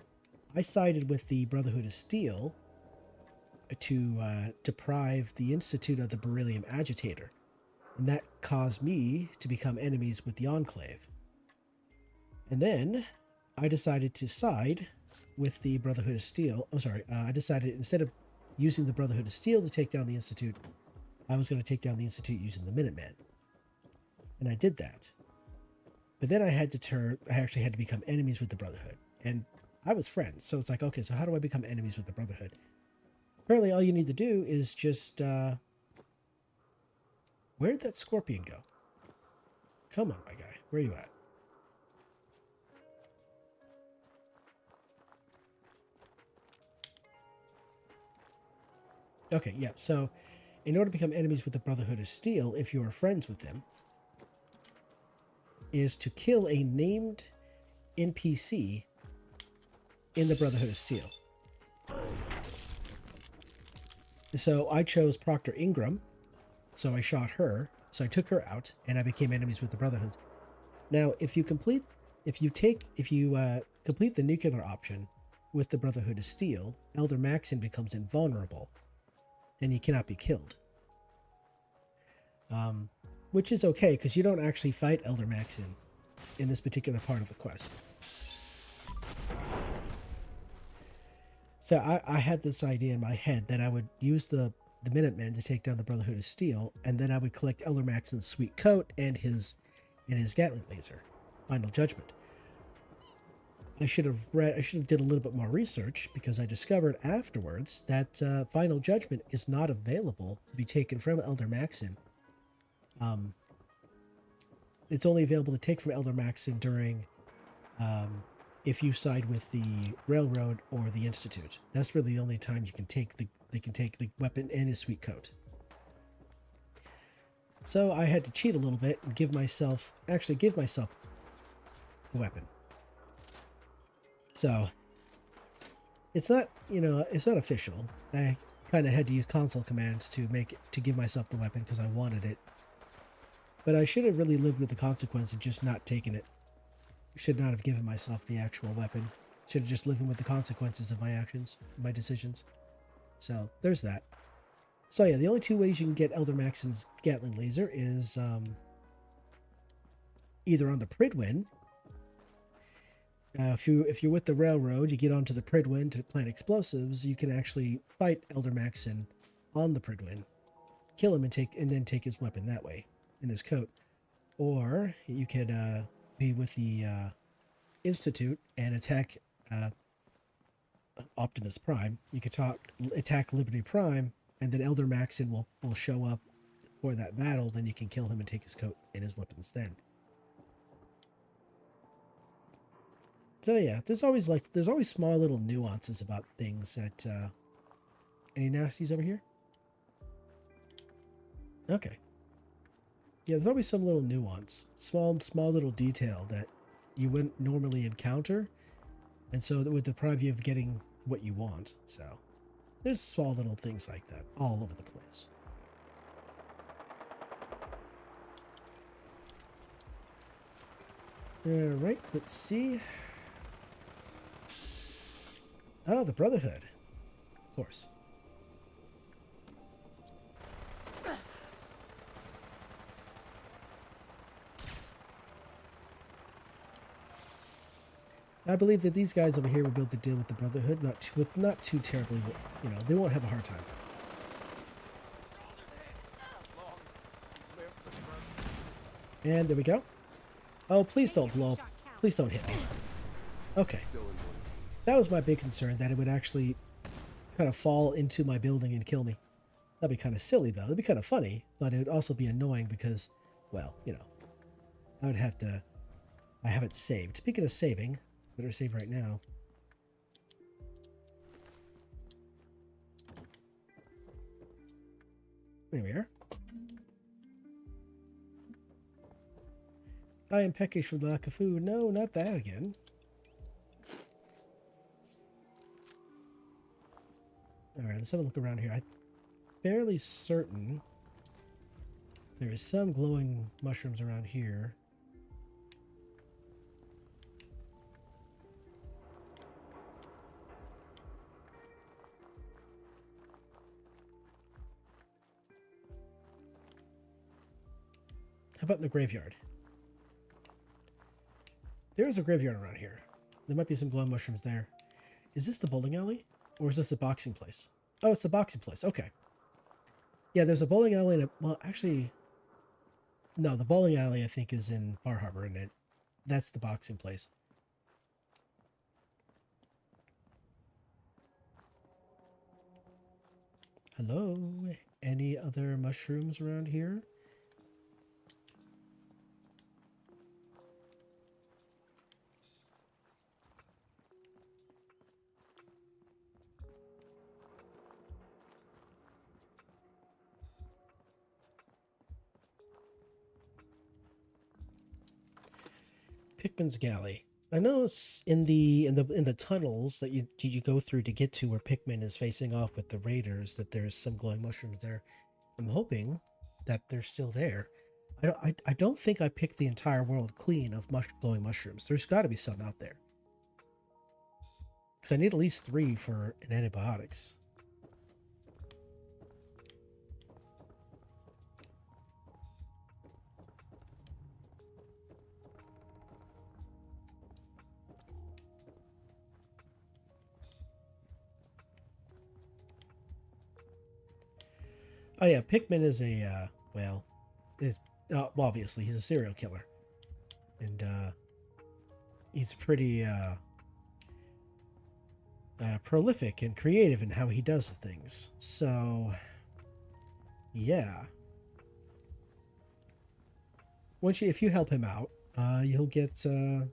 I sided with the Brotherhood of Steel to deprive the Institute of the beryllium agitator, and that caused me to become enemies with the Enclave. And then I decided to side with the Brotherhood of Steel. Oh, sorry. I decided instead of using the Brotherhood of Steel to take down the Institute, I was going to take down the Institute using the Minutemen. And I did that. But then I actually had to become enemies with the Brotherhood. And I was friends. So it's like, okay, so how do I become enemies with the Brotherhood? Apparently all you need to do is just Where'd that scorpion go? Come on, my guy. Where you at? Okay, yeah. So, in order to become enemies with the Brotherhood of Steel, if you are friends with them, is to kill a named NPC in the Brotherhood of Steel. So I chose Proctor Ingram, so I shot her, so I took her out, and I became enemies with the Brotherhood. Now, if you complete the nuclear option with the Brotherhood of Steel, Elder Maxon becomes invulnerable, and he cannot be killed. Which is okay, because you don't actually fight Elder Maxon in this particular part of the quest. So I had this idea in my head that I would use the Minutemen to take down the Brotherhood of Steel, and then I would collect Elder Maxon's sweet coat and his Gatling laser. Final Judgment. I should have did a little bit more research, because I discovered afterwards that Final Judgment is not available to be taken from Elder Maxon. It's only available to take from Elder Maxon during if you side with the Railroad or the Institute. That's really the only time you can take they can take the weapon and his sweet coat. So I had to cheat a little bit and give myself a weapon. So it's not, it's not official. I kind of had to use console commands to give myself the weapon because I wanted it. But I should have really lived with the consequence and just not taken it. Should not have given myself the actual weapon. Should have just lived with the consequences of my actions, my decisions. So there's that. So yeah, the only two ways you can get Elder Maxon's Gatling laser is either on the Pridwin. If you're with the Railroad, you get onto the Pridwin to plant explosives. You can actually fight Elder Maxon on the Pridwin, kill him, and then take his weapon that way in his coat. Or you could be with the Institute and attack Optimus Prime. You could attack Liberty Prime, and then Elder Maxon will show up for that battle. Then you can kill him and take his coat and his weapons then. So yeah, there's always small little nuances about things that. Any nasties over here? Okay. Yeah, there's always some little nuance, small little detail that you wouldn't normally encounter, and so that would deprive you of getting what you want. So there's small little things like that all over the place. All right, let's see. Oh, the Brotherhood, of course. I believe that these guys over here will be able to deal with the Brotherhood, not too terribly. They won't have a hard time. And there we go. Oh, please don't blow. Please don't hit me. Okay. That was my big concern, that it would actually kind of fall into my building and kill me. That'd be kind of silly, though. It'd be kind of funny, but it would also be annoying because, well, I would have to. I haven't saved. Speaking of saving. Better save right now. There we are. I am peckish from the lack of food. No, not that again. Alright, let's have a look around here. I'm fairly certain there is some glowing mushrooms around here. How about in the graveyard? There is a graveyard around here. There might be some glowing mushrooms there. Is this the bowling alley? Or is this the boxing place? Oh, it's the boxing place. Okay. Yeah, there's a bowling alley. Well, actually... No, the bowling alley, I think, is in Far Harbor, and that's the boxing place. Hello? Any other mushrooms around here? Pikmin's Galley. I know in the tunnels that you go through to get to where Pikmin is facing off with the raiders that there's some glowing mushrooms there. I'm hoping that they're still there. I don't think I picked the entire world clean of glowing mushrooms. There's got to be some out there. Because I need at least 3 for an antibiotics. Oh yeah, Pikmin is a well, obviously he's a serial killer, and he's pretty prolific and creative in how he does things. So yeah, if you help him out, you'll get a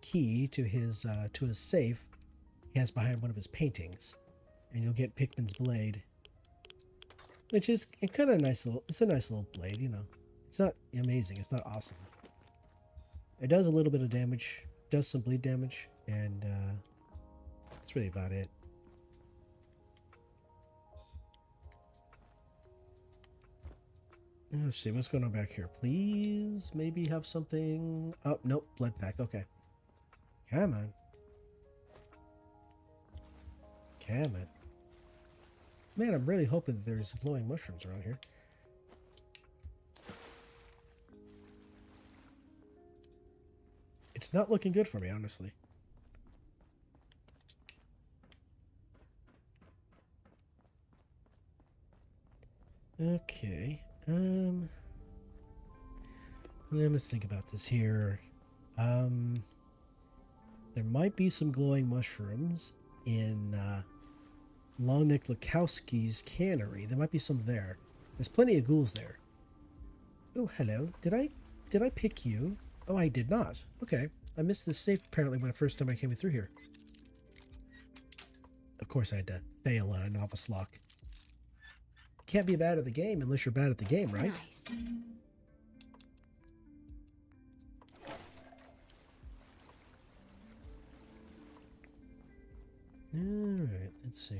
key to his safe he has behind one of his paintings, and you'll get Pikmin's blade. Which is kind of a nice little blade, you know. It's not amazing, it's not awesome. It does a little bit of damage, does some bleed damage, and that's really about it. Let's see, what's going on back here? Please, maybe have something... Oh, nope, blood pack, okay. Come on. Come on. Man, I'm really hoping that there's glowing mushrooms around here. It's not looking good for me, honestly. Okay. Let's think about this here. There might be some glowing mushrooms in Longneck Lukowski's cannery. There might be some there. There's plenty of ghouls there. Oh, hello. Did I pick you? Oh, I did not. Okay. I missed this safe apparently when the first time I came through here. Of course I had to fail on a novice lock. Can't be bad at the game unless you're bad at the game, right? Nice. Alright, let's see.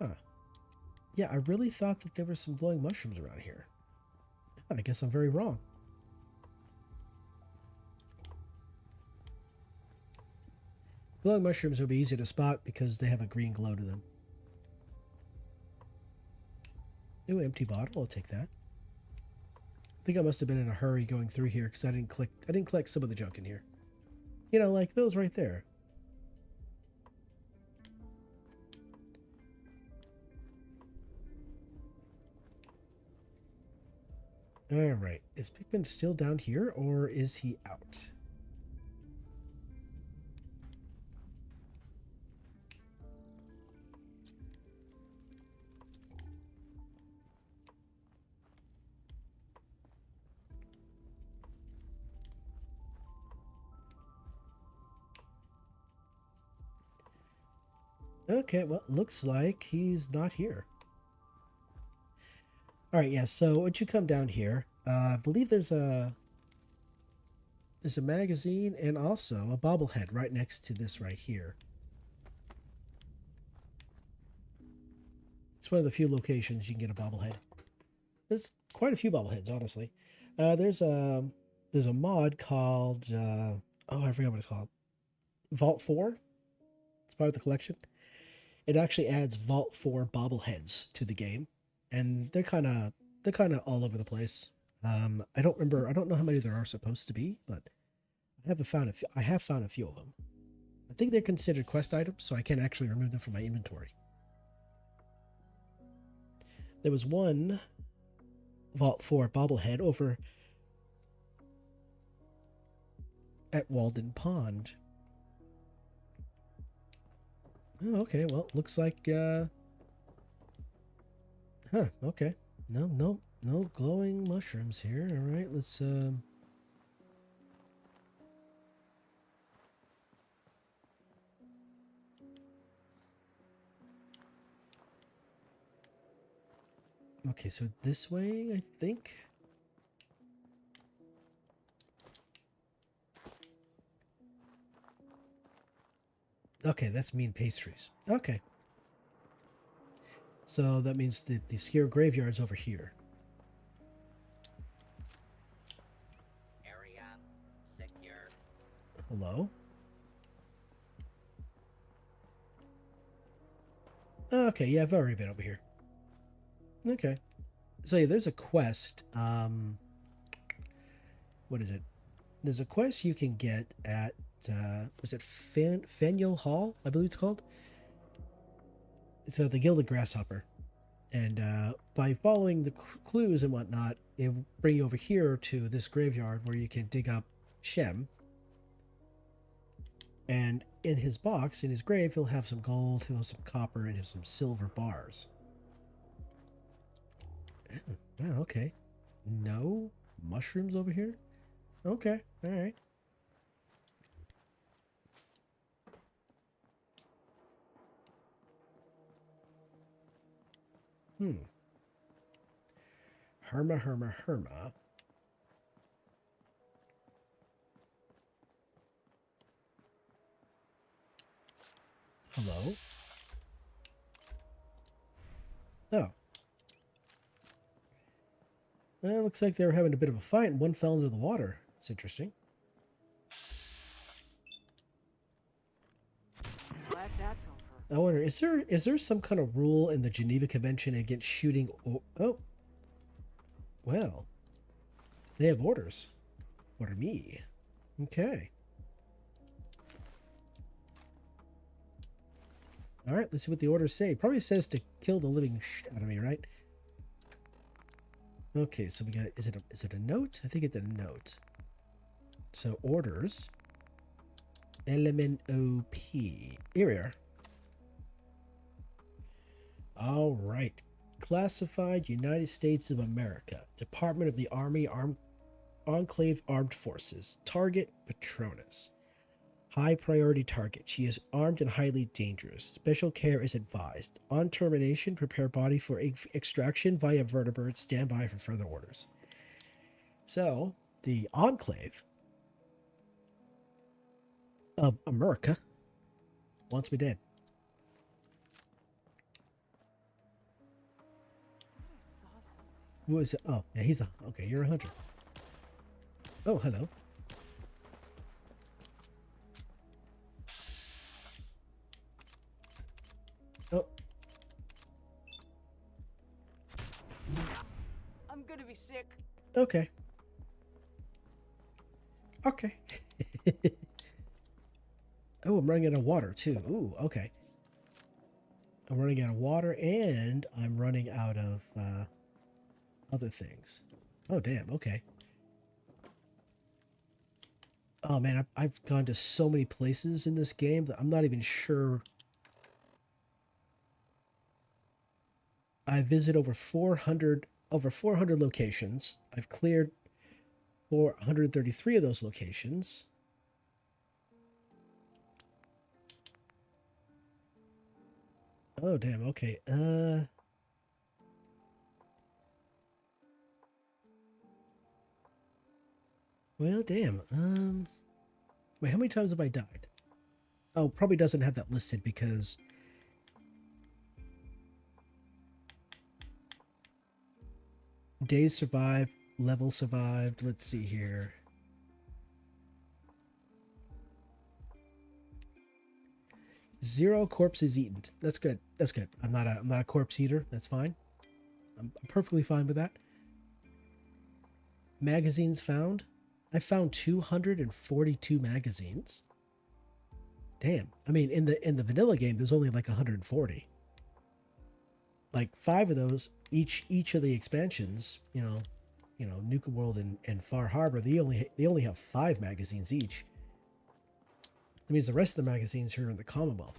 Huh. Yeah, I really thought that there were some glowing mushrooms around here. I guess I'm very wrong. Glowing mushrooms will be easy to spot because they have a green glow to them. Ooh, empty bottle. I'll take that. I think I must have been in a hurry going through here because I didn't collect some of the junk in here. You know, like those right there. Alright, is Pikmin still down here, or is he out? Okay, well, looks like he's not here. Alright, yeah, so once you come down here, I believe there's a magazine and also a bobblehead right next to this right here. It's one of the few locations you can get a bobblehead. There's quite a few bobbleheads, honestly. There's a mod called, oh, I forgot what it's called. Vault 4? It's part of the collection. It actually adds Vault 4 bobbleheads to the game. And they're kind of all over the place. I don't know how many there are supposed to be, but I have found a few of them. I think they're considered quest items, so I can't actually remove them from my inventory. There was one Vault 4 bobblehead over at Walden Pond. Oh, okay, well, looks like okay. No glowing mushrooms here. All right, let's Okay, so this way, I think. Okay, that's mean pastries. Okay. So that means that the scare graveyard's over here. Area secure. Hello? Okay, yeah, I've already been over here. Okay. So yeah, there's a quest. What is it? There's a quest you can get at, was it Faneuil Hall, I believe it's called? It's the Gilded Grasshopper. And by following the clues and whatnot, it will bring you over here to this graveyard where you can dig up Shem. And in his box, in his grave, he'll have some gold, he'll have some copper, and he'll have some silver bars. Oh, okay. No mushrooms over here? Okay, alright. Herma. Hello? Oh. Well, it looks like they were having a bit of a fight and one fell into the water. It's interesting. Glad that's over. I wonder, is there some kind of rule in the Geneva Convention against shooting? Oh. Well. They have orders. Order me. Okay. Alright, let's see what the orders say. Probably says to kill the living shit out of me, right? Okay, so we got, is it a note? I think it's a note. So orders. Element OP. Here we are. Alright. Classified United States of America. Department of the Army Enclave Armed Forces. Target Patronus. High priority target. She is armed and highly dangerous. Special care is advised. On termination, prepare body for extraction via vertebrate. Stand by for further orders. So, the Enclave of America wants me dead. I saw something. Who is it? Oh, yeah, he's a... Okay, you're a hunter. Oh, hello. Oh. I'm gonna be sick. Okay. Okay. Oh, I'm running out of water too. Ooh, okay. I'm running out of water and I'm running out of other things. Oh, damn. Okay. Oh, man, I've gone to so many places in this game that I'm not even sure. I visit over 400 locations. I've cleared 433 of those locations. Oh, damn. Okay. Well, damn. Wait, how many times have I died? Oh, probably doesn't have that listed because days survived, level survived. Let's see here. Zero corpses eaten. That's good. That's good. I'm not a corpse eater. That's fine. I'm perfectly fine with that. Magazines found. I found 242 magazines. Damn. I mean, in the vanilla game, there's only like 140. Like 5 of those, each of the expansions, you know, Nuka World and Far Harbor, they only have 5 magazines each. That means the rest of the magazines here are in the Commonwealth.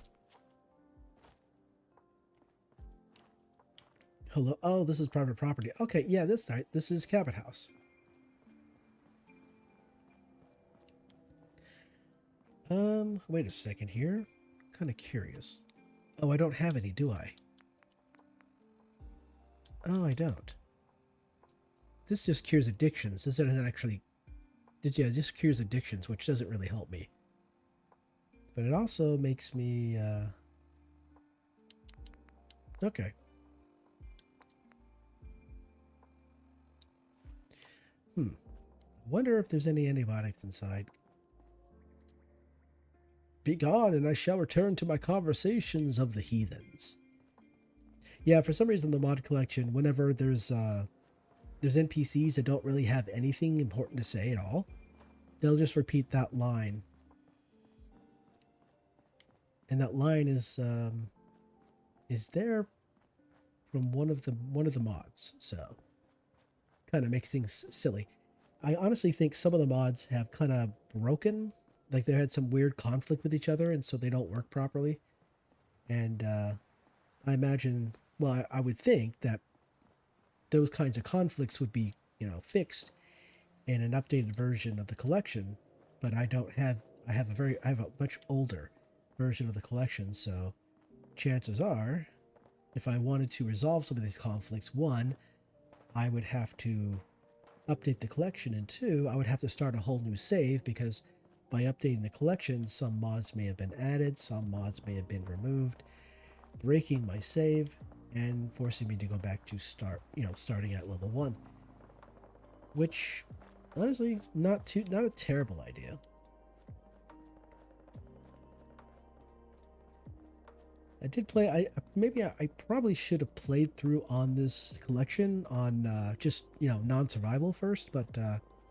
Hello. Oh, this is private property. Okay, yeah, this is Cabot House. Wait a second here. Kind of curious. Oh, I don't have any, do I? Oh, I don't. This just cures addictions. This doesn't actually... Yeah, it just cures addictions, which doesn't really help me. But it also makes me... Okay. Wonder if there's any antibiotics inside. Be gone, and I shall return to my conversations of the heathens. Yeah, for some reason, the mod collection, whenever there's NPCs that don't really have anything important to say at all, they'll just repeat that line. And that line is there from one of the mods, so kind of makes things silly. I honestly think some of the mods have kind of broken, like they had some weird conflict with each other, and so they don't work properly. And I imagine, well, I would think that those kinds of conflicts would be, fixed in an updated version of the collection. But I have a much older version of the collection, so chances are, if I wanted to resolve some of these conflicts, one, I would have to update the collection, and two, I would have to start a whole new save, because by updating the collection, some mods may have been added, some mods may have been removed, breaking my save and forcing me to go back to starting at level 1, which honestly not a terrible idea. I did play. I probably should have played through on this collection on just non-survival first, but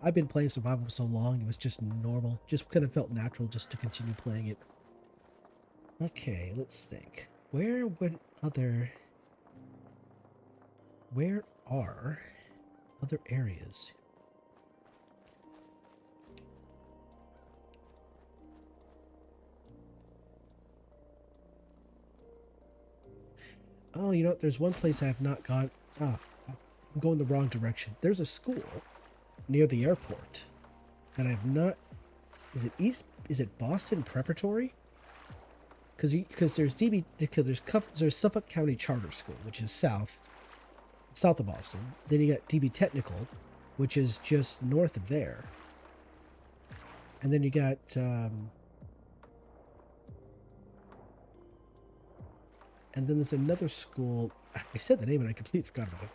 I've been playing survival for so long, it was just normal. Just kind of felt natural just to continue playing it. Okay, let's think. Where are other areas? Oh, there's one place I have not gone. I'm going the wrong direction. There's a school near the airport that I have not. Is it Boston Preparatory? Because there's Suffolk County Charter School, which is south of Boston. Then you got DB Technical, which is just north of there. And then you got and then there's another school. I said the name and I completely forgot about it.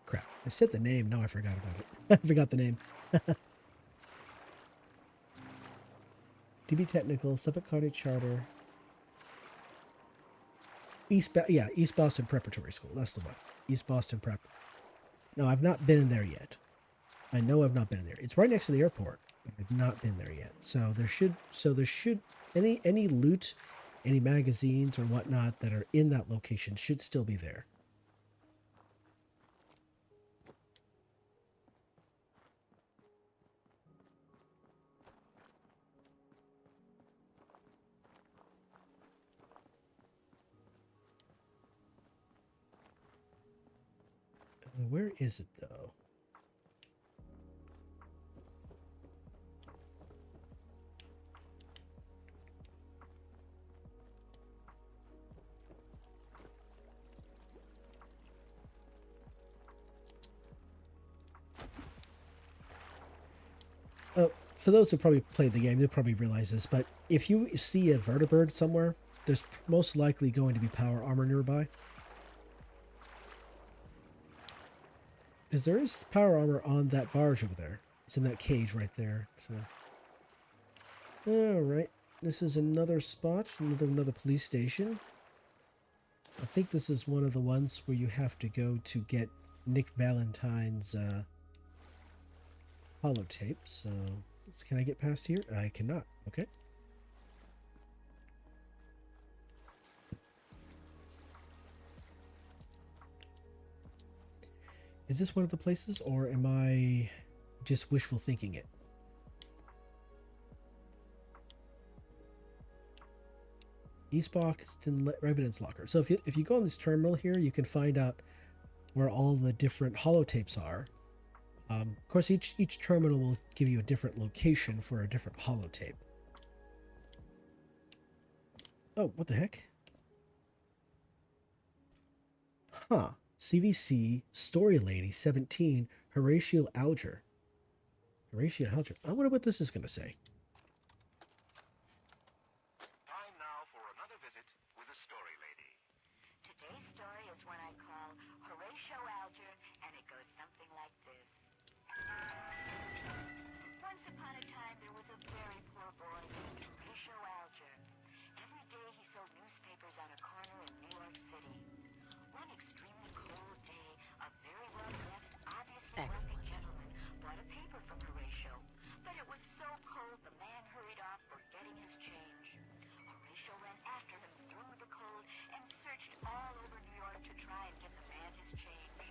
Crap. I said the name. Now I forgot about it. I forgot the name. DB Technical, Suffolk County Charter. East Boston Preparatory School. That's the one. East Boston Prep. No, I've not been in there yet. I know I've not been in there. It's right next to the airport, but I've not been there yet. So there should any loot, any magazines or whatnot that are in that location should still be there. Where is it though? For those who probably played the game, they'll probably realize this, but if you see a vertibird somewhere, there's most likely going to be power armor nearby. Because there is power armor on that barge over there. It's in that cage right there. So, alright. This is another spot, another police station. I think this is one of the ones where you have to go to get Nick Valentine's holotape. So, can I get past here? I cannot. Okay. Is this one of the places, or am I just wishful thinking it? East Boston Evidence Locker. So if you go on this terminal here, you can find out where all the different holotapes are. Of course, each terminal will give you a different location for a different holotape. Oh, what the heck? Huh. CVC, Story Lady, 17, Horatio Alger. Horatio Alger. I wonder what this is going to say. Time now for another visit with the Story Lady. Today's story is one I call Horatio Alger, and it goes something like this. Once upon a time, there was a very poor boy named Horatio Alger. Every day he sold newspapers on a corner in New York City. One extremely cold day, a very well-dressed, obviously wealthy Excellent. gentleman bought a paper from Horatio. But it was so cold, the man hurried off, forgetting his change. Horatio ran after him through the cold and searched all over New York to try and get the man his change.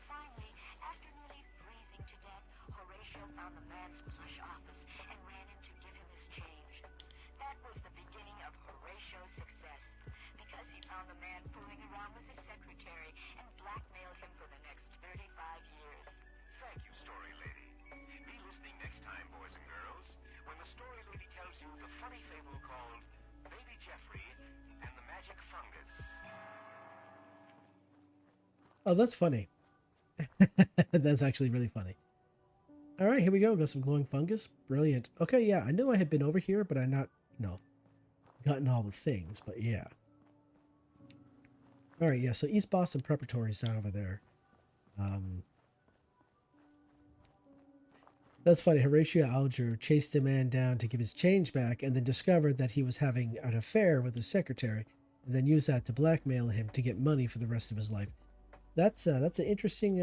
Finally, after nearly freezing to death, Horatio found the man's plush office and ran in to give him his change. That was the beginning of Horatio's success, because he found the man fooling around with his secretary and blackmailed him for the next 35 years. Thank you, Story Lady. Be listening next time, boys and girls, when the Story Lady tells you the funny fable called Baby Jeffrey and the Magic Fungus. Oh, that's funny. That's actually really funny. All right, here we go. Got some glowing fungus. Brilliant. Okay, yeah, I knew I had been over here, but I not, gotten all the things. But yeah. All right, yeah. So East Boston Preparatory is down over there. That's funny. Horatio Alger chased the man down to give his change back, and then discovered that he was having an affair with his secretary, and then used that to blackmail him to get money for the rest of his life. That's an interesting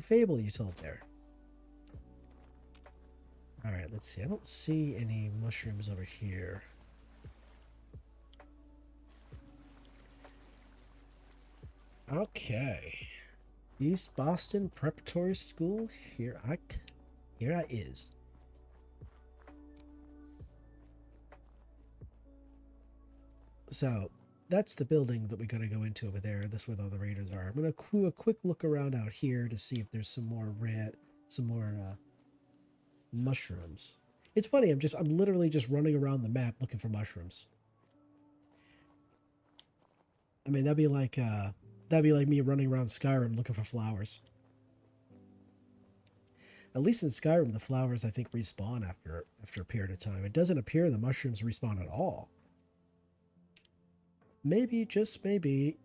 fable you told there. All right, let's see. I don't see any mushrooms over here. Okay. East Boston Preparatory School. Here I is. So that's the building that we got to go into over there. That's where all the raiders are. I'm gonna do a quick look around out here to see if there's some more mushrooms. It's funny. I'm literally just running around the map looking for mushrooms. I mean, that'd be like me running around Skyrim looking for flowers. At least in Skyrim, the flowers, I think, respawn after a period of time. It doesn't appear the mushrooms respawn at all. Maybe, just maybe,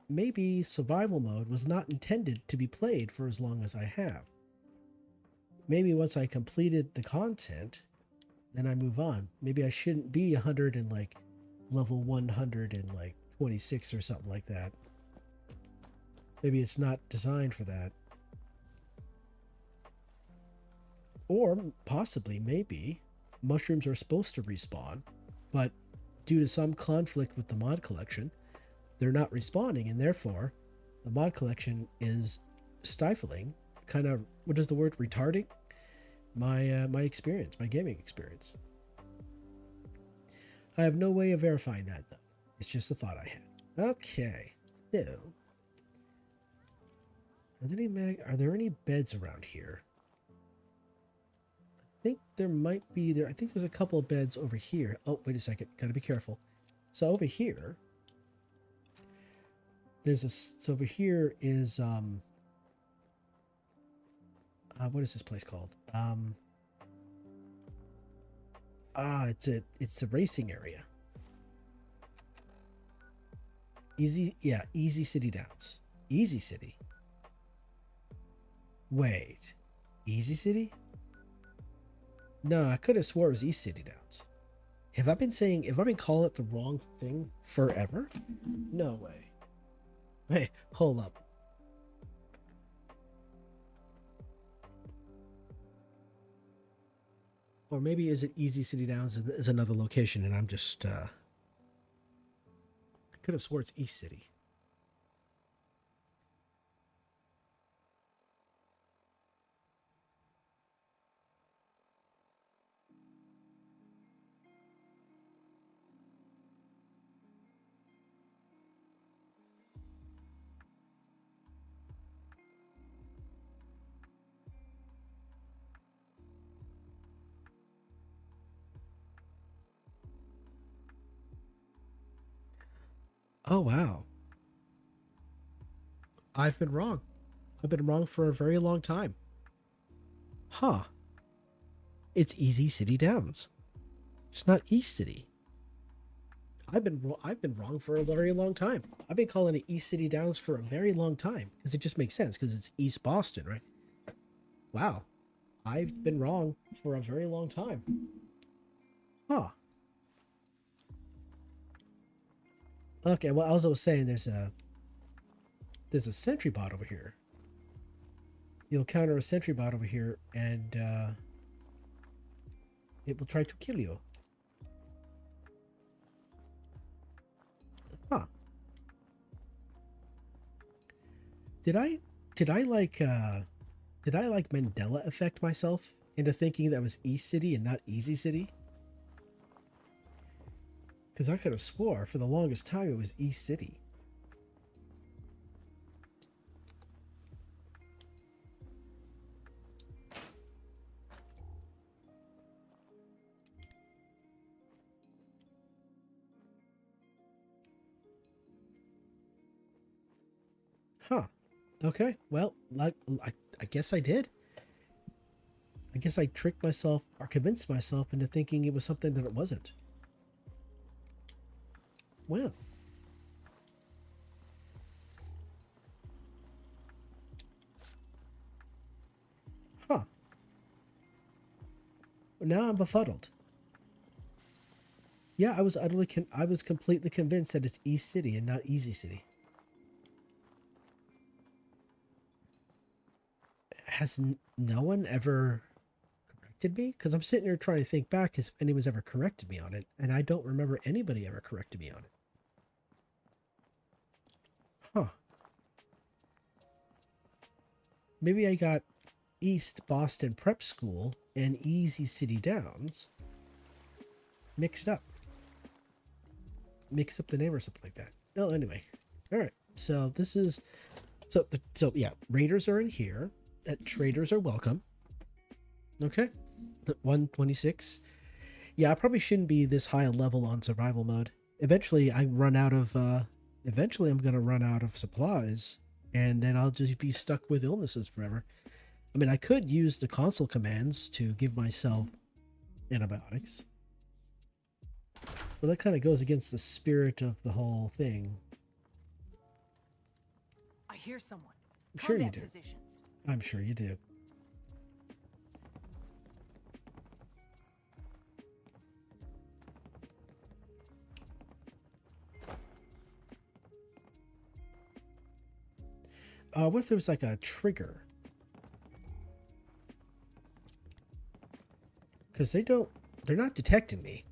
maybe survival mode was not intended to be played for as long as I have. Maybe once I completed the content, then I move on. Maybe I shouldn't be 100 and like level 126 or something like that. Maybe it's not designed for that. Or possibly, maybe, mushrooms are supposed to respawn, but due to some conflict with the mod collection, they're not respawning, and therefore, the mod collection is stifling, kind of, what is the word, retarding my experience, my gaming experience. I have no way of verifying that, though. It's just a thought I had. Okay, so, are there any beds around here? I think there might be there. I think there's a couple of beds over here. Oh, wait a second. Gotta be careful. So over here, over here is, what is this place called? It's the racing area. Easy City Downs. Easy City. Wait, Easy City? No, I could have swore it was East City Downs. Have I been calling it the wrong thing forever? No way. Hey, hold up. Or maybe is it Easy City Downs is another location and I'm just, I could have swore it's East City. Oh, wow. I've been wrong. I've been wrong for a very long time. Huh. It's Easy City Downs. It's not East City. I've been wrong for a very long time. I've been calling it East City Downs for a very long time because it just makes sense because it's East Boston, right? Wow. I've been wrong for a very long time. Huh. Okay, well, as I was saying, there's a sentry bot over here. You'll encounter a sentry bot over here, and it will try to kill you. Huh. Did I like Mandela affect myself into thinking that was East City and not Easy City? Because I could have swore for the longest time it was East City. Huh. Okay. Well, I guess I did. I guess I tricked myself or convinced myself into thinking it was something that it wasn't. Well. Huh. Now I'm befuddled. Yeah, I was completely convinced that it's East City and not Easy City. Has no one ever corrected me? Because I'm sitting here trying to think back if anyone's ever corrected me on it, and I don't remember anybody ever corrected me on it. Huh. Maybe I got East Boston Prep School and Easy City Downs mixed up. Mixed up the name or something like that. Oh, anyway. All right. So this is... So yeah, raiders are in here. Traders are welcome. Okay. 126. Yeah, I probably shouldn't be this high a level on survival mode. Eventually I'm going to run out of supplies, and then I'll just be stuck with illnesses forever. I mean, I could use the console commands to give myself antibiotics. But that kind of goes against the spirit of the whole thing. I hear someone. I'm sure you Combat do. positions. I'm sure you do. What if there was like a trigger? Because they're not detecting me.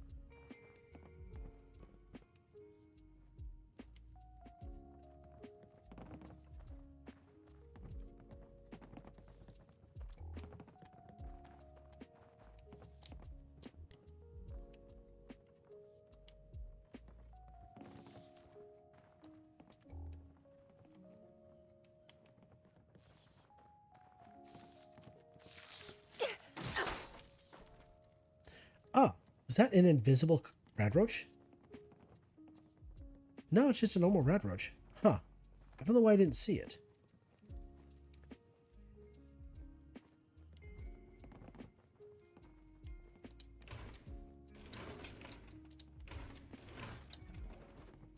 Oh, was that an invisible red roach? No, it's just a normal red roach. Huh. I don't know why I didn't see it.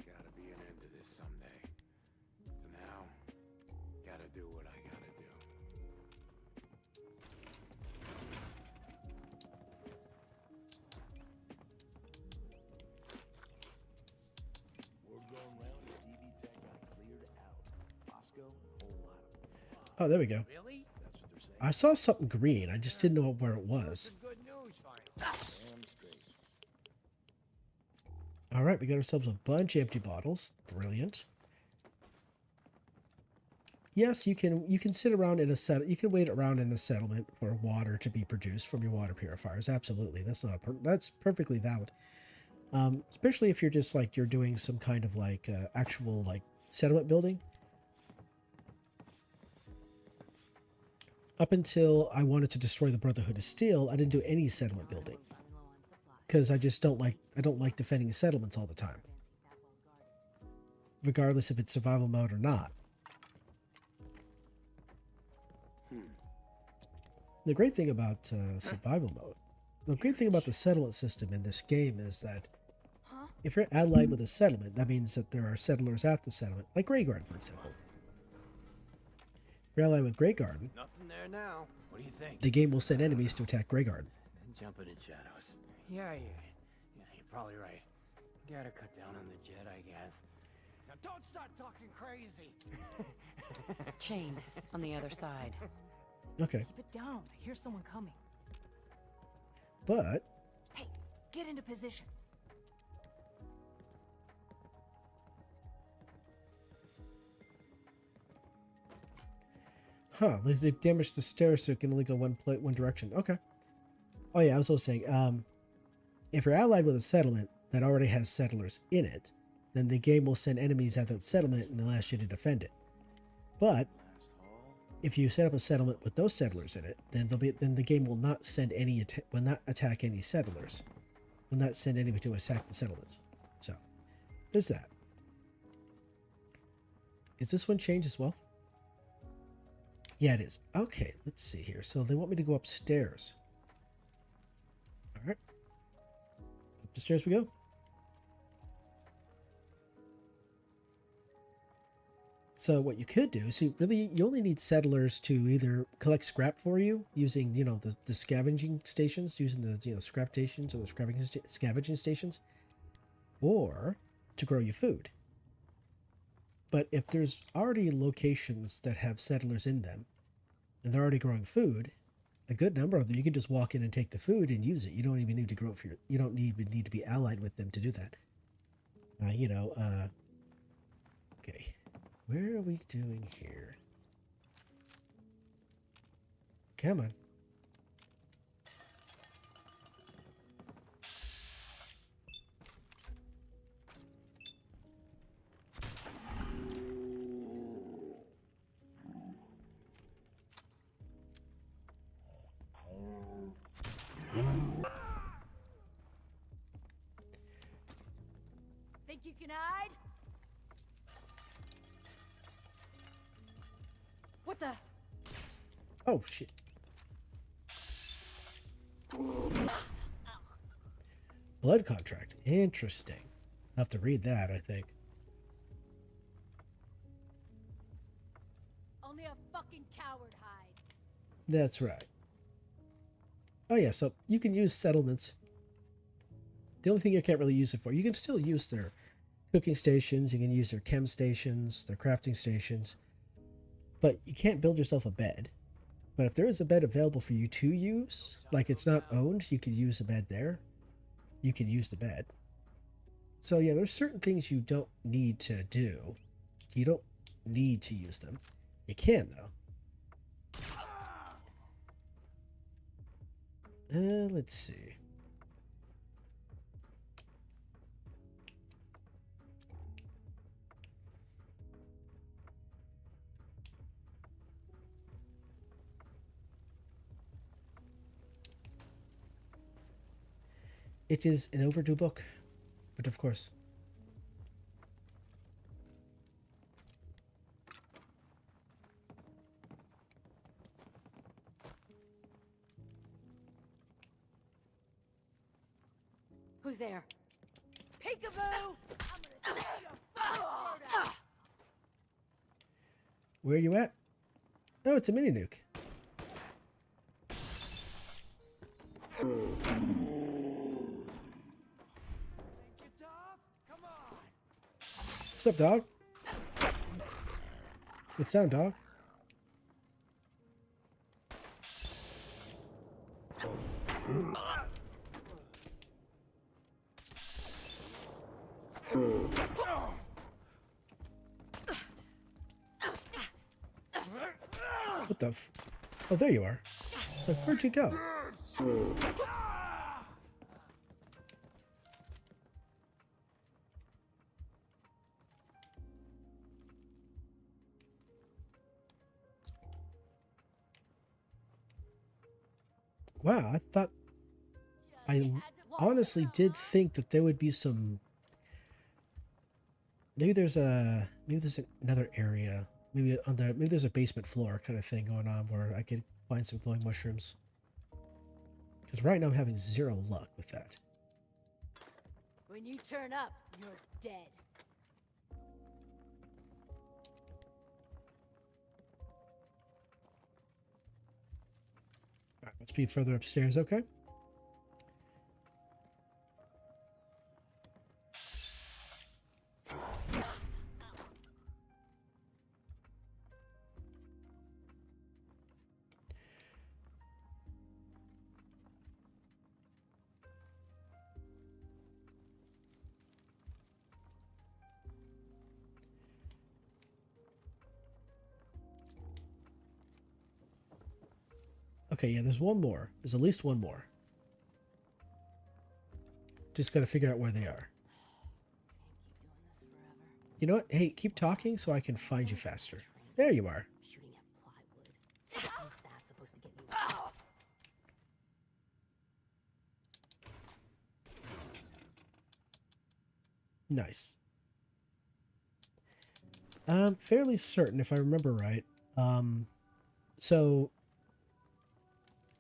Gotta be an end to this someday. For now, gotta do what I gotta do. Word going round that DB Tech got cleared out. Bosco, a whole lot of them. Oh, there we go. Really? That's what they're saying. I saw something green. I just didn't know where it was. Some good news, finally. Damn straight. All right, we got ourselves a bunch of empty bottles. Brilliant. Yes, you can sit around in a you can wait around in a settlement for water to be produced from your water purifiers. Absolutely, that's perfectly valid. Especially if you're just like you're doing some kind of like actual like settlement building. Up until I wanted to destroy the Brotherhood of Steel, I didn't do any settlement building because I don't like defending settlements all the time, regardless if it's survival mode or not. The great thing about survival mode, the great thing about the settlement system in this game is that if you're allied with a settlement, that means that there are settlers at the settlement, like Grey Garden, for example. If you're allied with Grey Garden, Nothing there now. What do you think? the game will send enemies to attack Grey Garden. Jumping in shadows. Yeah, you're probably right. Gotta cut down on the jet, I guess. Now don't start talking crazy. Chained on the other side. Okay, Keep it down. I hear someone coming. but Hey, get into position. they damaged the stairs so it can only go one direction. Okay. Oh yeah, I was also saying, if you're allied with a settlement that already has settlers in it, then the game will send enemies at that settlement and they'll ask you to defend it. But if you set up a settlement with no settlers in it, then the game will not send will not attack any settlers. Will not send anybody to attack the settlements. So there's that. Is this one changed as well? Yeah, it is. Okay, let's see here. So they want me to go upstairs. All right. Up the stairs we go. So what you could do, see, really, you only need settlers to either collect scrap for you using, the scavenging stations, using the, scrap stations or the scavenging stations, or to grow you food. But if there's already locations that have settlers in them, and they're already growing food, a good number of them, you can just walk in and take the food and use it. You don't even need to grow it you don't even need to be allied with them to do that. Okay. Where are we doing here? Come on. Think you can hide? What the? Oh, shit. Blood contract. Interesting. I'll have to read that, I think. Only a fucking coward hides. That's right. Oh, yeah, so you can use settlements. The only thing you can't really use it for, you can still use their cooking stations, you can use their chem stations, their crafting stations, but you can't build yourself a bed. But if there is a bed available for you to use, like it's not owned, you can use a bed there. You can use the bed. So yeah, there's certain things you don't need to do. You don't need to use them. You can, though. Let's see. It is an overdue book, but of course. Who's there? Peekaboo! I'm gonna tear your fucking throat out. Where are you at? Oh, it's a mini nuke. What's up, dog? Good sound, dog. What the f... Oh, there you are. It's like, where'd you go? Wow, I honestly did think that there would be some, maybe there's another area, maybe there's a basement floor kind of thing going on where I could find some glowing mushrooms. Because right now I'm having zero luck with that. When you turn up, you're dead. Alright, let's be further upstairs, okay? Okay, yeah, there's one more. There's at least one more. Just gotta figure out where they are. You know what? Hey, keep talking so I can find you faster. There you are. Shooting at plywood. How's that supposed to get me? Nice. I'm fairly certain, if I remember right. So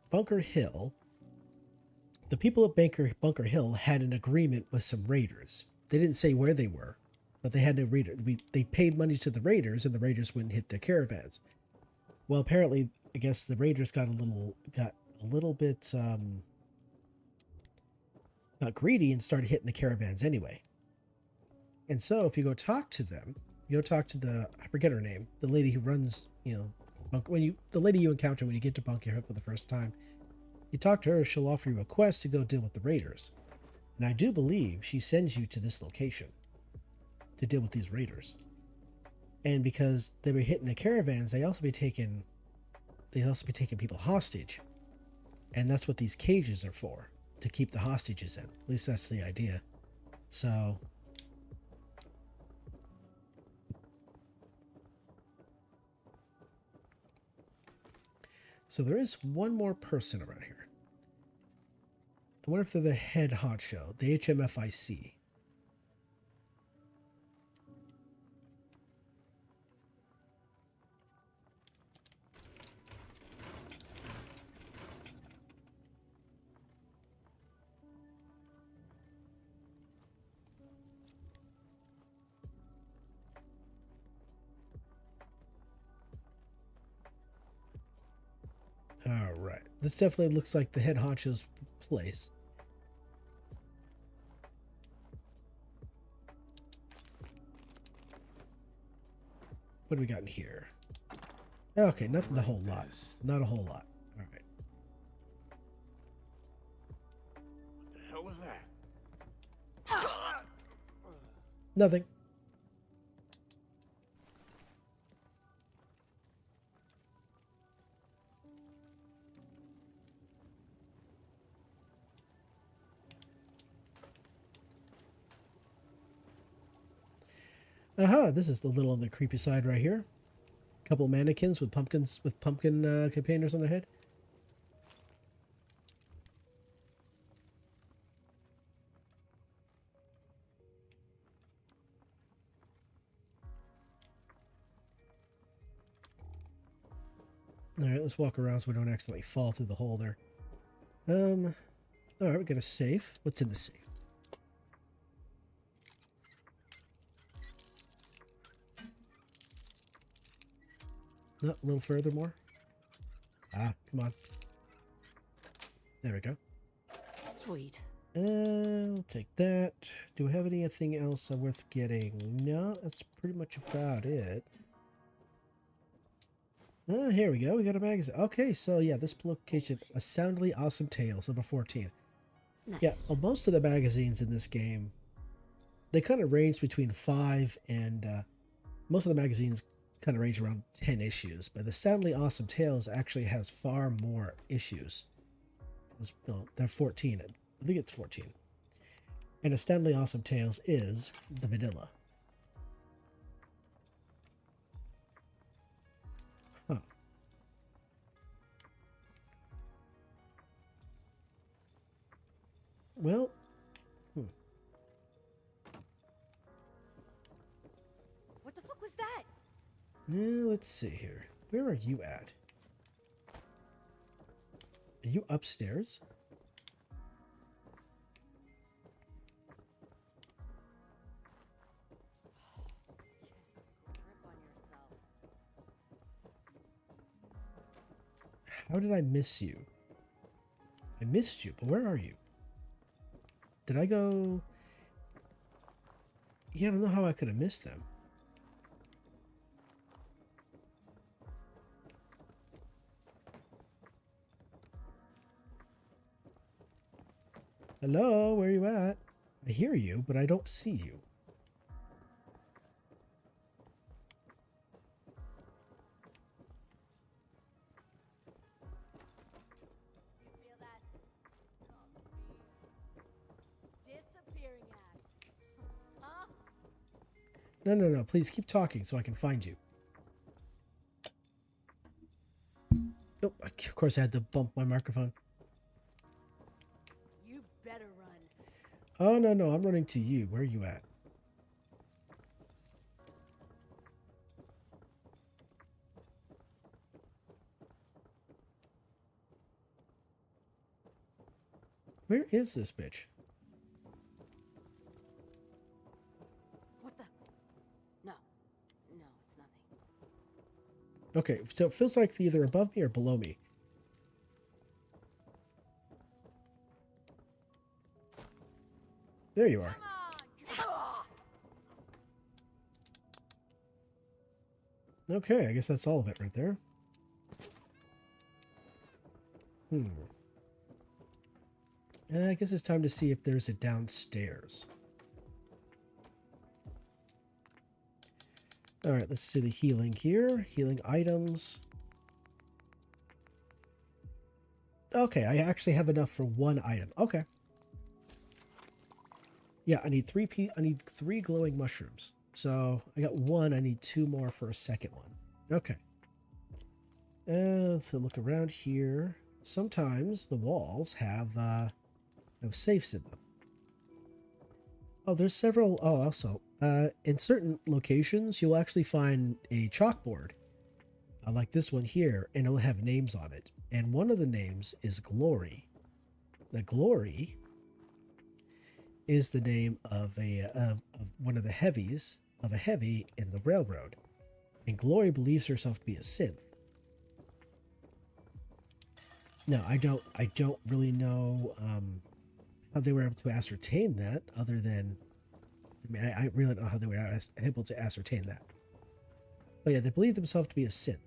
Bunker Hill, the people at Bunker Hill had an agreement with some raiders. They didn't say where they were, but they had no raider. They paid money to the raiders, and the raiders wouldn't hit their caravans. Well, apparently, I guess the raiders got a little bit got greedy and started hitting the caravans anyway. And so, if you go talk to them, you go talk to I forget her name, the lady who runs, the lady you encounter when you get to Bunker Hill for the first time. You talk to her, she'll offer you a quest to go deal with the raiders. And I do believe she sends you to this location to deal with these raiders. And because they were hitting the caravans, they also be taking people hostage. And that's what these cages are for, to keep the hostages in. At least that's the idea. So there is one more person around here. I wonder if they're the head honcho, the HMFIC. All right. This definitely looks like the head honcho's place. What do we got in here? Okay, not a whole lot. Not a whole lot. All right. What the hell was that? Nothing. This is a little on the creepy side right here. A couple of mannequins with pumpkin containers on their head. All right, let's walk around so we don't accidentally fall through the hole there. All right, we got a safe. What's in the safe? No, a little further more. Ah, come on. There we go. Sweet. I'll take that. Do we have anything else worth getting? No, that's pretty much about it. Here we go. We got a magazine. Okay, so yeah, this location, A Soundly Awesome Tales, number 14. Nice. Yeah, well, most of the magazines in this game, they kind of range between 5 and most of the magazines kind of range around 10 issues, but the Soundly Awesome Tales actually has far more issues. Well, they're 14. I think it's 14. And Astoundingly Awesome Tales is the vanilla. Huh. Well, What the fuck was that? now let's see here. Where are you at? Are you upstairs? Grip on yourself. How did I miss you? I missed you, but where are you? Did I go... Yeah, I don't know how I could have missed them. Hello, where are you at? I hear you, but I don't see you. You feel that? It's called the disappearing act. Huh? No, no, no. Please keep talking so I can find you. Oh, of course I had to bump my microphone. You better run. Oh, no, no. I'm running to you. Where are you at? Where is this bitch? What the? No. No, it's nothing. Okay, so it feels like either above me or below me. There you are. Come on! Okay, I guess that's all of it right there. I guess it's time to see if there's a downstairs. Alright, let's see the healing here. Healing items. Okay, I actually have enough for one item. Okay. Yeah, I need three glowing mushrooms. So I got one, I need 2 more for a second one. Okay. So look around here. Sometimes the walls have safes in them. Oh, there's several. Oh, also, in certain locations, you'll actually find a chalkboard, like this one here, and it'll have names on it. And one of the names is Glory. The Glory is the name of of one of the heavies, of a heavy in the railroad. And Glory believes herself to be a synth. No, I don't really know how they were able to ascertain that, other than, I mean, I really don't know how they were able to ascertain that. But yeah, they believe themselves to be a synth.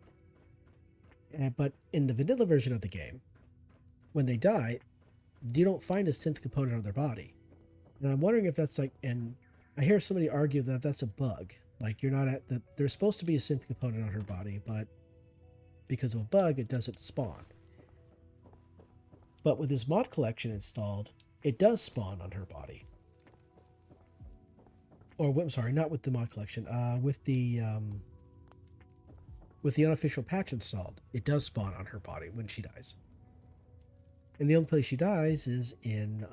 But in the vanilla version of the game, when they die, you don't find a synth component on their body. And I'm wondering if that's like, and I hear somebody argue that that's a bug. Like, you're not at the, there's supposed to be a synth component on her body, but because of a bug, it doesn't spawn. But with this mod collection installed, it does spawn on her body. Or, I'm sorry, not with the mod collection. With the unofficial patch installed, it does spawn on her body when she dies. And the only place she dies is in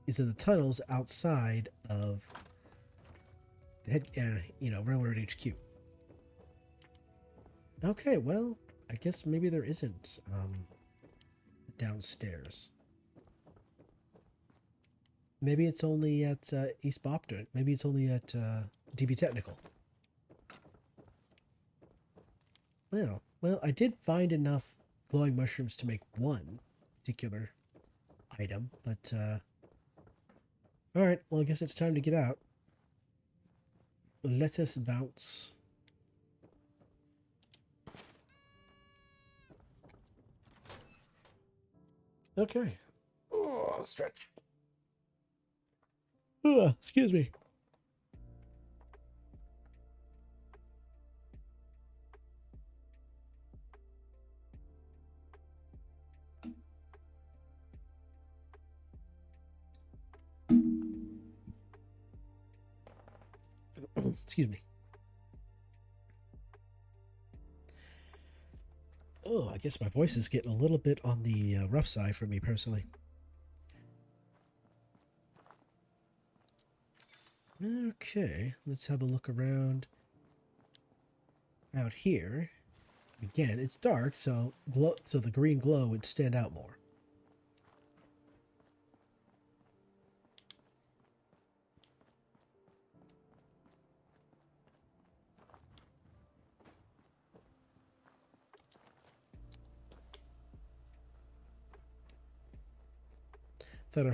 the tunnels outside of the head, Railroad HQ. Okay, well, I guess maybe there isn't downstairs. Maybe it's only at East Bopton. Maybe it's only at DB Technical. Well, I did find enough glowing mushrooms to make one particular item, but alright, well, I guess it's time to get out. Let us bounce. Okay. Oh, stretch. Excuse me. Excuse me. Oh, I guess my voice is getting a little bit on the rough side for me personally. Okay, let's have a look around out here. Again, it's dark, so the green glow would stand out more. Thought I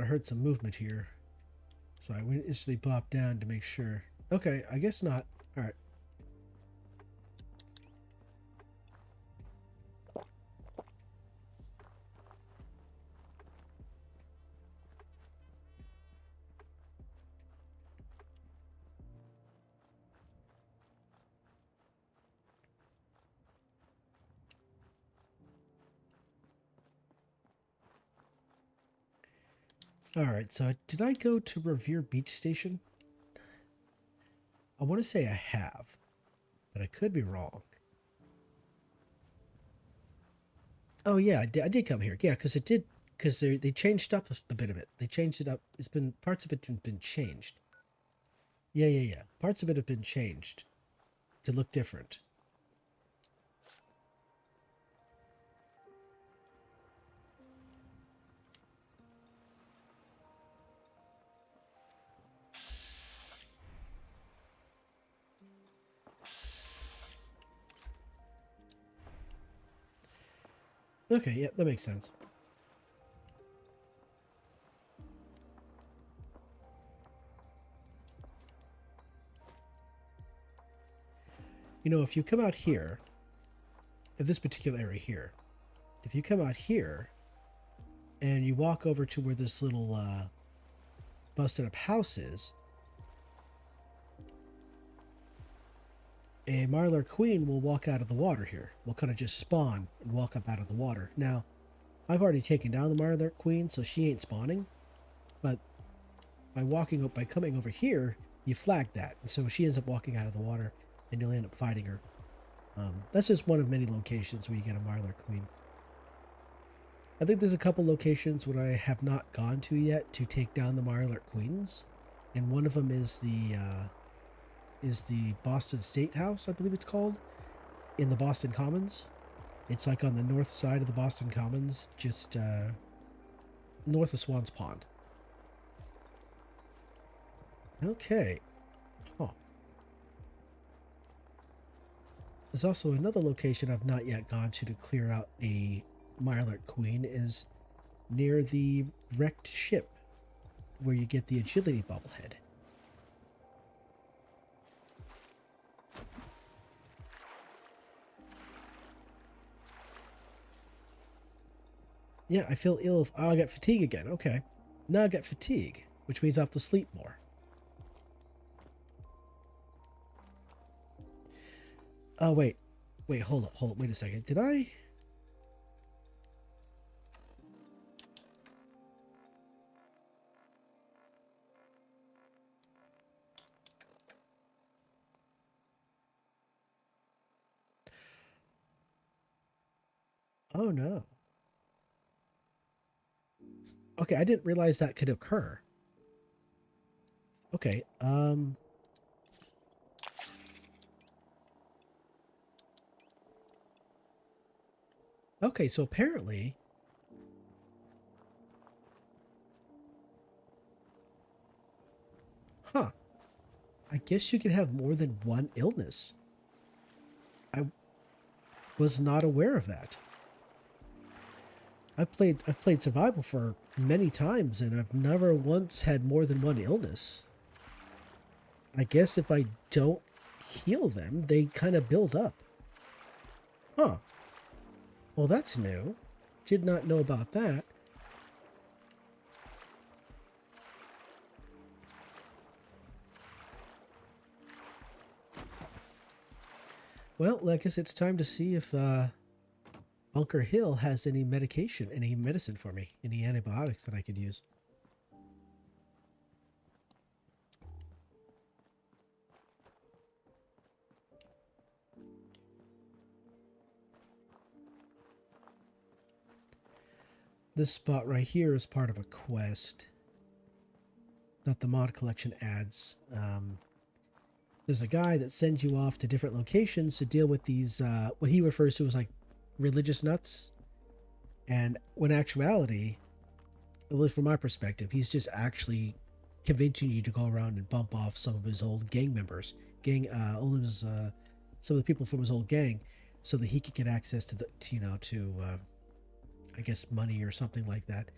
heard some movement here, so I went instantly popped down to make sure. Okay, I guess not. All right. All right. So did I go to Revere Beach Station? I want to say I have, but I could be wrong. Oh yeah, I did come here. Yeah, because it did. Because they changed up a bit of it. They changed it up. It's been parts of it have been changed. Yeah. Parts of it have been changed to look different. Okay, yeah, that makes sense. You know, if you come out here, if this particular area here, if you come out here and you walk over to where this little busted up house is, a Marlar Queen will walk out of the water here. Will kind of just spawn and walk up out of the water. Now, I've already taken down the Marlar Queen, so she ain't spawning. But by coming over here, you flag that, and so she ends up walking out of the water, and you'll end up fighting her. That's just one of many locations where you get a Marlar Queen. I think there's a couple locations where I have not gone to yet to take down the Marlar Queens, and one of them is the Boston State House, I believe it's called, in the Boston Commons. It's like on the north side of the Boston Commons, just north of Swans Pond. Okay. Huh. There's also another location I've not yet gone to clear out a Marlar Queen, is near the wrecked ship, where you get the agility bobblehead. Yeah, I feel ill. Oh, I got fatigue again. Okay. Now I got fatigue, which means I have to sleep more. Oh, wait. Wait, hold up. Wait a second. Did I? Oh, no. Okay, I didn't realize that could occur. Okay, okay, so apparently... Huh. I guess you can have more than one illness. I was not aware of that. I've played survival for many times, and I've never once had more than one illness. I guess if I don't heal them, they kind of build up. Huh. Well, that's new. Did not know about that. Well, I guess it's time to see if Bunker Hill has any medication, any medicine for me, any antibiotics that I could use. This spot right here is part of a quest that the mod collection adds. there's a guy that sends you off to different locations to deal with these, what he refers to as like religious nuts. And when actuality, at least from my perspective, he's just actually convincing you to go around and bump off some of his old gang members, some of the people from his old gang, so that he could get access to I guess money or something like that.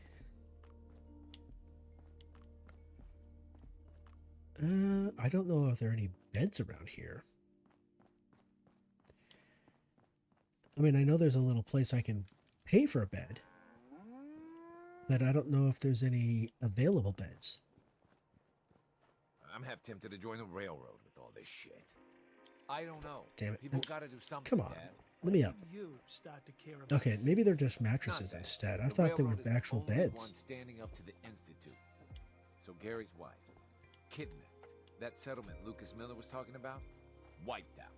I don't know if there are any beds around here. I mean, I know there's a little place I can pay for a bed, but I don't know if there's any available beds. I'm half tempted to join the railroad with all this shit. I don't know. Damn it. People gotta do something. Come on. Dad. Let me up. You start to care about Okay, maybe they're just mattresses instead. I The thought they were railroad is the actual only beds. one standing up to the Institute. So Gary's wife, kidnapped. That settlement Lucas Miller was talking about, wiped out.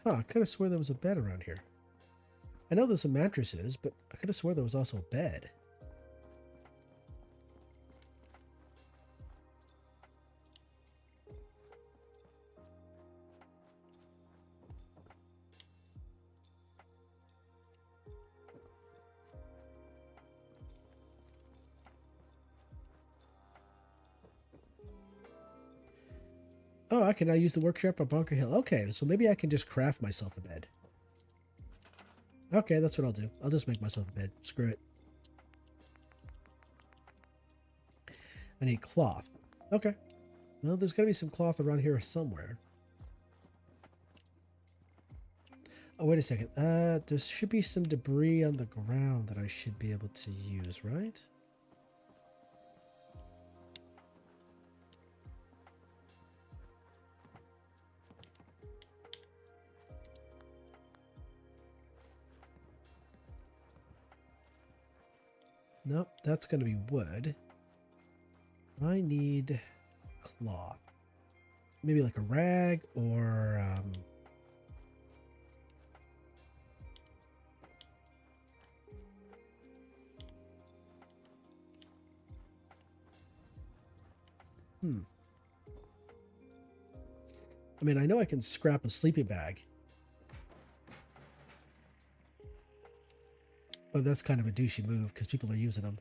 Huh, I could have swore there was a bed around here. I know there's some mattresses, but I could have swore there was also a bed. Oh, I can now use the workshop at Bunker Hill. Okay, so maybe I can just craft myself a bed. Okay, that's what I'll do. I'll just make myself a bed. Screw it. I need cloth. Okay. Well, there's got to be some cloth around here somewhere. Oh, wait a second. There should be some debris on the ground that I should be able to use, right? Nope, that's going to be wood. I need cloth. Maybe like a rag or... I mean, I know I can scrap a sleeping bag. But that's kind of a douchey move because people are using them.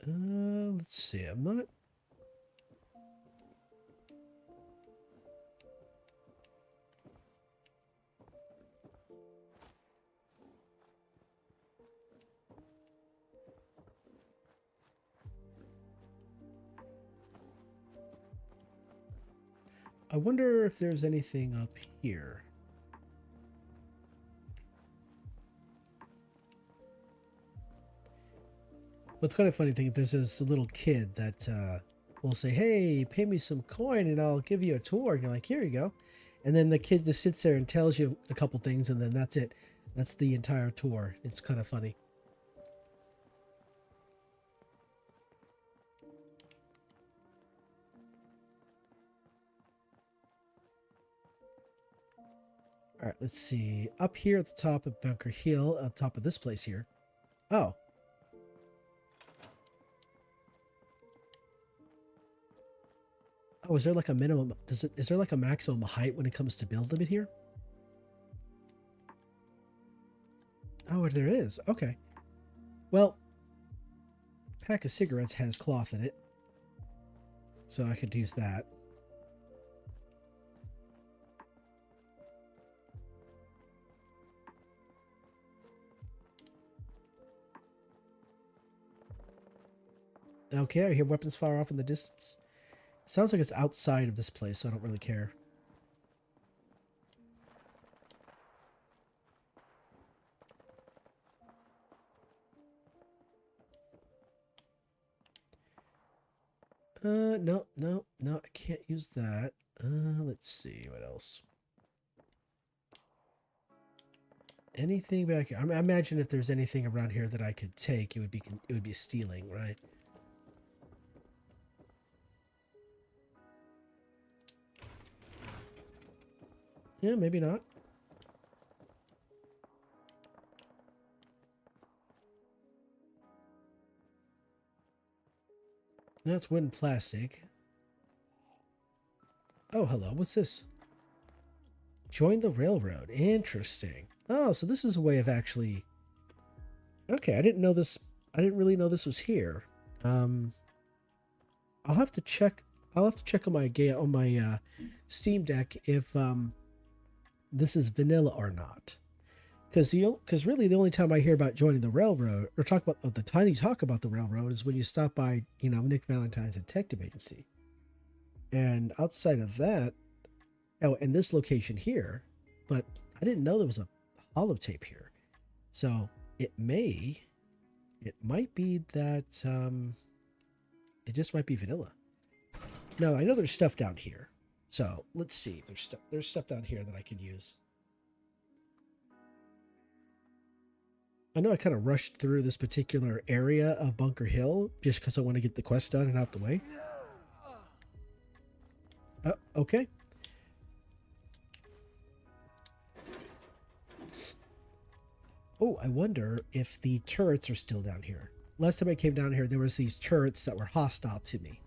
Let's see. I'm not... I wonder if there's anything up here. What's kind of funny thing, there's this little kid that will say, hey, pay me some coin and I'll give you a tour. And you're like, here you go. And then the kid just sits there and tells you a couple things and then that's it. That's the entire tour. It's kind of funny. All right, let's see. Up here at the top of Bunker Hill, on top of this place here. Oh. Oh, is there like a minimum? Is there like a maximum height when it comes to build limit here? Oh, there is. Okay. Well, a pack of cigarettes has cloth in it, so I could use that. Okay, I hear weapons fire off in the distance. Sounds like it's outside of this place, so I don't really care. No, I can't use that. Let's see, what else? anything back here? I imagine if there's anything around here that I could take, it would be stealing, right? Yeah, maybe not. That's wooden plastic. Oh, hello. What's this? Join the railroad. Interesting. Oh, so this is a way of actually... Okay, I didn't know this. I didn't really know this was here. I'll have to check. I'll have to check on my Steam Deck if this is vanilla or not. Because really the only time I hear about joining the railroad or talk about the time you talk about the railroad is when you stop by, Nick Valentine's Detective Agency. And outside of that, oh, and this location here, but I didn't know there was a holotape here. So it might be that it just might be vanilla. Now I know there's stuff down here. So let's see. There's stuff down here that I could use. I know I kind of rushed through this particular area of Bunker Hill just because I want to get the quest done and out the way. Okay. Oh, I wonder if the turrets are still down here. Last time I came down here, there was these turrets that were hostile to me.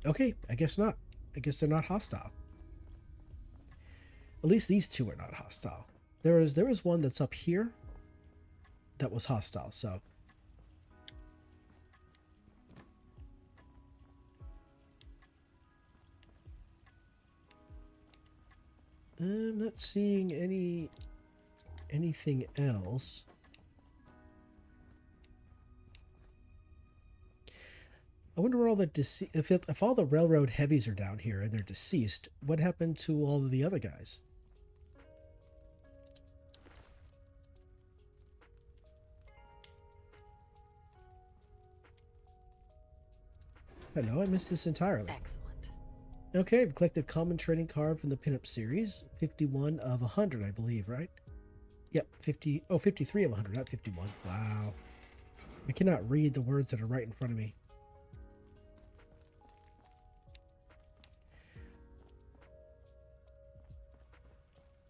Okay, I guess not. I guess they're not hostile. At least these two are not hostile. There is one that's up here that was hostile, so... I'm not seeing anything else. I wonder where all the if all the railroad heavies are down here and they're deceased, what happened to all of the other guys? Hello, I missed this entirely. Excellent. Okay, I've collected common trading card from the pinup series. 51 of 100, I believe, right? Yep, 53 of 100, not 51. Wow. I cannot read the words that are right in front of me.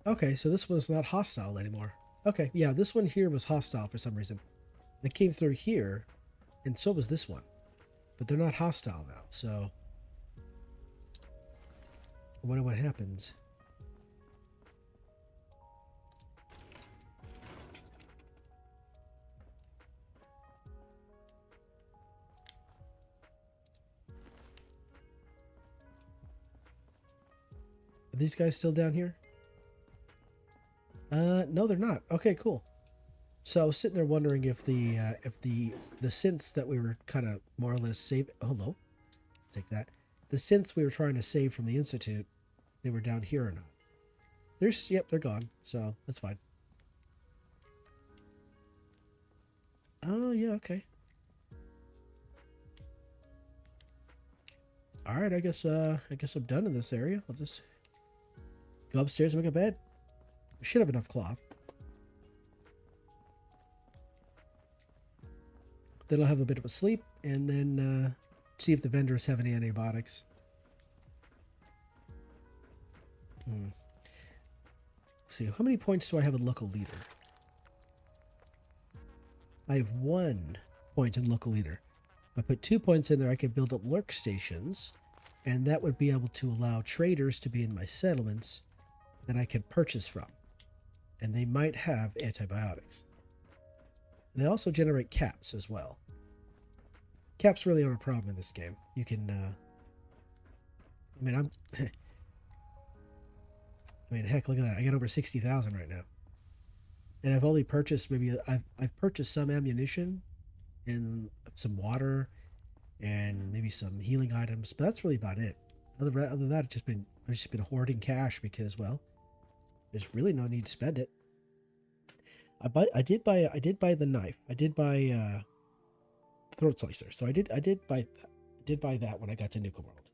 Okay, so this one's not hostile anymore. Okay, yeah, this one here was hostile for some reason. I came through here, and so was this one. But they're not hostile now, so... I wonder what happens. Are these guys still down here? No, they're not. Okay, cool. So I was sitting there wondering if the synths that we were kind of more or less save. Hello, take that. The synths we were trying to save from the Institute, they were down here or not? Yep, they're gone. So that's fine. Oh yeah, okay. All right, I guess I'm done in this area. I'll just go upstairs and make a bed. We should have enough cloth. Then I'll have a bit of a sleep and then see if the vendors have any antibiotics. See, how many points do I have in local leader? I have 1 point in local leader. If I put 2 points in there, I can build up lurk stations, and that would be able to allow traders to be in my settlements that I could purchase from. And they might have antibiotics. They also generate caps as well. Caps really aren't a problem in this game. You can, I mean, heck, look at that. I got over 60,000 right now. And I've only purchased I've purchased some ammunition and some water and maybe some healing items, but that's really about it. Other than that, I've just been hoarding cash because, well, there's really no need to spend it. I did buy the knife. I did buy throat slicer. So I did buy that when I got to Nuka World.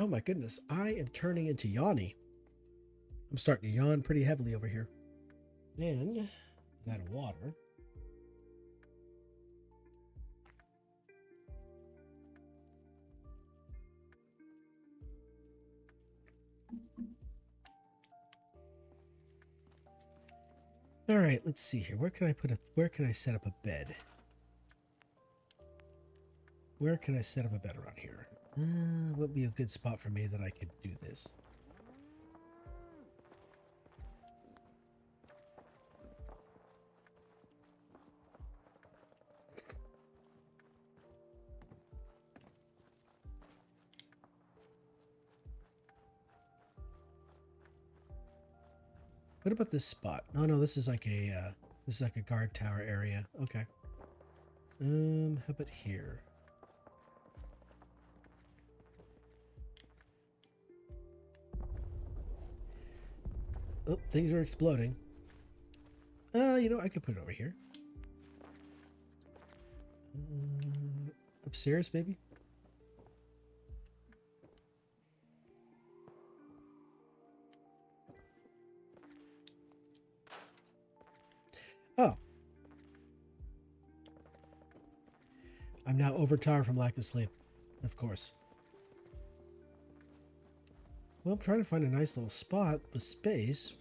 Oh my goodness, I am turning into Yanni. I'm starting to yawn pretty heavily over here. And I got a water. All right, let's see here. Where can I set up a bed? Where can I set up a bed around here? What would be a good spot for me that I could do this? What about this spot? Oh no, this is like a guard tower area. Okay. How about here? Oh, things are exploding. You know, I could put it over here. Upstairs, maybe? Oh. I'm now overtired from lack of sleep. Of course. Well, I'm trying to find a nice little spot with space.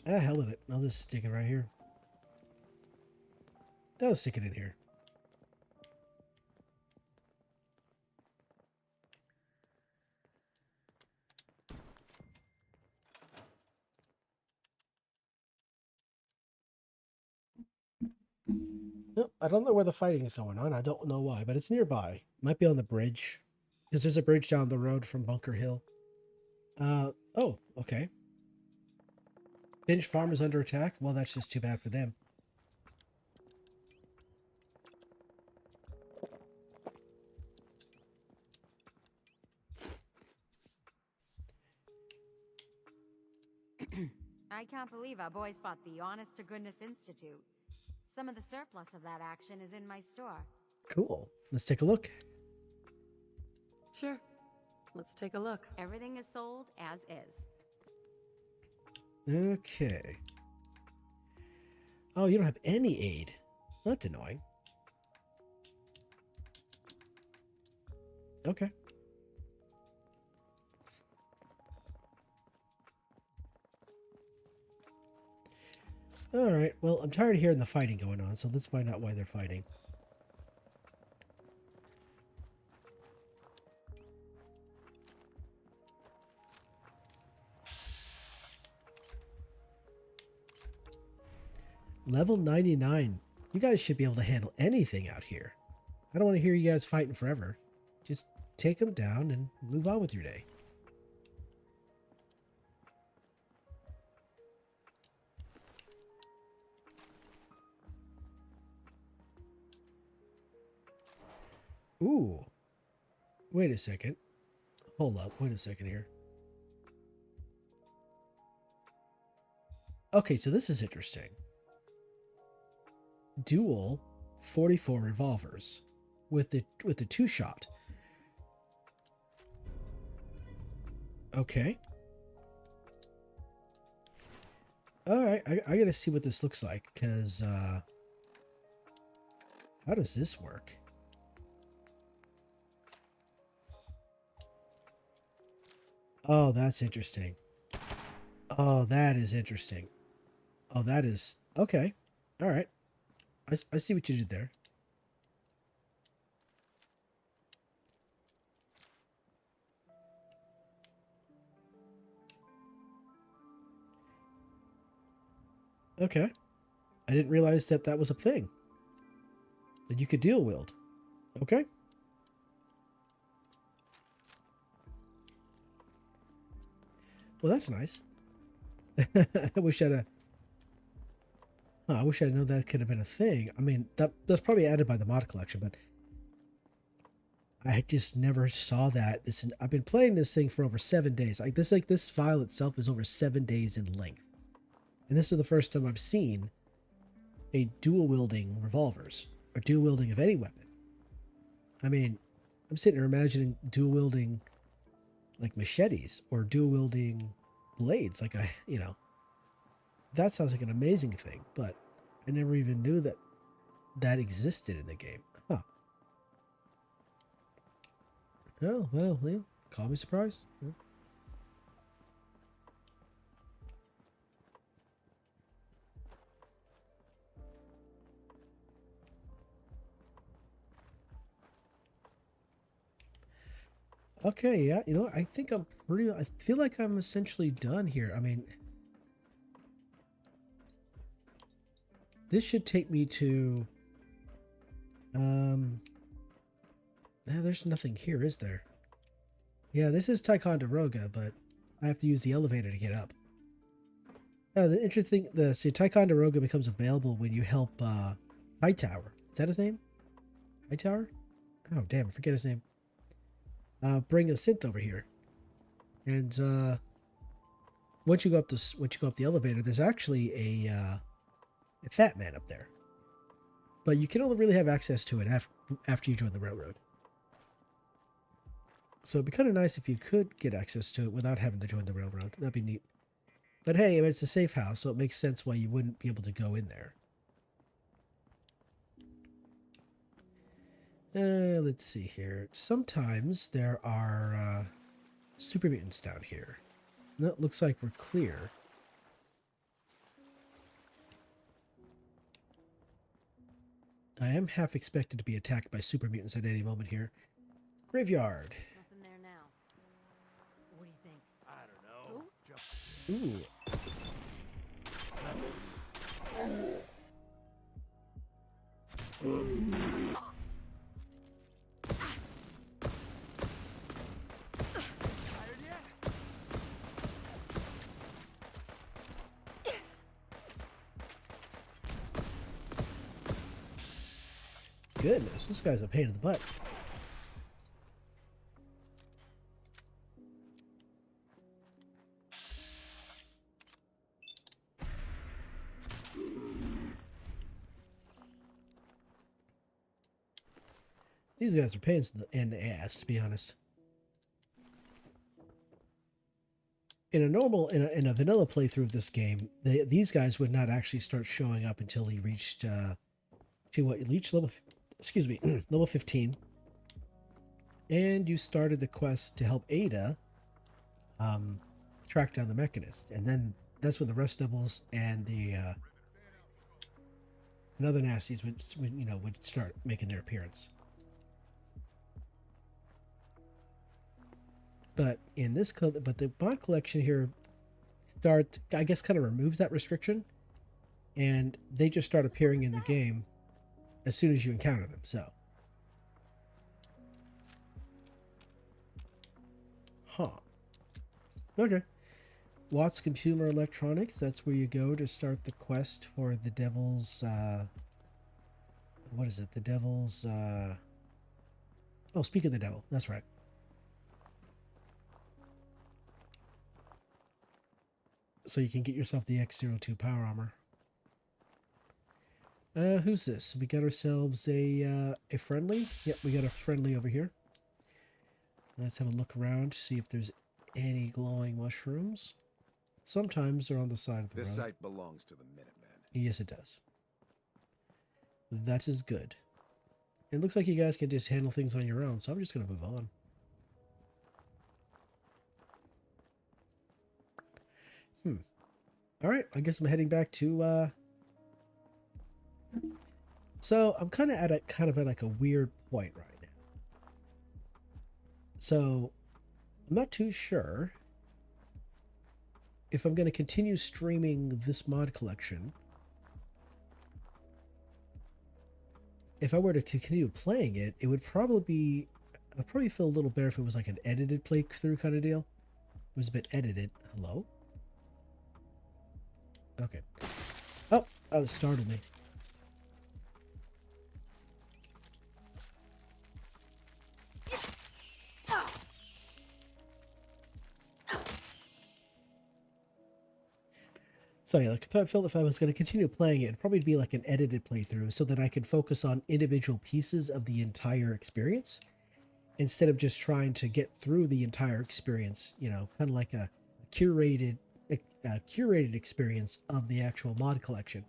Ah, hell with it. I'll just stick it right here. I'll stick it in here. No, I don't know where the fighting is going on. I don't know why, but it's nearby. Might be on the bridge. Because there's a bridge down the road from Bunker Hill. Oh, okay. Finch Farm is under attack? Well, that's just too bad for them. I can't believe our boys fought the Honest to Goodness Institute. Some of the surplus of that action is in my store. Cool. Let's take a look. Sure. Let's take a look. Everything is sold as is. Okay. Oh, you don't have any aid. That's annoying. Okay. Alright, well, I'm tired of hearing the fighting going on, so let's find out why they're fighting. Level 99. You guys should be able to handle anything out here. I don't want to hear you guys fighting forever. Just take them down and move on with your day. Ooh. Wait a second. Hold up. Wait a second here. Okay, so this is interesting. Dual 44 revolvers with the two-shot. Okay. All right, I gotta see what this looks like, because how does this work? Oh, that's interesting. Oh, that is interesting. Oh, that is okay. All right. I see what you did there. Okay. I didn't realize that that was a thing. That you could dual wield. Okay. Well, that's nice. I wish I'd I wish I'd known that could have been a thing. I mean, that's probably added by the mod collection, but I just never saw that. I've been playing this thing for over 7 days. Like this file itself is over 7 days in length. And this is the first time I've seen a dual wielding revolvers or dual wielding of any weapon. I mean, I'm sitting here imagining dual wielding like machetes or dual wielding blades. Like that sounds like an amazing thing, but I never even knew that that existed in the game. Huh. Oh, well, yeah. Call me surprised. Yeah. Okay, yeah, I think I feel like I'm essentially done here. I mean, this should take me to, there's nothing here, is there? Yeah, this is Ticonderoga, but I have to use the elevator to get up. The interesting, Ticonderoga becomes available when you help, Hightower. Is that his name? Hightower? Oh, damn, I forget his name. Bring a synth over here. And, once you go up the elevator, there's actually a fat man up there. But you can only really have access to it after you join the railroad. So it'd be kind of nice if you could get access to it without having to join the railroad. That'd be neat. But hey, I mean, it's a safe house, so it makes sense why you wouldn't be able to go in there. Let's see here. Sometimes there are super mutants down here. And that looks like we're clear. I am half expected to be attacked by super mutants at any moment here. Graveyard. Nothing there now. What do you think? I don't know. Ooh. Goodness, this guy's a pain in the butt. These guys are pains in the ass, to be honest. In a vanilla playthrough of this game, these guys would not actually start showing up until you reached level 15, and you started the quest to help Ada track down the Mechanist, and then that's when the Rust Devils and the and other nasties would start making their appearance. But the mod collection here I guess kind of removes that restriction, and they just start appearing in the game as soon as you encounter them. So, okay. Watts Consumer Electronics. That's where you go to start the quest for the Devil's. What is it? The Devil's. Oh, speak of the Devil. That's right. So you can get yourself the X02 power armor. Who's this? We got ourselves a friendly. Yep, we got a friendly over here. Let's have a look around, see if there's any glowing mushrooms. Sometimes they're on the side of the road. This site belongs to the Minutemen. Yes, it does. That is good. It looks like you guys can just handle things on your own, so I'm just going to move on. All right, I guess I'm heading back to, So I'm kind of at like a weird point right now. So I'm not too sure if I'm going to continue streaming this mod collection. If I were to continue playing it, it would probably be, I'd probably feel a little better if it was like an edited playthrough kind of deal. It was a bit edited. Hello? Okay. Oh, that startled me. So yeah, like, I felt if I was going to continue playing it, it'd probably be like an edited playthrough so that I could focus on individual pieces of the entire experience instead of just trying to get through the entire experience, you know, kind of like a curated curated experience of the actual mod collection.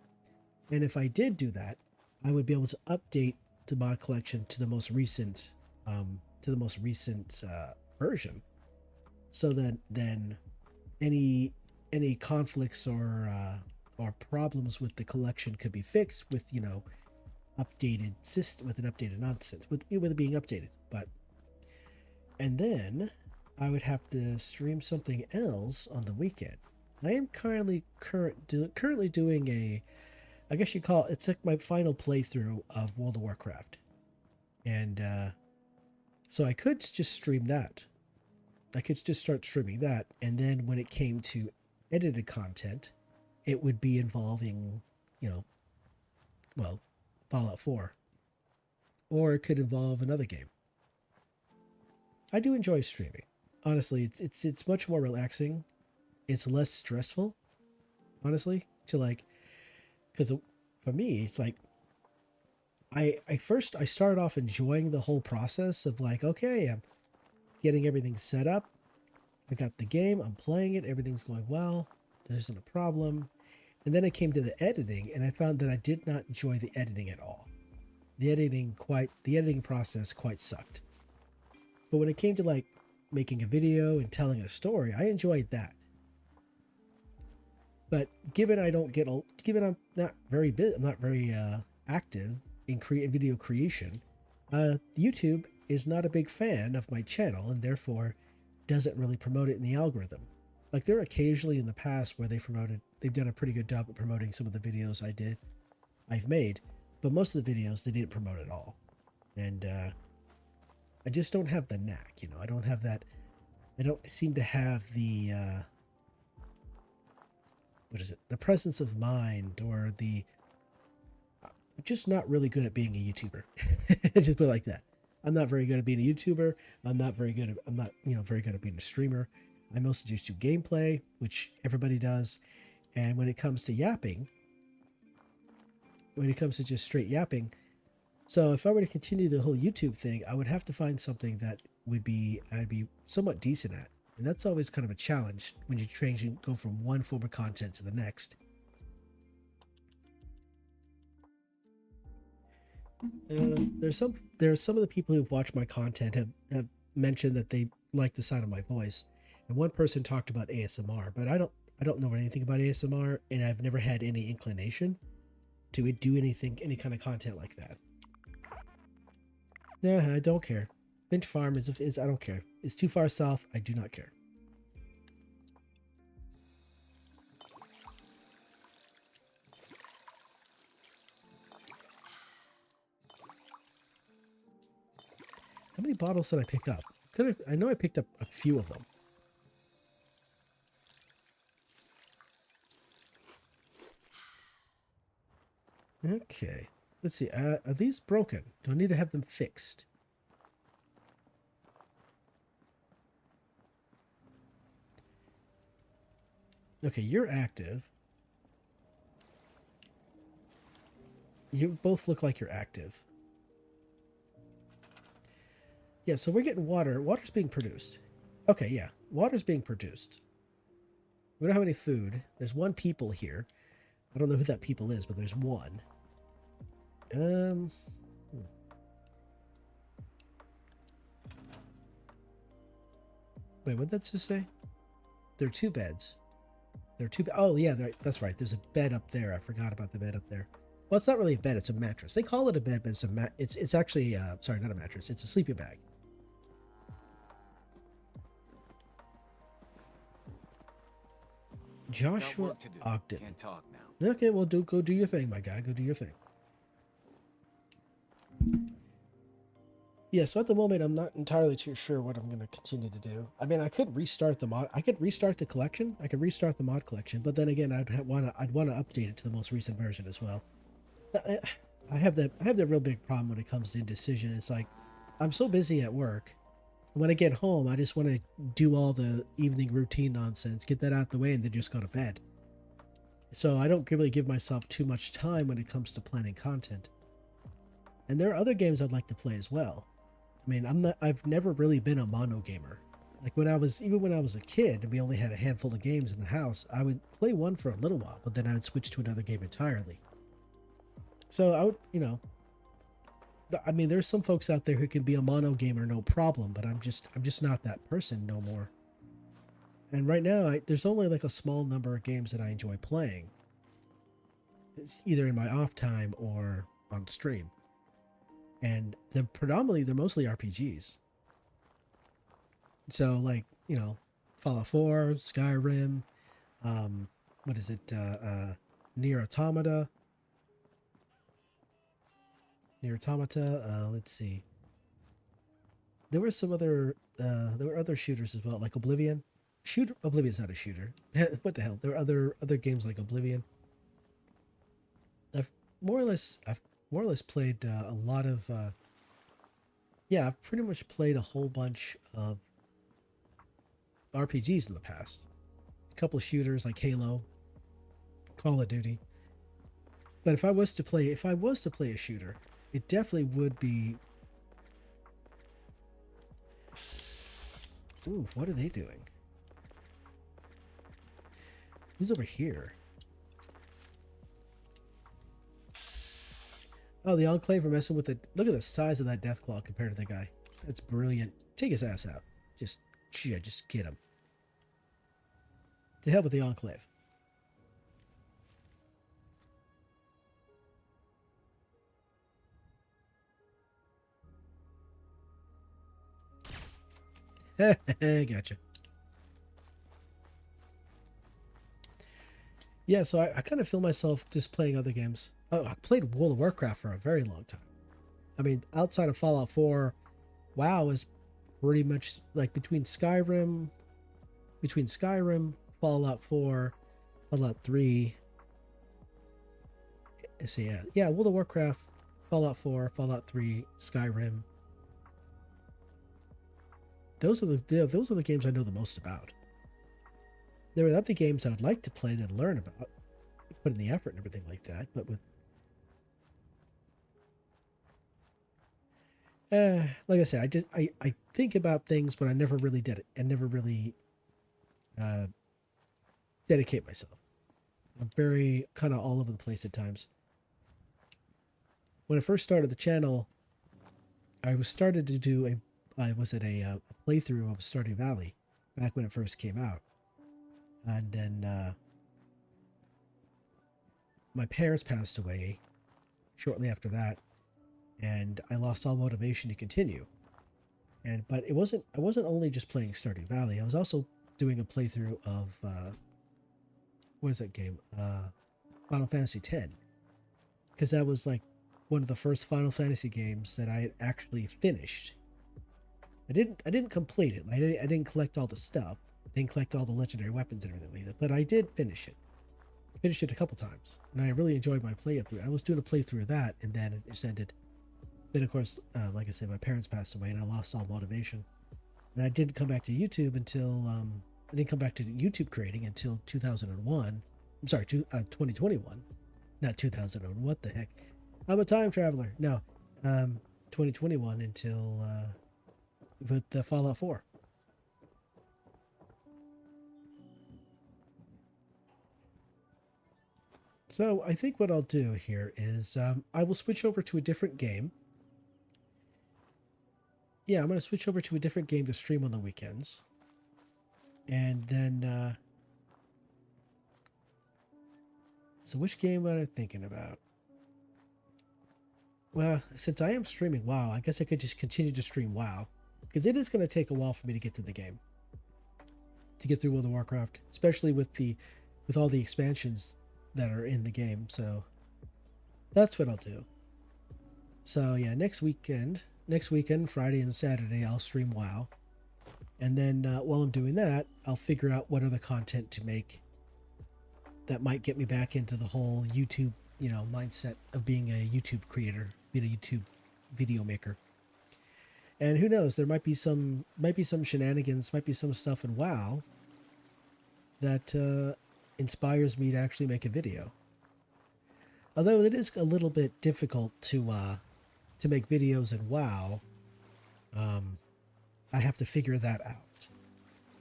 And if I did do that, I would be able to update the mod collection to the most recent version, so that then any conflicts or problems with the collection could be fixed with, you know, updated system, with an updated nonsense, with it being updated. But and then I would have to stream something else on the weekend. I am currently doing a, I guess you call it, it's like my final playthrough of World of Warcraft, and so I could just stream that. I could just start streaming that, and then when it came to edited content, it would be involving, you know, well, Fallout 4, or it could involve another game. I do enjoy streaming. Honestly, it's much more relaxing. It's less stressful, honestly, to like, because for me, it's like, I started off enjoying the whole process of like, okay, I'm getting everything set up. I got the game, I'm playing it, everything's going well, there isn't a problem. And then it came to the editing, and I found that I did not enjoy the editing at all. The editing process quite sucked. But when it came to like making a video and telling a story, I enjoyed that. But given I'm not very active in video creation, YouTube is not a big fan of my channel, and therefore doesn't really promote it in the algorithm. Like, there are occasionally in the past where they've done a pretty good job at promoting some of the videos I've made, but most of the videos they didn't promote at all. And I just don't have the knack, you know. I don't have that. I don't seem to have the the presence of mind, or I'm just not really good at being a YouTuber. Just put it like that. I'm not very good at being a YouTuber. I'm not very good at being a streamer. I mostly just do gameplay, which everybody does. And when it comes to yapping, just straight yapping, so if I were to continue the whole YouTube thing, I would have to find something that I'd be somewhat decent at. And that's always kind of a challenge when you go from one form of content to the next. There are some of the people who've watched my content have mentioned that they like the sound of my voice, and one person talked about ASMR, but I don't know anything about ASMR, and I've never had any inclination to do any kind of content like that. Nah, I don't care. Finch Farm is I don't care. It's too far south. I do not care. How many bottles did I pick up? I know I picked up a few of them. Okay. Let's see. Are these broken? Do I need to have them fixed? Okay, you're active. You both look like you're active. Yeah, so we're getting water. Water's being produced. Okay, yeah. Water's being produced. We don't have any food. There's one people here. I don't know who that people is, but there's one. Wait, what did that just say? There are two beds. Oh, yeah, that's right. There's a bed up there. I forgot about the bed up there. Well, it's not really a bed. It's a mattress. They call it a bed, but it's actually, sorry, not a mattress. It's a sleeping bag. Joshua Ogden. Can't talk now. Okay, well, go do your thing, my guy. Go do your thing. Yeah, so at the moment, I'm not entirely too sure what I'm going to continue to do. I mean, I could restart the mod. I could restart the collection. I could restart the mod collection, but then again, I'd want to update it to the most recent version as well. I have that real big problem when it comes to indecision. It's like, I'm so busy at work. When I get home, I just want to do all the evening routine nonsense, get that out of the way, and then just go to bed. So I don't really give myself too much time when it comes to planning content. And there are other games I'd like to play as well. I mean, I've never really been a mono gamer. Like even when I was a kid and we only had a handful of games in the house, I would play one for a little while, but then I would switch to another game entirely. So I would, I mean, there's some folks out there who can be a mono gamer no problem, but I'm just not that person no more. And right now, there's only like a small number of games that I enjoy playing. It's either in my off time or on stream. And they're mostly RPGs. So like, Fallout 4, Skyrim, what is it? Nier Automata. Let's see. There were some other, there were other shooters as well, like Oblivion. Oblivion's not a shooter. What the hell? There are other games like Oblivion. I've more or less played a lot of. I've pretty much played a whole bunch of RPGs in the past. A couple of shooters like Halo, Call of Duty. But if I was to play a shooter, it definitely would be. Ooh, what are they doing? Who's over here? Oh, the Enclave are messing with it. Look at the size of that Deathclaw compared to the guy. That's brilliant. Take his ass out. Just get him. To hell with the Enclave. Gotcha. Yeah, so I kind of feel myself just playing other games. Oh, I played World of Warcraft for a very long time. I mean, outside of Fallout 4, WoW is pretty much like between Skyrim, Fallout 4, Fallout 3. So yeah, World of Warcraft, Fallout 4, Fallout 3, Skyrim. Those are the games I know the most about. There are other games I would like to play and learn about, put in the effort and everything like that, but with like I said, I think about things, but I never really did it. I never really dedicate myself. I'm very kind of all over the place at times. When I first started the channel, I started to do a playthrough of Stardew Valley back when it first came out. And then my parents passed away shortly after that, and I lost all motivation to continue. But I wasn't only just playing Stardew Valley. I was also doing a playthrough of what is that game? Final Fantasy X, because that was like one of the first Final Fantasy games that I had actually finished. I didn't complete it. I didn't collect all the stuff. I didn't collect all the legendary weapons and everything like that, but I did finish it. I finished it a couple times, and I really enjoyed my playthrough. I was doing a playthrough of that, and then it just ended. Then, of course, like I said, my parents passed away, and I lost all motivation. And I didn't come back to YouTube until I didn't come back to YouTube creating until 2001. I'm sorry, 2021, not 2001. What the heck? I'm a time traveler. No, 2021 until with the Fallout 4. So I think what I'll do here is I will switch over to a different game. Yeah, I'm going to switch over to a different game to stream on the weekends. And then, so which game am I thinking about? Well, since I am streaming WoW, I guess I could just continue to stream WoW. Because it is going to take a while for me to get through the game. To get through World of Warcraft. Especially with all the expansions that are in the game. So, that's what I'll do. So, yeah, next weekend, Friday and Saturday, I'll stream WoW. And then while I'm doing that, I'll figure out what other content to make that might get me back into the whole YouTube, mindset of being a YouTube creator, being a YouTube video maker. And who knows, there might be some shenanigans, might be some stuff in WoW that inspires me to actually make a video. Although it is a little bit difficult to make videos in WoW, I have to figure that out.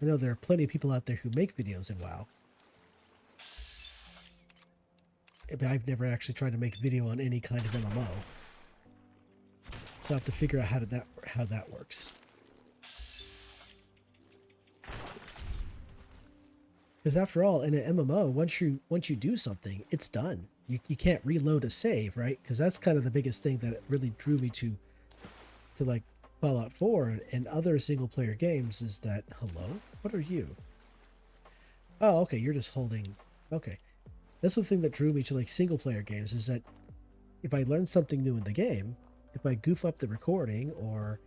I know there are plenty of people out there who make videos in WoW, but I've never actually tried to make a video on any kind of MMO. So I have to figure out how that works. Because after all, in an MMO, once you do something, it's done. You can't reload a save, right? Because that's kind of the biggest thing that really drew me to like Fallout 4 and other single player games is that, hello? What are you? Oh, okay, you're just holding. Okay. That's the thing that drew me to like single player games is that if I learn something new in the game, if I goof up the recording or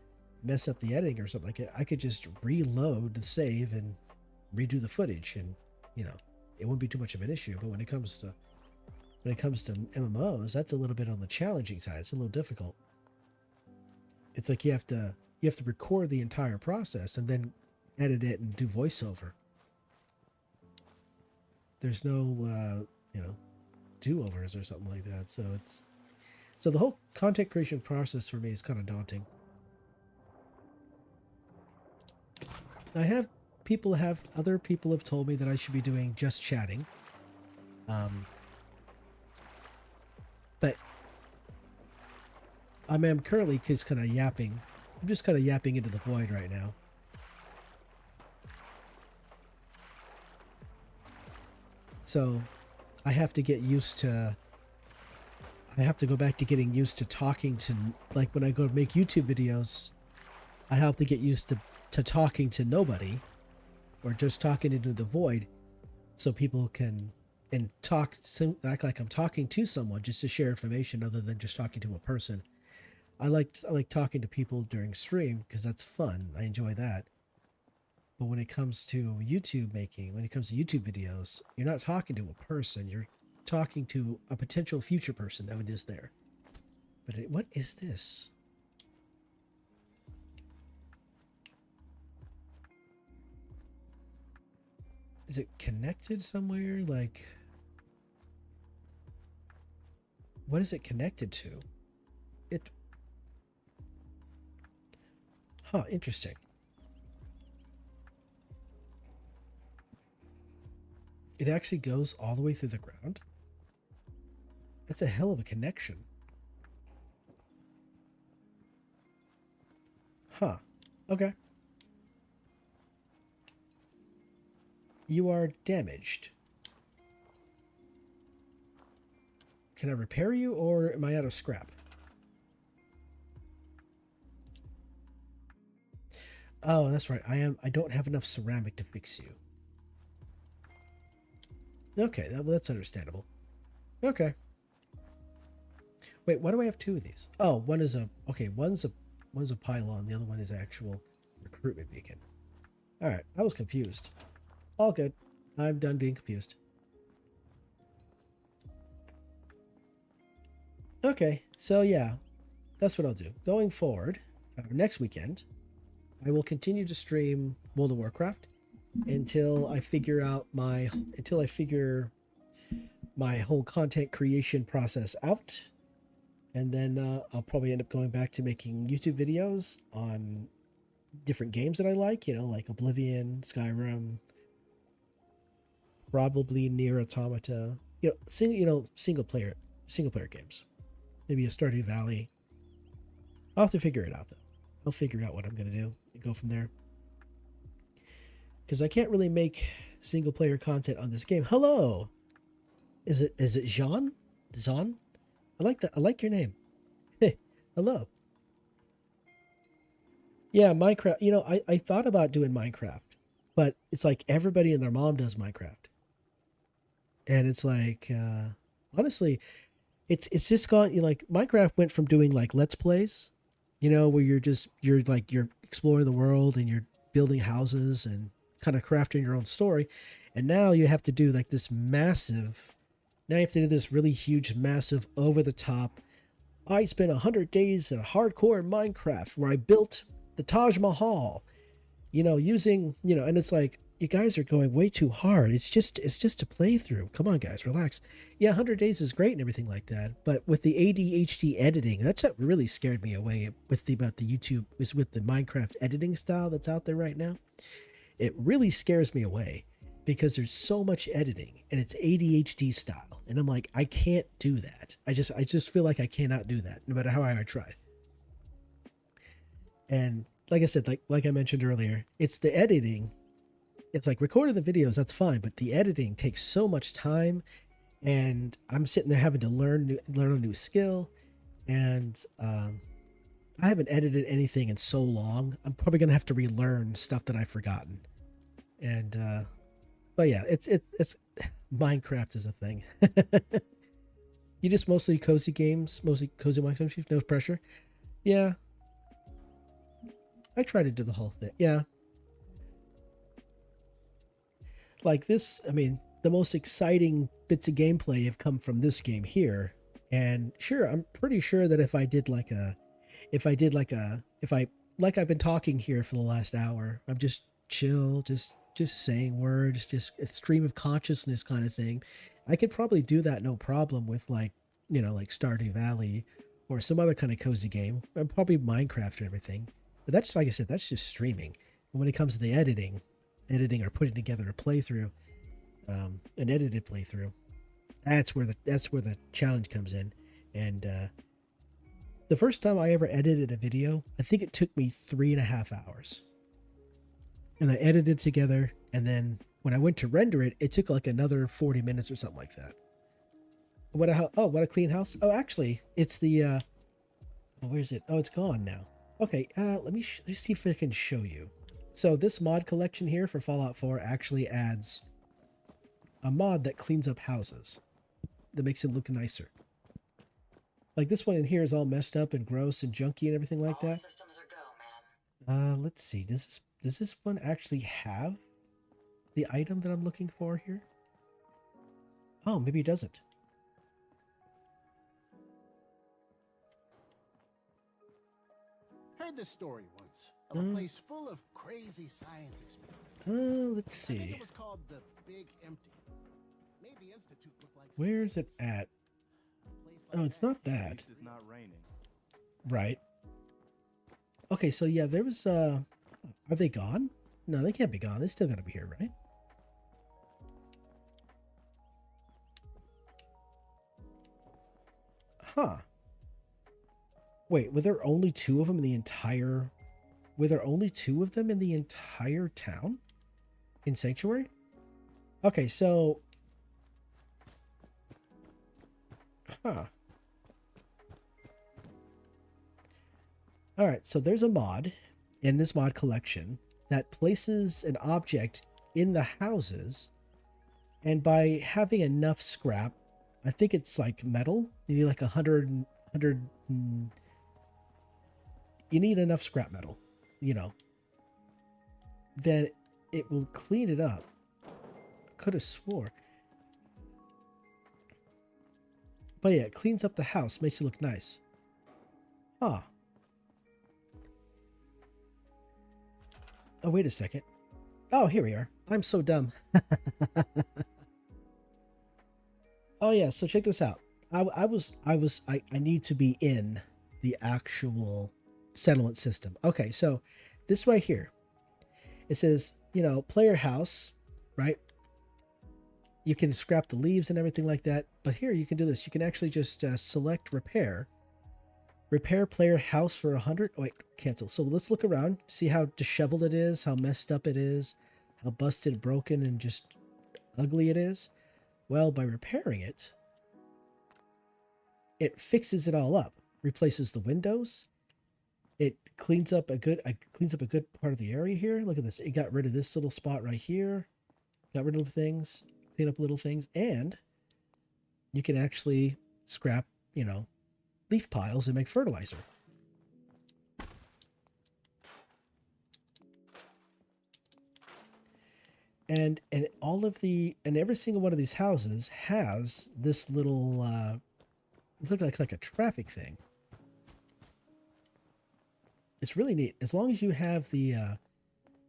mess up the editing or something like that, I could just reload the save and redo the footage, and you know, it wouldn't be too much of an issue. But when it comes to MMOs, that's a little bit on the challenging side. It's a little difficult. It's like you have to record the entire process and then edit it and do voiceover. There's no do-overs or something like that. So the whole content creation process for me is kind of daunting. Other people have told me that I should be doing just chatting. But I'm currently just kind of yapping. I'm just kind of yapping into the void right now. So I have to get used to, I have to go back to getting used to talking to, like when I go to make YouTube videos, I have to get used to talking to nobody or just talking into the void so people can act like I'm talking to someone just to share information other than just talking to a person. I like talking to people during stream because that's fun. I enjoy that. But when it comes to YouTube making, when it comes to YouTube videos, you're not talking to a person. You're talking to a potential future person that is there. But what is this? Is it connected somewhere? Like, what is it connected to? Huh, interesting. It actually goes all the way through the ground. That's a hell of a connection. Huh. Okay. You are damaged. Can I repair you, or am I out of scrap? Oh, that's right. I don't have enough ceramic to fix you. Okay, that's understandable. Okay. Wait, why do I have two of these? Oh, one's a pylon, the other one is an actual recruitment beacon. Alright, I was confused. All good. I'm done being confused. Okay, so yeah, that's what I'll do. Going forward, next weekend, I will continue to stream World of Warcraft until I figure my whole content creation process out. And then I'll probably end up going back to making YouTube videos on different games that I like, like Oblivion, Skyrim, probably Nier Automata, single player games. Maybe a Stardew Valley. I'll have to figure it out though. I'll figure out what I'm going to do and go from there. Because I can't really make single player content on this game. Hello! Is it Jean? Zon? I like that. I like your name. Hey, hello. Yeah, Minecraft. I thought about doing Minecraft, but it's like everybody and their mom does Minecraft. And it's like, honestly, it's just gone, Minecraft went from doing like Let's Plays, where you're exploring the world and you're building houses and kind of crafting your own story. And now you have to do like this really huge, massive, over the top. I spent 100 days in a hardcore Minecraft where I built the Taj Mahal, using, and it's like, you guys are going way too hard. It's just a playthrough. Come on, guys, relax. Yeah, 100 days is great and everything like that, but with the ADHD editing, that's what really scared me away with the YouTube, is with the Minecraft editing style that's out there right now. It really scares me away because there's so much editing and it's ADHD style, and I'm like, I can't do that. I just feel like I cannot do that, no matter how hard I try. And like I said, like I mentioned earlier, it's the editing. It's like recording the videos, that's fine, but the editing takes so much time, and I'm sitting there having to learn a new skill, and I haven't edited anything in so long. I'm probably gonna have to relearn stuff that I've forgotten. And but yeah, it's Minecraft is a thing. You just mostly cozy games, mostly cozy Minecraft, no pressure. Yeah, I try to do the whole thing. Yeah. Like this, I mean, the most exciting bits of gameplay have come from this game here. And sure, I'm pretty sure that if I've been talking here for the last hour, I'm just chill, just saying words, just a stream of consciousness kind of thing, I could probably do that no problem with like Stardew Valley or some other kind of cozy game, and probably Minecraft and everything. But that's, like I said, that's just streaming. And when it comes to the editing or putting together a playthrough, an edited playthrough, that's where the challenge comes in. And the first time I ever edited a video, I think it took me 3.5 hours, and I edited it together, and then when I went to render it, it took like another 40 minutes or something like that. What a clean house. Oh, actually, it's the where is it? Oh, it's gone now. Okay, let me see if I can show you. So this mod collection here for Fallout 4 actually adds a mod that cleans up houses, that makes it look nicer. Like this one in here is all messed up and gross and junky and everything like that. Let's see. Does this one actually have the item that I'm looking for here? Oh, maybe it doesn't. Heard this story once of a place full of crazy science experiments. Let's see. I think it was called the Big Empty. Made the institute look like. Where is it at? Oh, it's not that. It's not raining. Right. Okay, so yeah, there was are they gone? No, they can't be gone. They still gotta be here, right? Huh. Wait, were there only two of them in the entire... Were there only two of them in the entire town? In Sanctuary? Okay, so... Huh. Alright, so there's a mod in this mod collection that places an object in the houses, and by having enough scrap, I think it's like metal, you need like 100 you need enough scrap metal, then it will clean it up. Could have swore. But yeah, it cleans up the house, makes it look nice. Huh. Oh, wait a second. Oh, here we are. I'm so dumb. Oh yeah, so check this out. I need to be in the actual settlement system. Okay, so this right here, it says, player house, right? You can scrap the leaves and everything like that, but here you can do this. You can actually just select repair player house for 100. Oh, wait, cancel. So let's look around, see how disheveled it is, how messed up it is, how busted, broken, and just ugly it is. Well, by repairing it, it fixes it all up, replaces the windows. It cleans up a good part of the area here. Look at this. It got rid of this little spot right here. Got rid of things, clean up little things, and you can actually scrap, leaf piles and make fertilizer. And every single one of these houses has this little it looks like a traffic thing. It's really neat. As long as you have the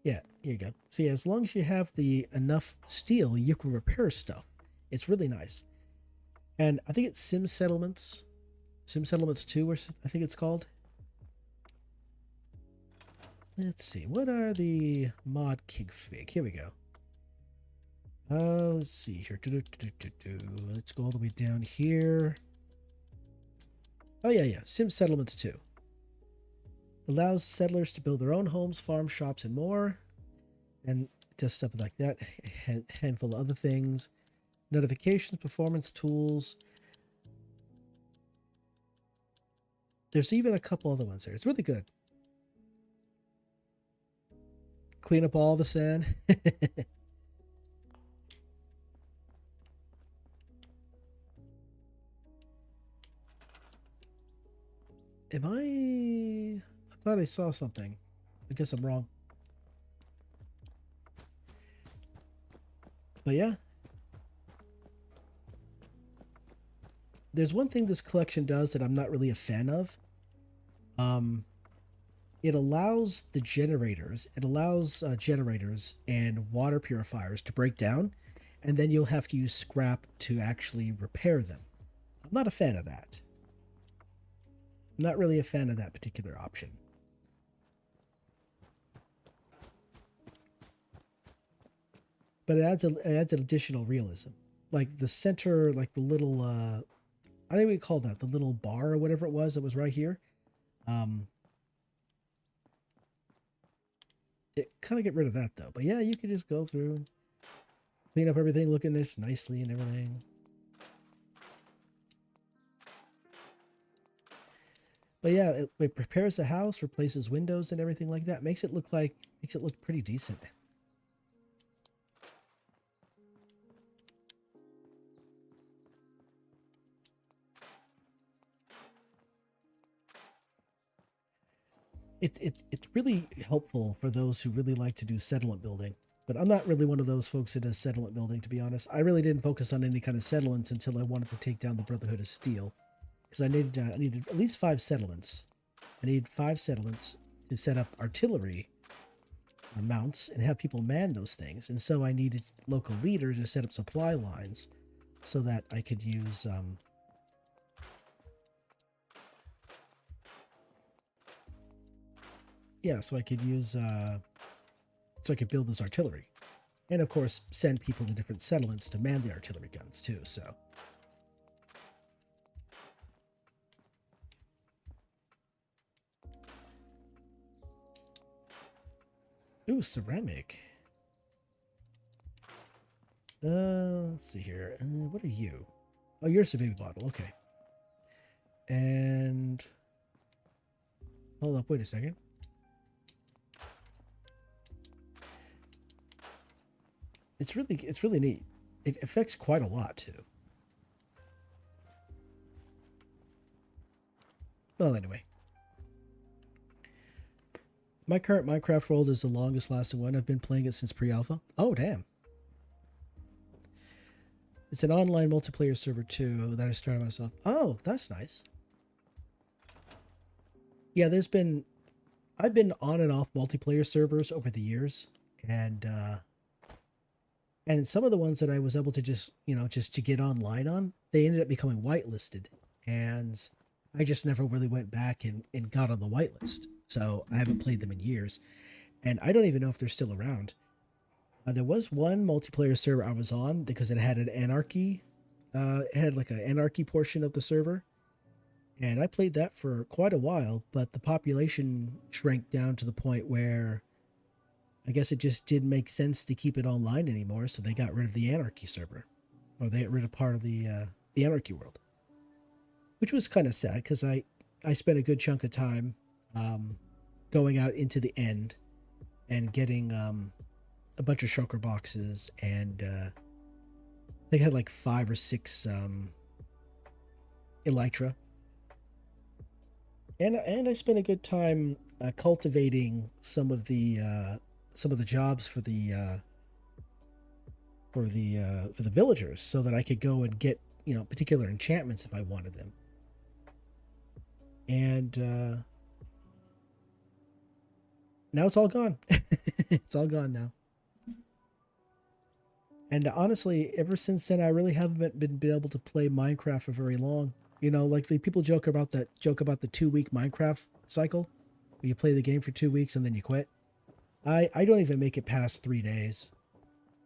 Yeah, here you go. So yeah, as long as you have the enough steel, you can repair stuff. It's really nice. And I think it's Sim Settlements. Sim Settlements 2, or I think it's called. Let's see. What are the mod config? Here we go. Let's see here. Let's go all the way down here. Oh, yeah. Sim Settlements 2. Allows settlers to build their own homes, farms, shops, and more. And just stuff like that. A handful of other things. Notifications, performance tools. There's even a couple other ones there. It's really good. Clean up all the sand. I thought I saw something. I guess I'm wrong. But yeah. There's one thing this collection does that I'm not really a fan of. It allows the generators. It allows generators and water purifiers to break down, and then you'll have to use scrap to actually repair them. I'm not a fan of that. I'm not really a fan of that particular option. But it adds an additional realism. Like the center, like the little, I don't even call that, the little bar or whatever it was that was right here. It kind of get rid of that though. But yeah, you can just go through, clean up everything, look at this nicely and everything. But yeah, it prepares the house, replaces windows and everything like that. Makes it look pretty decent. It's really helpful for those who really like to do settlement building. But I'm not really one of those folks that does settlement building, to be honest. I really didn't focus on any kind of settlements until I wanted to take down the Brotherhood of Steel. Because I needed at least 5 settlements. I need 5 settlements to set up artillery mounts and have people man those things. And so I needed local leaders to set up supply lines so that I could use... so I could use... so I could build this artillery. And of course, send people to different settlements to man the artillery guns too, so... Ooh, ceramic. Let's see here. What are you? Oh, yours is a baby bottle. Okay. And hold up. Wait a second. It's really neat. It affects quite a lot too. Well, anyway. My current Minecraft world is the longest lasting one. I've been playing it since pre-alpha. Oh, damn. It's an online multiplayer server too that I started myself. Oh, that's nice. Yeah, I've been on and off multiplayer servers over the years, and some of the ones that I was able to just to get online on, they ended up becoming whitelisted, and I just never really went back and got on the whitelist. So I haven't played them in years, and I don't even know if they're still around. There was one multiplayer server I was on because it had an anarchy. It had like an anarchy portion of the server, and I played that for quite a while. But the population shrank down to the point where I guess it just didn't make sense to keep it online anymore. So they got rid of the anarchy server, or they got rid of part of the anarchy world, which was kind of sad because I spent a good chunk of time going out into the end and getting a bunch of shulker boxes, and I think I had like 5 or 6 elytra, and I spent a good time cultivating some of the jobs for the villagers, so that I could go and get particular enchantments if I wanted them. And now it's all gone. It's all gone now. And honestly, ever since then, I really haven't been able to play Minecraft for very long. You know, like the people joke about the 2-week Minecraft cycle, where you play the game for 2 weeks and then you quit. I don't even make it past 3 days.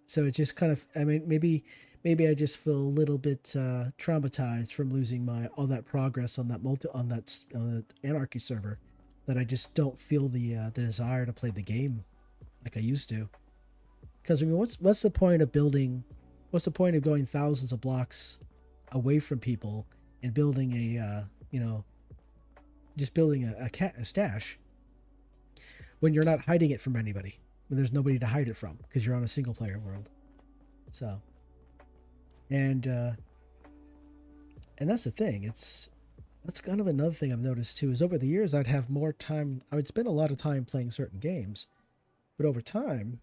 So it just kind of, I mean, maybe I just feel a little bit traumatized from losing all that progress on that Anarchy server, that I just don't feel the desire to play the game like I used to. Because I mean, what's the point of building? What's the point of going thousands of blocks away from people and building just building a stash when you're not hiding it from anybody? When there's nobody to hide it from because you're on a single player world. So, and that's the thing. That's kind of another thing I've noticed too, is over the years I'd have more time. I would spend a lot of time playing certain games, but over time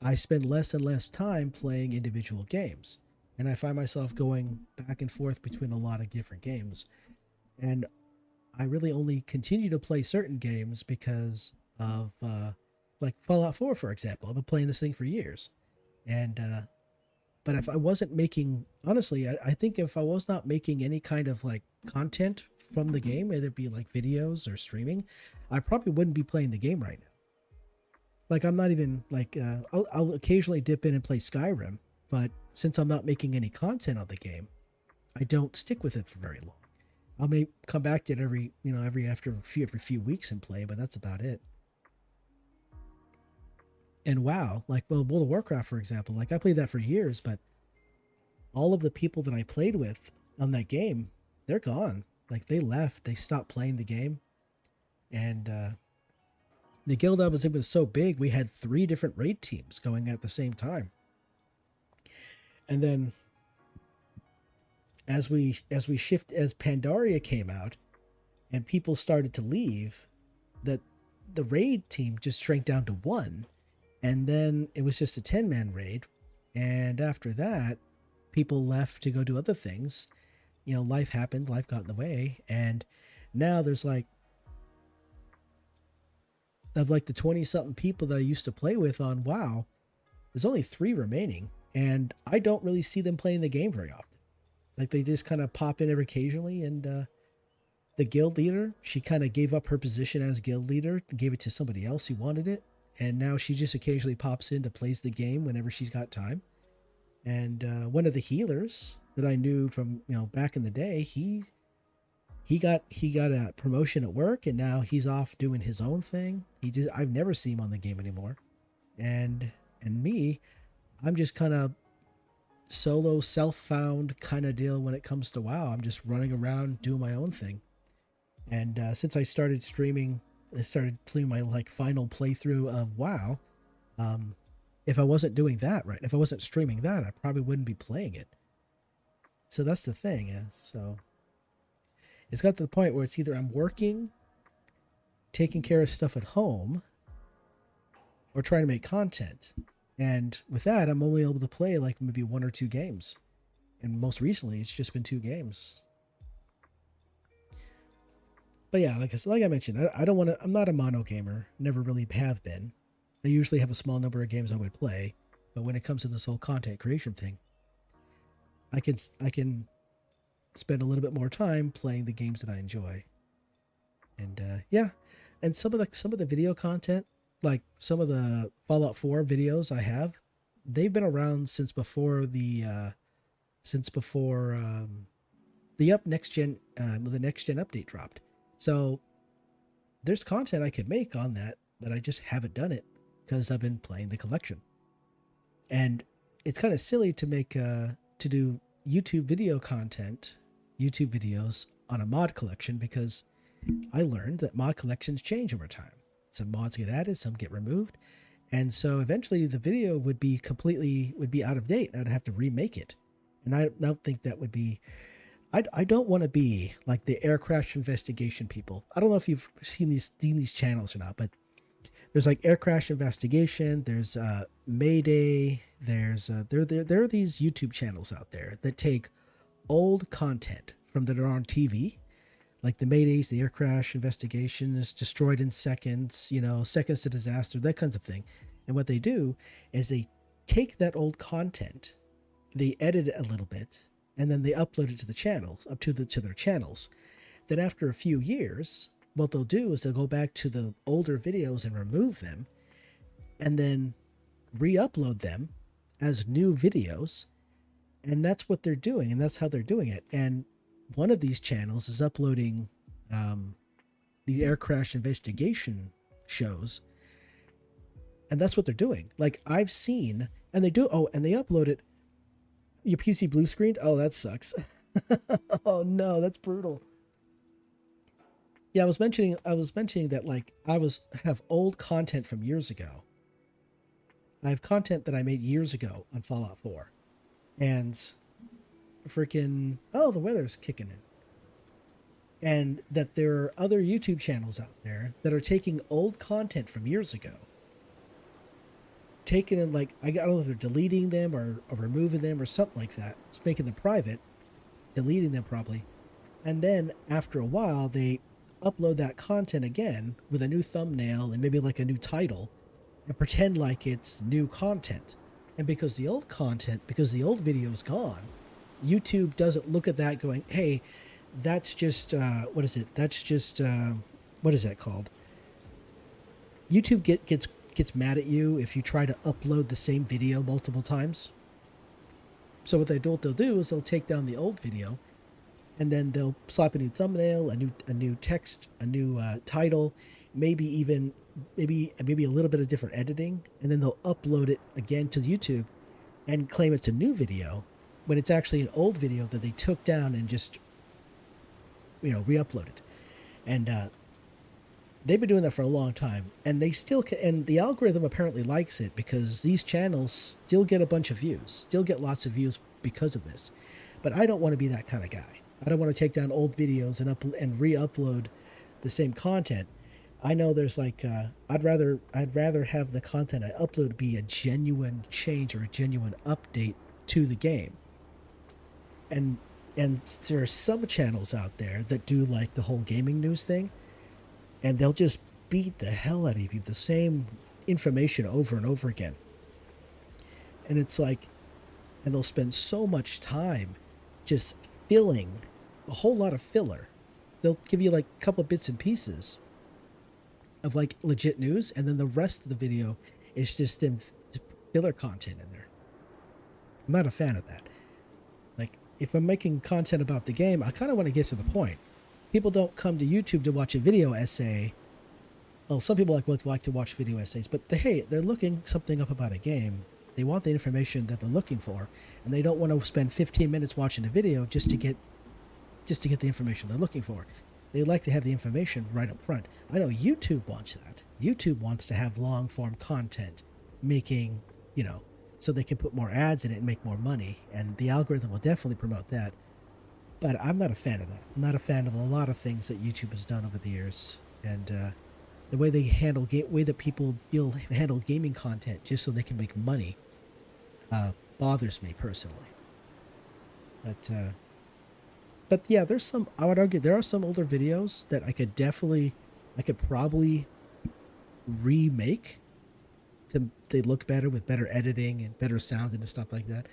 I spend less and less time playing individual games, and I find myself going back and forth between a lot of different games, and I really only continue to play certain games because of like Fallout 4, for example. I've been playing this thing for years. And, but if I wasn't making, honestly, I think if I was not making any kind of like content from the game, whether it be like videos or streaming, I probably wouldn't be playing the game right now. Like, I'm not even like, I'll occasionally dip in and play Skyrim, but since I'm not making any content on the game, I don't stick with it for very long. I may come back to it every few weeks and play, but that's about it. And WoW, like, well, World of Warcraft, for example, like I played that for years, but all of the people that I played with on that game, they're gone. Like, they left, they stopped playing the game. And the guild I was in was so big, we had 3 different raid teams going at the same time. And then as Pandaria came out and people started to leave, the raid team just shrank down to 1. And then it was just a 10-man raid. And after that, people left to go do other things. You know, life happened, life got in the way. And now there's like, of like the 20-something people that I used to play with on WoW, there's only 3 remaining. And I don't really see them playing the game very often. Like, they just kind of pop in every occasionally. And the guild leader, she kind of gave up her position as guild leader and gave it to somebody else who wanted it. And now she just occasionally pops in to plays the game whenever she's got time. And one of the healers that I knew from, you know, back in the day, he got a promotion at work, and now he's off doing his own thing. I've never seen him on the game anymore. And me, I'm just kind of solo, self-found kind of deal when it comes to WoW. I'm just running around doing my own thing. And since I started streaming, I started playing my like final playthrough of WoW. If I wasn't doing that, right, if I wasn't streaming that, I probably wouldn't be playing it. So that's the thing. So it's got to the point where it's either I'm working, taking care of stuff at home, or trying to make content. And with that, I'm only able to play like maybe 1 or 2 games. And most recently, it's just been 2 games. But yeah, like I mentioned, I don't want to. I'm not a mono gamer. Never really have been. I usually have a small number of games I would play, but when it comes to this whole content creation thing, I can spend a little bit more time playing the games that I enjoy. And yeah, and some of the video content, like some of the Fallout 4 videos I have, they've been around since before the next gen update dropped. So there's content I could make on that, but I just haven't done it because I've been playing the collection. And it's kind of silly to make to do YouTube videos on a mod collection, because I learned that mod collections change over time. Some mods get added, some get removed, and so eventually the video would be out of date. I'd have to remake it, and I don't think that would be. I don't want to be like the air crash investigation people. I don't know if you've seen these channels or not, but there's like air crash investigation. There's Mayday. There are these YouTube channels out there that take old content from that are on TV, like the Maydays, the air crash investigation is destroyed in seconds, seconds to disaster, that kinds of thing. And what they do is they take that old content, they edit it a little bit, and then they upload it to the channels, to their channels. Then after a few years, what they'll do is they'll go back to the older videos and remove them, and then re-upload them as new videos. And that's what they're doing, and that's how they're doing it. And one of these channels is uploading the air crash investigation shows, and that's what they're doing. Like, I've seen, and they upload it. Your PC blue screened? Oh, that sucks. Oh no, that's brutal. Yeah, I was mentioning that, like, have old content from years ago. I have content that I made years ago on Fallout 4. And freaking, the weather's kicking in. And that there are other YouTube channels out there that are taking old content from years ago, taking it, like, I don't know if they're deleting them or removing them or something like that. It's making them private, deleting them probably. And then after a while, they upload that content again with a new thumbnail and maybe like a new title and pretend like it's new content. And because the old video is gone, YouTube doesn't look at that going, hey, that's just, what is it? That's just, what is that called? YouTube gets mad at you if you try to upload the same video multiple times. So what they'll do is they'll take down the old video, and then they'll slap a new thumbnail, a new text, a new title, maybe a little bit of different editing, and then they'll upload it again to YouTube and claim it's a new video when it's actually an old video that they took down and just re-uploaded. And they've been doing that for a long time, and they still and the algorithm apparently likes it because these channels still get a bunch of views, still get lots of views because of this. But I don't want to be that kind of guy. I don't want to take down old videos and re-upload the same content. I know there's like I'd rather have the content I upload be a genuine change or a genuine update to the game. And there are some channels out there that do like the whole gaming news thing, and they'll just beat the hell out of you, the same information over and over again. And it's like, and they'll spend so much time just filling a whole lot of filler. They'll give you like a couple of bits and pieces of like legit news, and then the rest of the video is just them filler content in there. I'm not a fan of that. Like, if I'm making content about the game, I kind of want to get to the point. People don't come to YouTube to watch a video essay. Well, some people like to watch video essays, but they're looking something up about a game. They want the information that they're looking for, and they don't want to spend 15 minutes watching a video just to get the information they're looking for. They like to have the information right up front. I know YouTube wants that. YouTube wants to have long-form content, making, so they can put more ads in it and make more money, and the algorithm will definitely promote that. But I'm not a fan of that. I'm not a fan of a lot of things that YouTube has done over the years, and the way they handle way that people handle gaming content just so they can make money bothers me personally. But yeah, I would argue there are some older videos that I could probably remake to look better with better editing and better sound and stuff like that.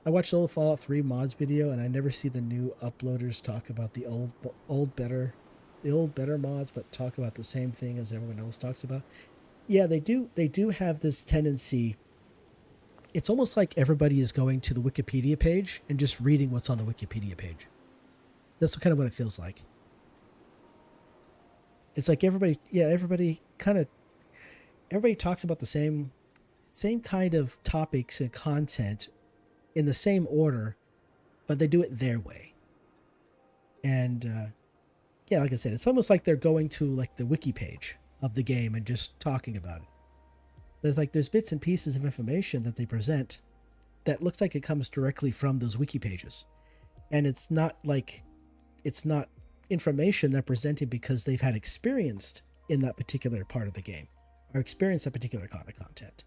I watched the old Fallout 3 mods video, and I never see the new uploaders talk about the old better mods, but talk about the same thing as everyone else talks about. Yeah, they do have this tendency. It's almost like everybody is going to the Wikipedia page and just reading what's on the Wikipedia page. That's kind of what it feels like. It's like everybody talks about the same kind of topics and content in the same order, but they do it their way. And yeah, like I said, it's almost like they're going to like the wiki page of the game and just talking about it. There's bits and pieces of information that they present that looks like it comes directly from those wiki pages, and it's not information they're presenting because they've had experience in that particular part of the game or experienced that particular kind of content.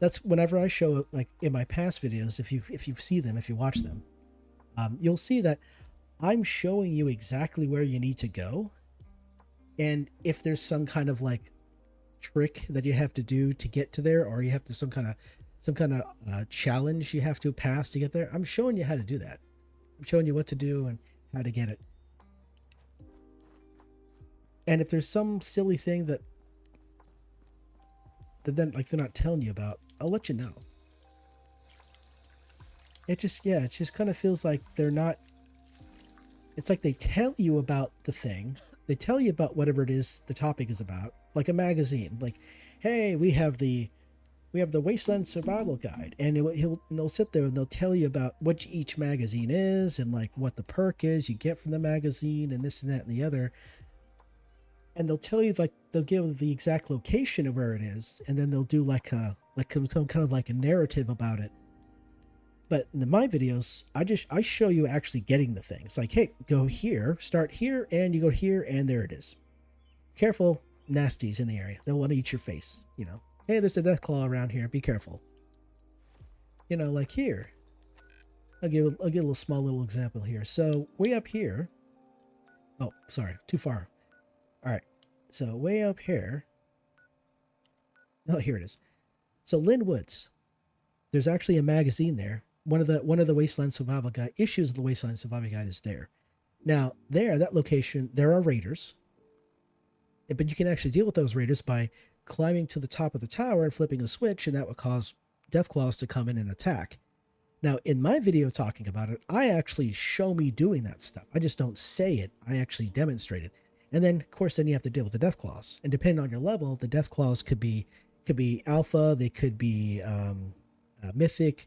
That's whenever I show, like in my past videos, if you see them, if you watch them, you'll see that I'm showing you exactly where you need to go. And if there's some kind of like trick that you have to do to get to there, or you have to some kind of challenge you have to pass to get there, I'm showing you how to do that. I'm showing you what to do and how to get it. And if there's some silly thing that then like they're not telling you about, I'll let you know. It just kind of feels like they're not. It's like they tell you about the thing. They tell you about whatever it is the topic is about, like a magazine. Like, hey, we have the Wasteland Survival Guide, and they'll sit there and they'll tell you about what each magazine is and like what the perk is you get from the magazine and this and that and the other. And they'll tell you, like, they'll give the exact location of where it is, and then they'll do some kind of like a narrative about it. But in my videos, I show you actually getting the thing. It's like, hey, go here, start here, and you go here, and there it is. Careful, nasties in the area. They'll want to eat your face, you know. Hey, there's a death claw around here. Be careful. You know, like here. I'll give a little small little example here. So way up here. Oh, sorry, too far. All right. So way up here. Oh, here it is. So Lynn Woods. There's actually a magazine there. One of the Wasteland Survival Guide issues of the Wasteland Survival Guide is there. Now, that location, there are raiders. But you can actually deal with those raiders by climbing to the top of the tower and flipping a switch, and that would cause Deathclaws to come in and attack. Now, in my video talking about it, I actually show me doing that stuff. I just don't say it. I actually demonstrate it. And then, of course, then you have to deal with the Deathclaws. And depending on your level, the Deathclaws could be alpha, they could be mythic,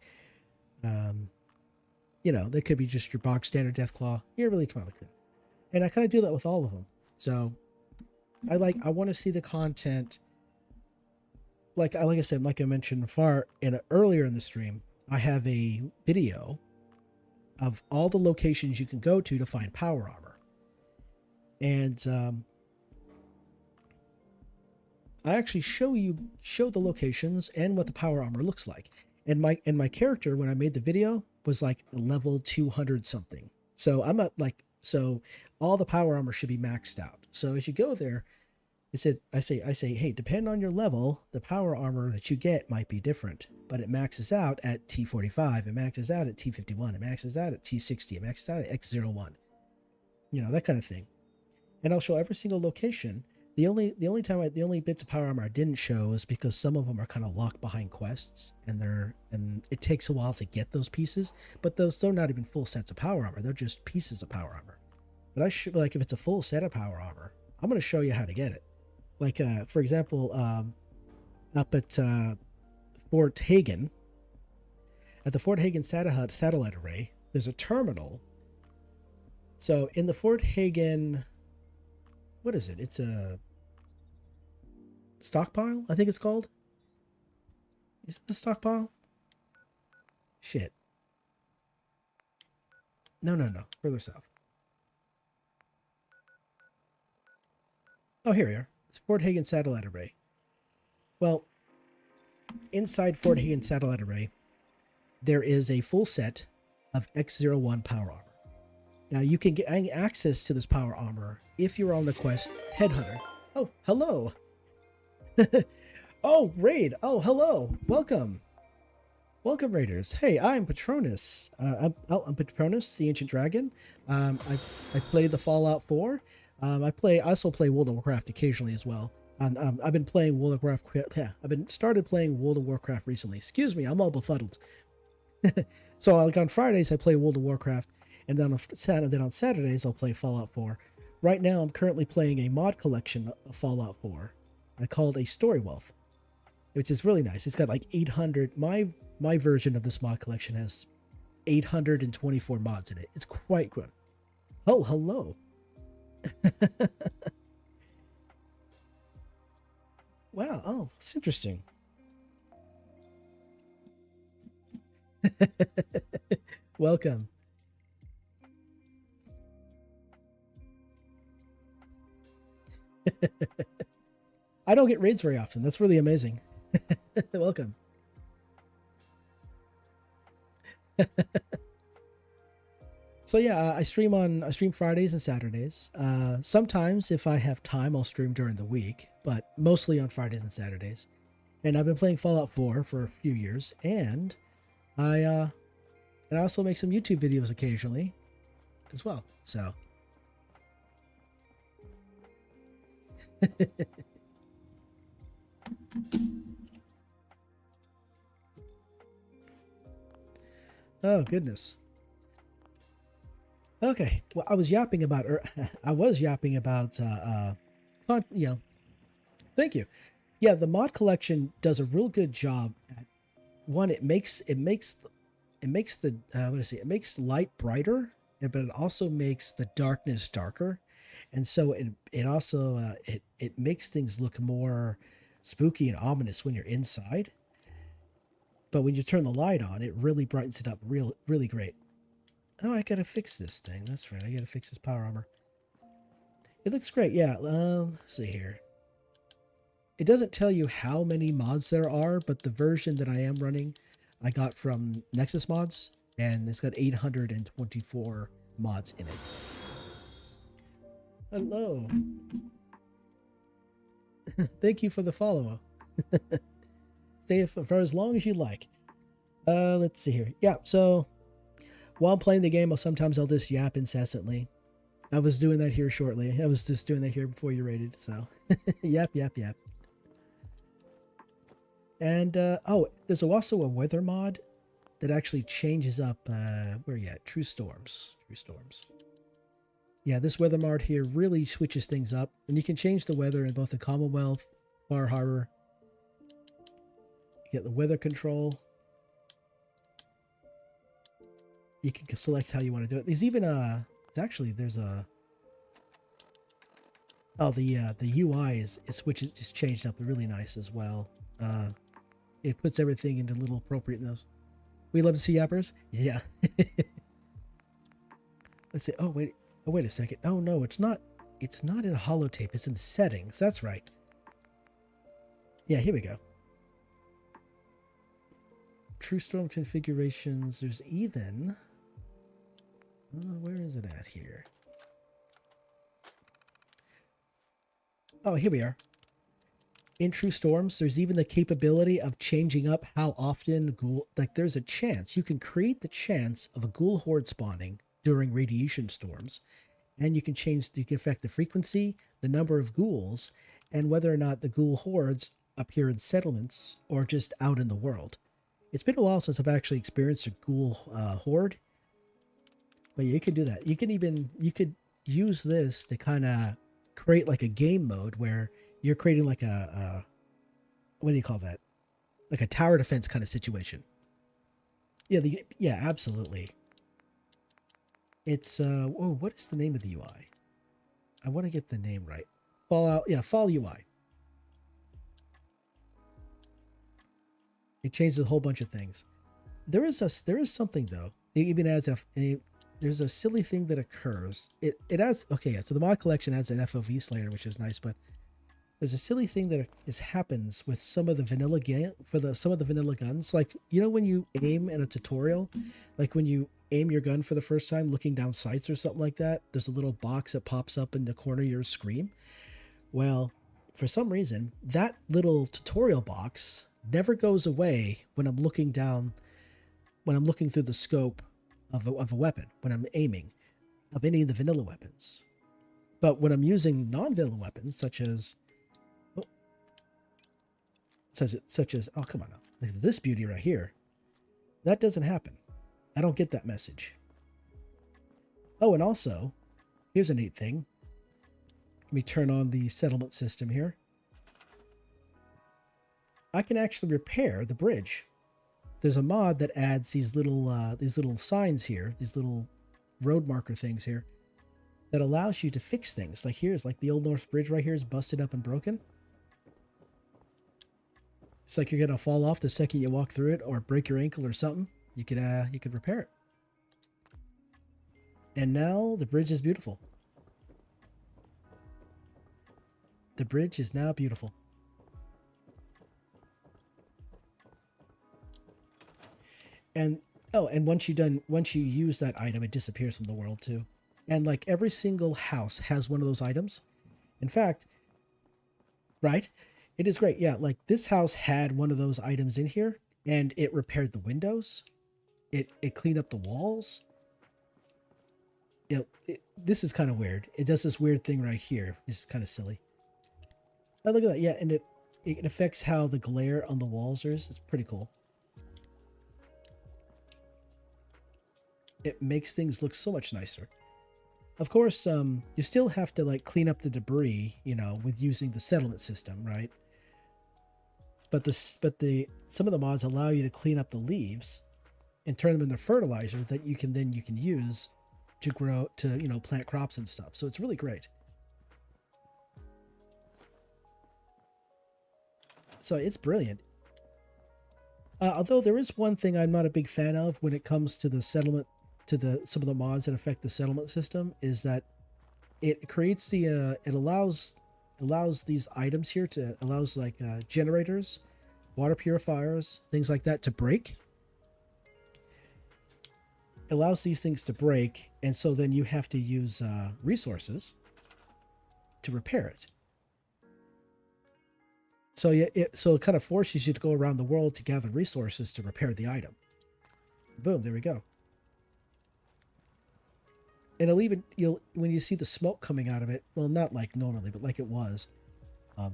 you know, they could be just your box standard Deathclaw. You're really trying like that. And I kind of do that with all of them. So I want to see the content. Like I said, like I mentioned earlier in the stream, I have a video of all the locations you can go to find power armor. And I actually show the locations and what the power armor looks like. And my character, when I made the video, was like level 200 something. So I'm at so all the power armor should be maxed out. So as you go there, I say, hey, depending on your level, the power armor that you get might be different, but it maxes out at T45, it maxes out at T51, it maxes out at T60, it maxes out at X01, you know, that kind of thing. And I'll show every single location. The only bits of power armor I didn't show is because some of them are kind of locked behind quests, and it takes a while to get those pieces. But they're not even full sets of power armor; they're just pieces of power armor. But if it's a full set of power armor, I'm going to show you how to get it. Like for example, up at Fort Hagen, at the Fort Hagen satellite array, there's a terminal. So in the Fort Hagen, what is it? It's a stockpile, I think it's called. Is it the stockpile? Shit. No. Further south. Oh, here we are. It's Fort Hagen Satellite Array. Well, inside Fort Hagen Satellite Array, there is a full set of X01 power armor. Now, you can get access to this power armor if you're on the quest Headhunter. Oh, hello. Oh, Raid. Oh, hello. Welcome. Welcome, Raiders. Hey, I'm Patronus. I'm Patronus, the Ancient Dragon. I play the Fallout 4. I also play World of Warcraft occasionally as well. I've been playing World of Warcraft. Yeah, started playing World of Warcraft recently. Excuse me, I'm all befuddled. So like on Fridays I play World of Warcraft, and then on Saturdays I'll play Fallout 4. Right now I'm currently playing a mod collection of Fallout 4. I called a Storywealth, which is really nice. It's got like 800. My version of this mod collection has 824 mods in it. It's quite good. Oh, hello. Wow. Oh, it's interesting. Welcome. I don't get raids very often. That's really amazing. Welcome. So yeah, I stream Fridays and Saturdays. Sometimes if I have time, I'll stream during the week, but mostly on Fridays and Saturdays. And I've been playing Fallout 4 for a few years, and I also make some YouTube videos occasionally as well. So oh goodness. Okay, well, I was yapping about, thank you. Yeah, the mod collection does a real good job at one. It makes the it makes light brighter, but it also makes the darkness darker, and so it also it makes things look more spooky and ominous when you're inside. But when you turn the light on, it really brightens it up really great. Oh, I gotta fix this thing. That's right. I gotta fix this power armor. It looks great. Yeah. Let's see here. It doesn't tell you how many mods there are, but the version that I am running, I got from Nexus Mods, and it's got 824 mods in it. Hello. Thank you for the follow. Stay for as long as you like. Let's see here. Yeah. So while I'm playing the game, sometimes I'll just yap incessantly. I was doing that here shortly. I was just doing that here before you raided. So yap. And oh, there's also a weather mod that actually changes up where are you at? True Storms. Yeah, this weather mod here really switches things up, and you can change the weather in both the Commonwealth, Far Harbor. You get the weather control. You can select how you want to do it. There's even there's a the UI is changed up really nice as well. It puts everything into little appropriateness. We love to see yappers. Yeah. Let's see. Oh wait a second. Oh no, it's not in a holotape. It's in settings. That's right. Yeah, here we go. True Storm configurations. There's even. Where is it at here? Oh, here we are. In True Storms, there's even the capability of changing up how often ghoul. Like, there's a chance. You can create the chance of a ghoul horde spawning during radiation storms, and you can affect the frequency, the number of ghouls, and whether or not the ghoul hordes appear in settlements or just out in the world. It's been a while since I've actually experienced a ghoul horde. But you can do that. You could use this to kind of create like a game mode where you're creating like a what do you call that? Like a tower defense kind of situation. Yeah, absolutely. It's what is the name of the UI? I want to get the name right. Fall UI. It changes a whole bunch of things. There is something though. It even adds there's a silly thing that occurs. It adds, okay, yeah, so the mod collection adds an FOV slider, which is nice, but there's a silly thing that happens with some of the vanilla vanilla guns. Like, you know, when you aim in a tutorial, like when you aim your gun for the first time looking down sights or something like that, there's a little box that pops up in the corner of your screen. Well, for some reason, that little tutorial box never goes away when I'm looking through the scope of a weapon, when I'm aiming, of any of the vanilla weapons. But when I'm using non-vanilla weapons, such as oh come on now, look at this beauty right here, that doesn't happen. I don't get that message. Oh, and also, here's a neat thing. Let me turn on the settlement system here. I can actually repair the bridge. There's a mod that adds these little signs here, these little road marker things here, that allows you to fix things. Like here's like the Old North Bridge right here is busted up and broken. It's like you're gonna fall off the second you walk through it, or break your ankle or something. You could repair it. And now the bridge is beautiful. The bridge is now beautiful. And Oh, and once you use that item, it disappears from the world too. And like every single house has one of those items. In fact, right? It is great. Yeah, like this house had one of those items in here, and it repaired the windows. It cleaned up the walls. This is kind of weird. It does this weird thing right here. This is kind of silly. Oh, look at that. Yeah, and it affects how the glare on the walls is. It's pretty cool. It makes things look so much nicer. Of course, you still have to like clean up the debris, you know, with using the settlement system, right? But some of the mods allow you to clean up the leaves and turn them into fertilizer that you can use to grow, to, you know, plant crops and stuff. So it's really great. So it's brilliant. Although there is one thing I'm not a big fan of when it comes to the settlement, some of the mods that affect the settlement system, is that it creates it allows these items here allows like generators, water purifiers, things like that to break. Allows these things to break, and so then you have to use resources to repair it. So it kind of forces you to go around the world to gather resources to repair the item. Boom, there we go. And when you see the smoke coming out of it, well, not like normally, but like it was, it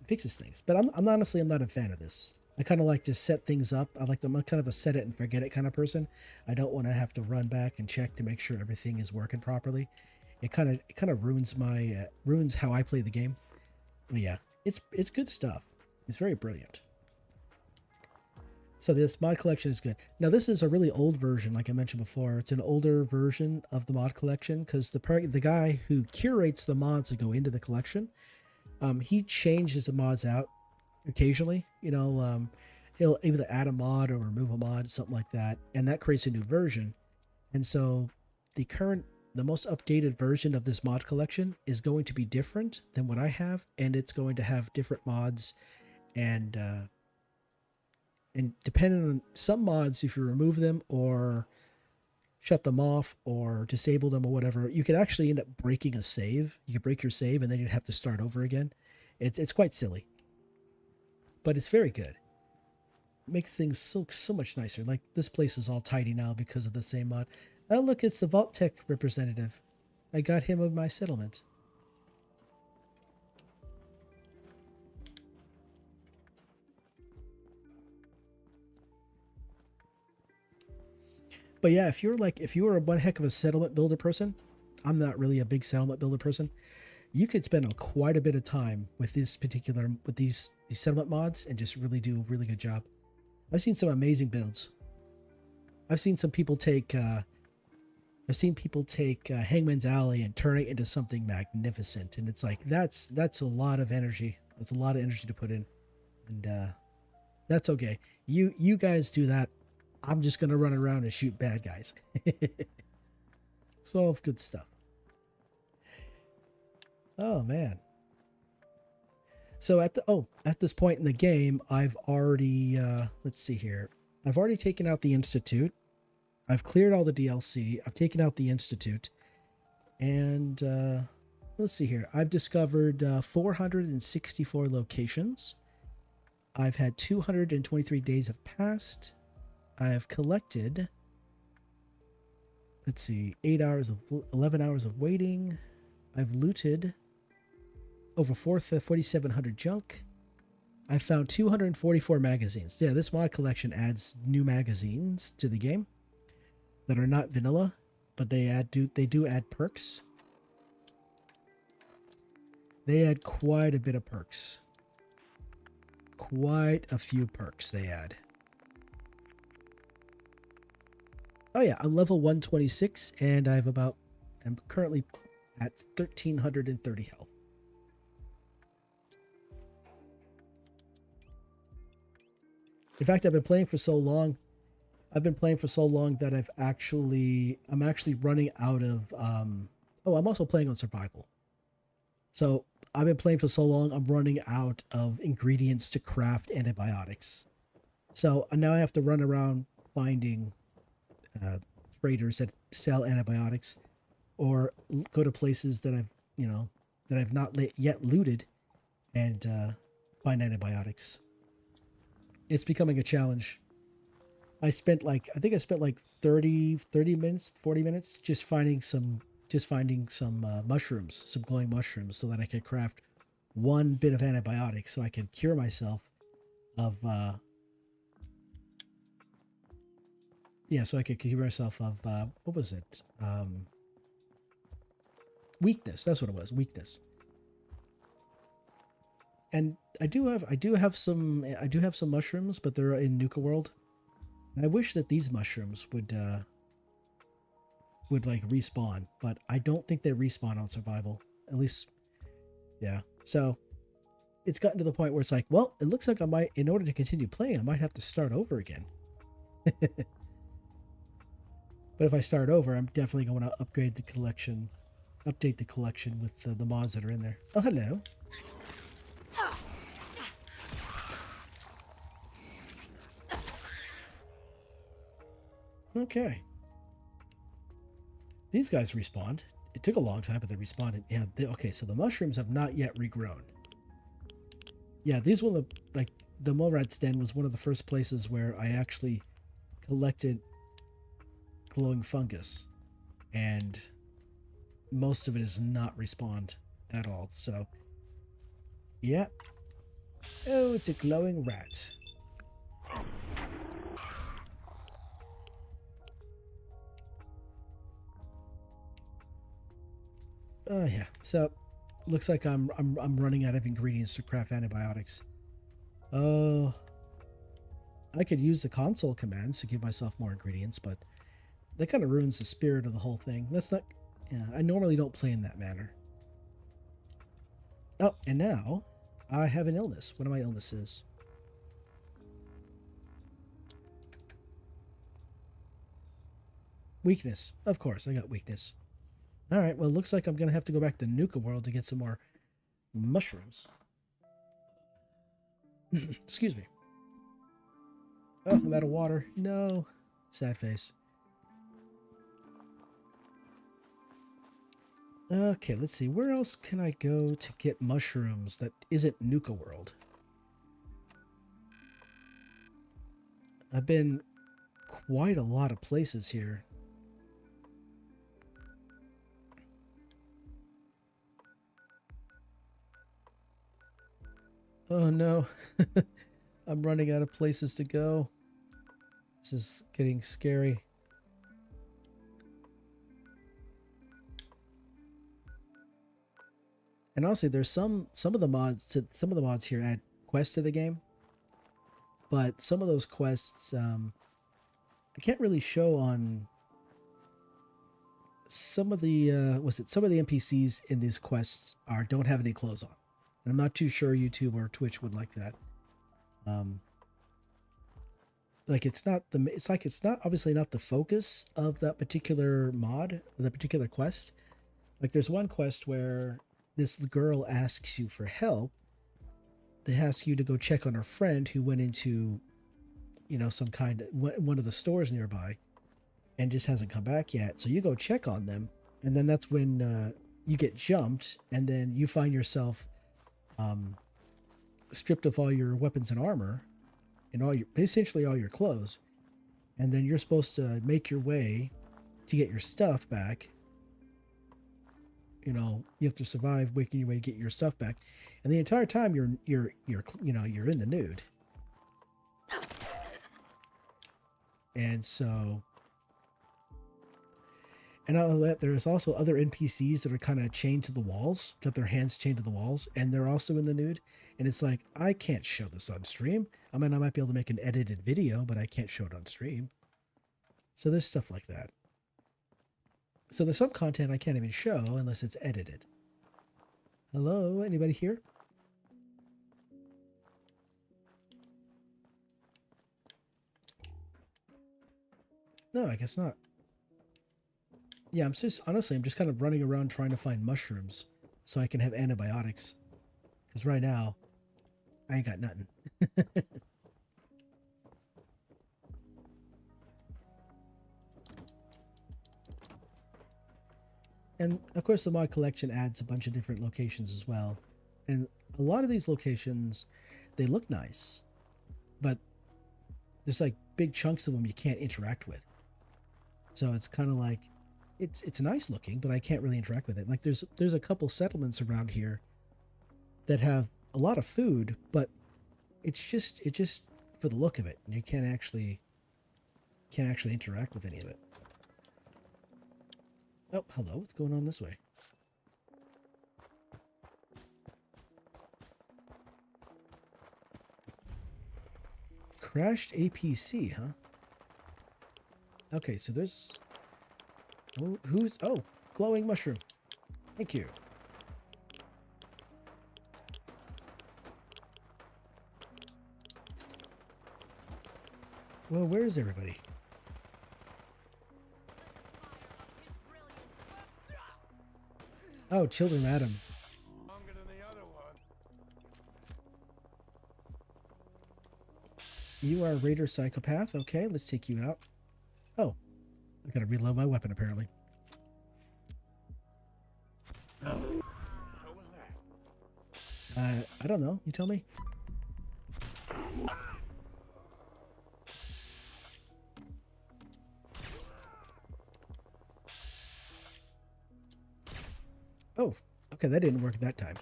fixes things. But I'm honestly not a fan of this. I kind of like to set things up. I'm kind of a set it and forget it kind of person. I don't want to have to run back and check to make sure everything is working properly. It kind of ruins ruins how I play the game. But yeah, it's good stuff. It's very brilliant. So this mod collection is good. Now this is a really old version, like I mentioned before. It's an older version of the mod collection because the guy who curates the mods that go into the collection, he changes the mods out occasionally. You know, he'll either add a mod or remove a mod, something like that, and that creates a new version. And so the most updated version of this mod collection is going to be different than what I have, and it's going to have different mods, and depending on some mods, if you remove them or shut them off or disable them or whatever, you could actually end up breaking a save. You could break your save and then you'd have to start over again. It's quite silly, but it's very good. It makes things so much nicer. Like this place is all tidy now because of the same mod. Oh look, it's the Vault Tech representative. I got him of my settlement. But yeah, if you were one heck of a settlement builder person, I'm not really a big settlement builder person. You could spend quite a bit of time with these settlement mods and just really do a really good job. I've seen some amazing builds. I've seen some people take Hangman's Alley and turn it into something magnificent, and it's like that's a lot of energy. That's a lot of energy to put in, and that's okay. You guys do that. I'm just gonna run around and shoot bad guys. So good stuff. Oh man. So at this point in the game, I've already let's see here. I've already taken out the Institute. I've cleared all the DLC. I've taken out the Institute, and let's see here. I've discovered 464 locations. I've had 223 days have passed. I have collected, let's see, 11 hours of waiting. I've looted over 4,700 junk. I found 244 magazines. Yeah, this mod collection adds new magazines to the game that are not vanilla, but they do add perks. They add quite a bit of perks. Quite a few perks they add. Oh yeah, I'm level 126 and I'm currently at 1,330 health. In fact, I've been playing for so long that I'm actually running out of I'm also playing on survival. So I've been playing for so long, I'm running out of ingredients to craft antibiotics. So now I have to run around finding traders that sell antibiotics, or go to places that I've not yet looted and find antibiotics. It's becoming a challenge. I think I spent like 30 minutes, 40 minutes just finding some mushrooms, some glowing mushrooms, so that I could craft one bit of antibiotics so I can cure myself of so I could cure myself of what was it? Weakness. That's what it was. Weakness. And I do have some mushrooms, but they're in Nuka World. And I wish that these mushrooms would like respawn, but I don't think they respawn on survival. At least, yeah. So it's gotten to the point where it's like, well, it looks like I might, in order to continue playing, I might have to start over again. But if I start over, I'm definitely going to update the collection with the mods that are in there. Oh, hello. Okay. These guys respawned. It took a long time, but they responded. Yeah. Okay. So the mushrooms have not yet regrown. Yeah. These were the Mulrat's Den was one of the first places where I actually collected glowing fungus, and most of it is not respawned at all. So, yeah. Oh, it's a glowing rat. Oh yeah. So, looks like I'm running out of ingredients to craft antibiotics. Oh, I could use the console commands to give myself more ingredients, but that kind of ruins the spirit of the whole thing. That's not. Yeah, I normally don't play in that manner. Oh, and now I have an illness. One of my illnesses. Weakness. Of course, I got weakness. All right, well, it looks like I'm going to have to go back to Nuka World to get some more mushrooms. Excuse me. Oh, I'm out of water. No. Sad face. Okay, let's see. Where else can I go to get mushrooms that isn't Nuka World? I've been quite a lot of places here. Oh no. I'm running out of places to go. This is getting scary. And honestly, there's some of the mods here add quests to the game, but some of those quests I can't really show on some of the some of the NPCs in these quests don't have any clothes on. And I'm not too sure YouTube or Twitch would like that. It's not obviously not the focus of that particular mod, the particular quest. Like there's one quest where this girl asks you for help. They ask you to go check on her friend who went into, one of the stores nearby, and just hasn't come back yet. So you go check on them, and then that's when you get jumped, and then you find yourself stripped of all your weapons and armor, and essentially all your clothes, and then you're supposed to make your way to get your stuff back. You have to survive making your way to get your stuff back, and the entire time you're in the nude. And so, and out of that, there's also other NPCs that are kind of chained to the walls, got their hands chained to the walls, and they're also in the nude. And it's like, I can't show this on stream. I mean, I might be able to make an edited video, but I can't show it on stream. So there's stuff like that. So there's some content I can't even show unless it's edited. Hello, anybody here? No, I guess not. Yeah, I'm just kind of running around trying to find mushrooms so I can have antibiotics. Because right now, I ain't got nothing. And of course, the mod collection adds a bunch of different locations as well. And a lot of these locations, they look nice, but there's like big chunks of them you can't interact with. So it's kind of like, it's nice looking, but I can't really interact with it. Like there's a couple settlements around here that have a lot of food, but it's just for the look of it. And you can't actually interact with any of it. Oh, hello. What's going on this way? Crashed APC, huh? Okay, so there's... Oh, who's... Oh, glowing mushroom. Thank you. Well, where is everybody? Oh, Children of Adam. Longer than the other one. You are a raider psychopath. Okay, let's take you out. Oh, I gotta reload my weapon apparently. What was that? I don't know. You tell me. Oh, okay, that didn't work that time.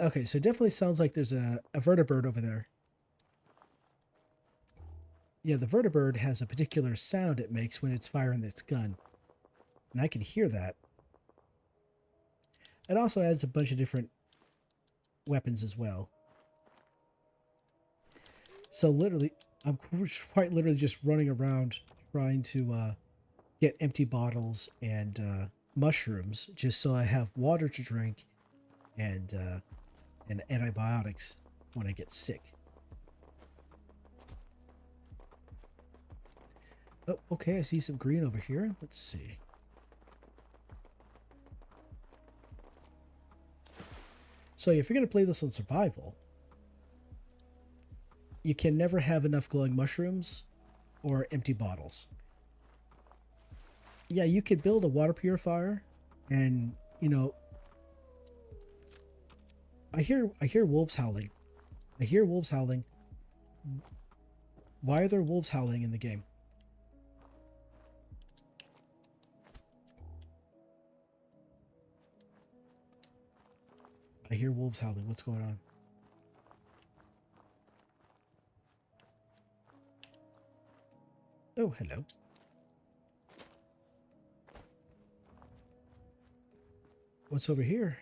Okay, so it definitely sounds like there's a vertibird over there. Yeah, the vertibird has a particular sound it makes when it's firing its gun. And I can hear that. It also adds a bunch of different weapons as well. So literally, I'm quite literally just running around trying to get empty bottles and mushrooms just so I have water to drink and antibiotics when I get sick. Oh, okay, I see some green over here. Let's see. So if you're going to play this on survival, you can never have enough glowing mushrooms or empty bottles. Yeah, you could build a water purifier and, you know, I hear wolves howling. I hear wolves howling. Why are there wolves howling in the game? I hear wolves howling. What's going on? Oh, hello. What's over here?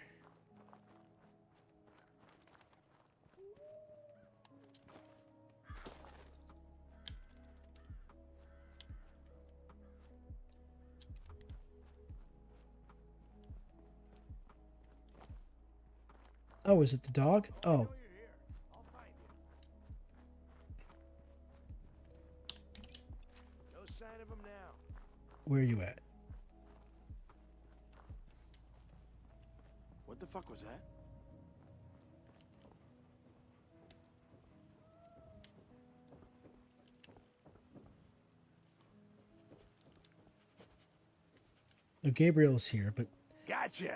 Oh, is it the dog? Oh. No sign of him now. Where are you at? What the fuck was that? No, Gabriel's here, but... Gotcha!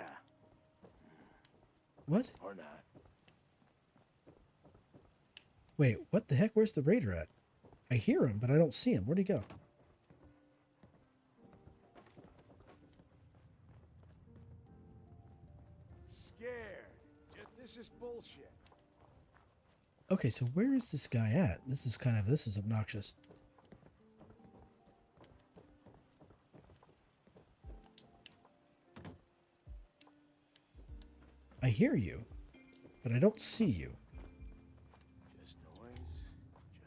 What? Or not. Wait, what the heck? Where's the raider at? I hear him, but I don't see him. Where'd he go? Scared. This is bullshit. Okay, so where is this guy at? This is obnoxious. I hear you, but I don't see you. Just noise.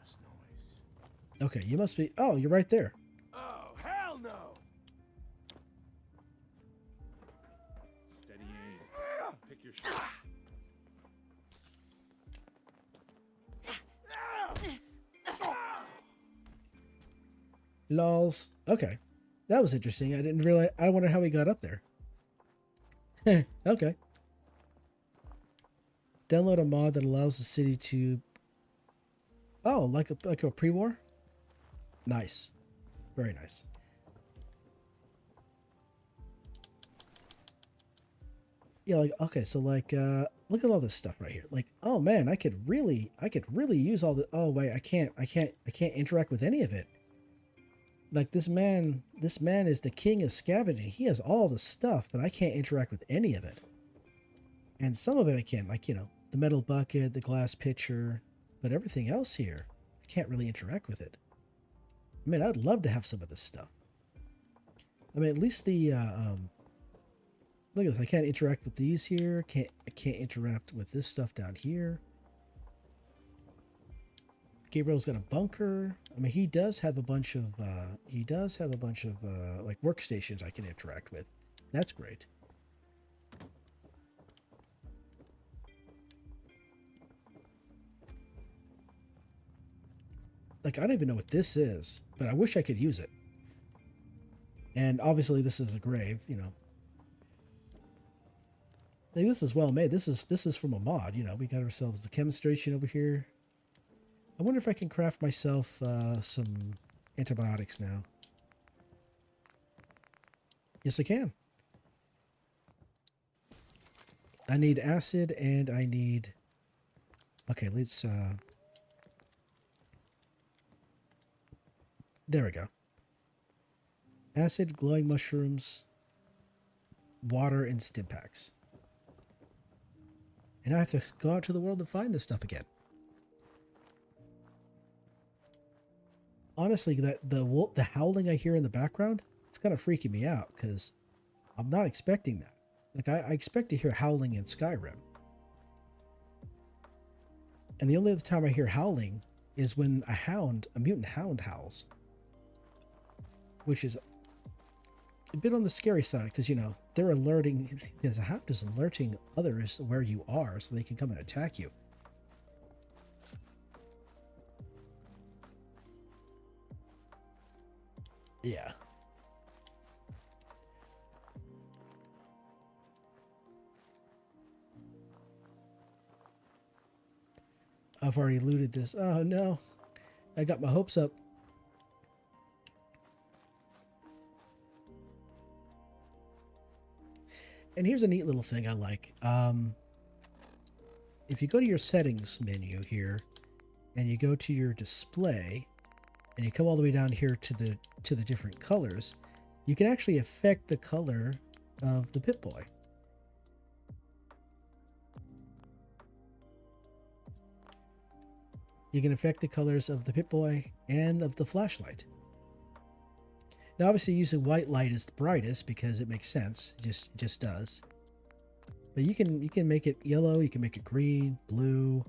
Just noise. Okay, you must be... Oh, you're right there. Oh, hell no! Steady aim. Pick your shot. Lols. Okay. That was interesting. I didn't realize... I wonder how he got up there. Okay. Download a mod that allows the city to Oh, like a pre-war? Nice. Very nice. Yeah, like okay, so like look at all this stuff right here. Like, oh man, I could really use all the oh wait, I can't interact with any of it. Like this man is the king of scavenging. He has all the stuff, but I can't interact with any of it. And some of it I can, like, you know, the metal bucket, the glass pitcher, but everything else here, I can't really interact with it. I mean, I'd love to have some of this stuff. I mean, at least the look at this. I can't interact with these here. I can't interact with this stuff down here. Gabriel's got a bunker. I mean, he does have a bunch of like workstations I can interact with. That's great. Like, I don't even know what this is, but I wish I could use it. And obviously this is a grave, you know. Like, this is well made. This is from a mod, you know. We got ourselves the chem station over here. I wonder if I can craft myself some antibiotics now. Yes, I can. I need acid and I need... Okay, let's... There we go. Acid, glowing mushrooms, water, and stim packs. And I have to go out to the world and find this stuff again. Honestly, the howling I hear in the background, it's kind of freaking me out because I'm not expecting that. Like, I expect to hear howling in Skyrim. And the only other time I hear howling is when a mutant hound howls. Which is a bit on the scary side because, you know, they're alerting, the hound is alerting others where you are so they can come and attack you. Yeah. I've already looted this. Oh no. I got my hopes up. And here's a neat little thing I like. If you go to your settings menu here and you go to your display and you come all the way down here to the different colors, you can actually affect the color of the Pip-Boy. You can affect the colors of the Pip-Boy and of the flashlight. Now, obviously, using white light is the brightest because it makes sense. It just does. But you can make it yellow. You can make it green, blue,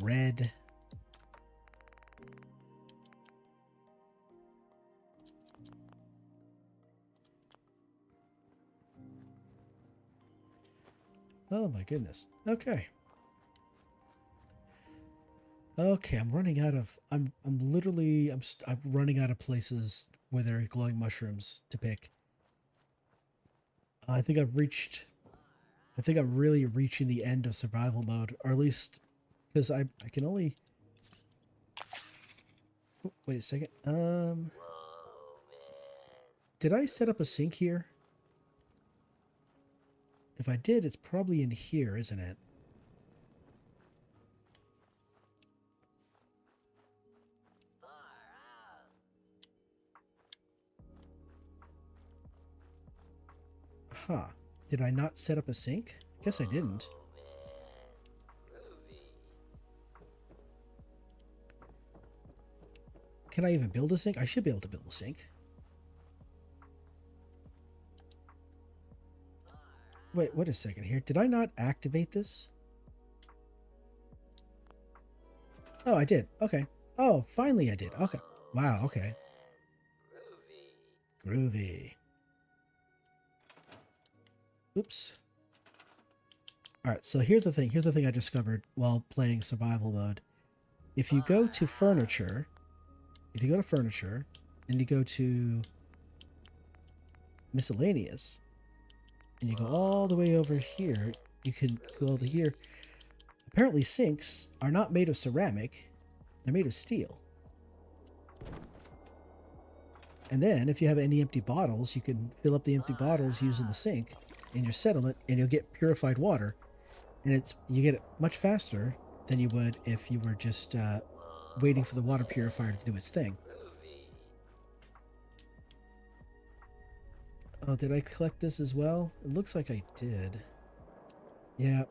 red. Oh my goodness. Okay. Okay, I'm running out of. I'm running out of places where there are glowing mushrooms to pick. I think I'm really reaching the end of survival mode, or at least because I can only. Oh, wait a second. Did I set up a sink here? If I did, it's probably in here, isn't it? Huh. Did I not set up a sink? I guess I didn't. Can I even build a sink? I should be able to build a sink. Wait a second here. Did I not activate this? Oh, I did. Okay. Oh, finally I did. Okay. Wow, okay. Groovy. Oops. Alright, so here's the thing. Here's the thing I discovered while playing survival mode. If you go to furniture, and you go to miscellaneous, and you go all the way over here, you can go over here. Apparently sinks are not made of ceramic. They're made of steel. And then if you have any empty bottles, you can fill up the empty bottles using the sink in your settlement, and you'll get purified water. And you get it much faster than you would if you were just waiting for the water purifier to do its thing. Oh, did I collect this as well? It looks like I did. Yeah.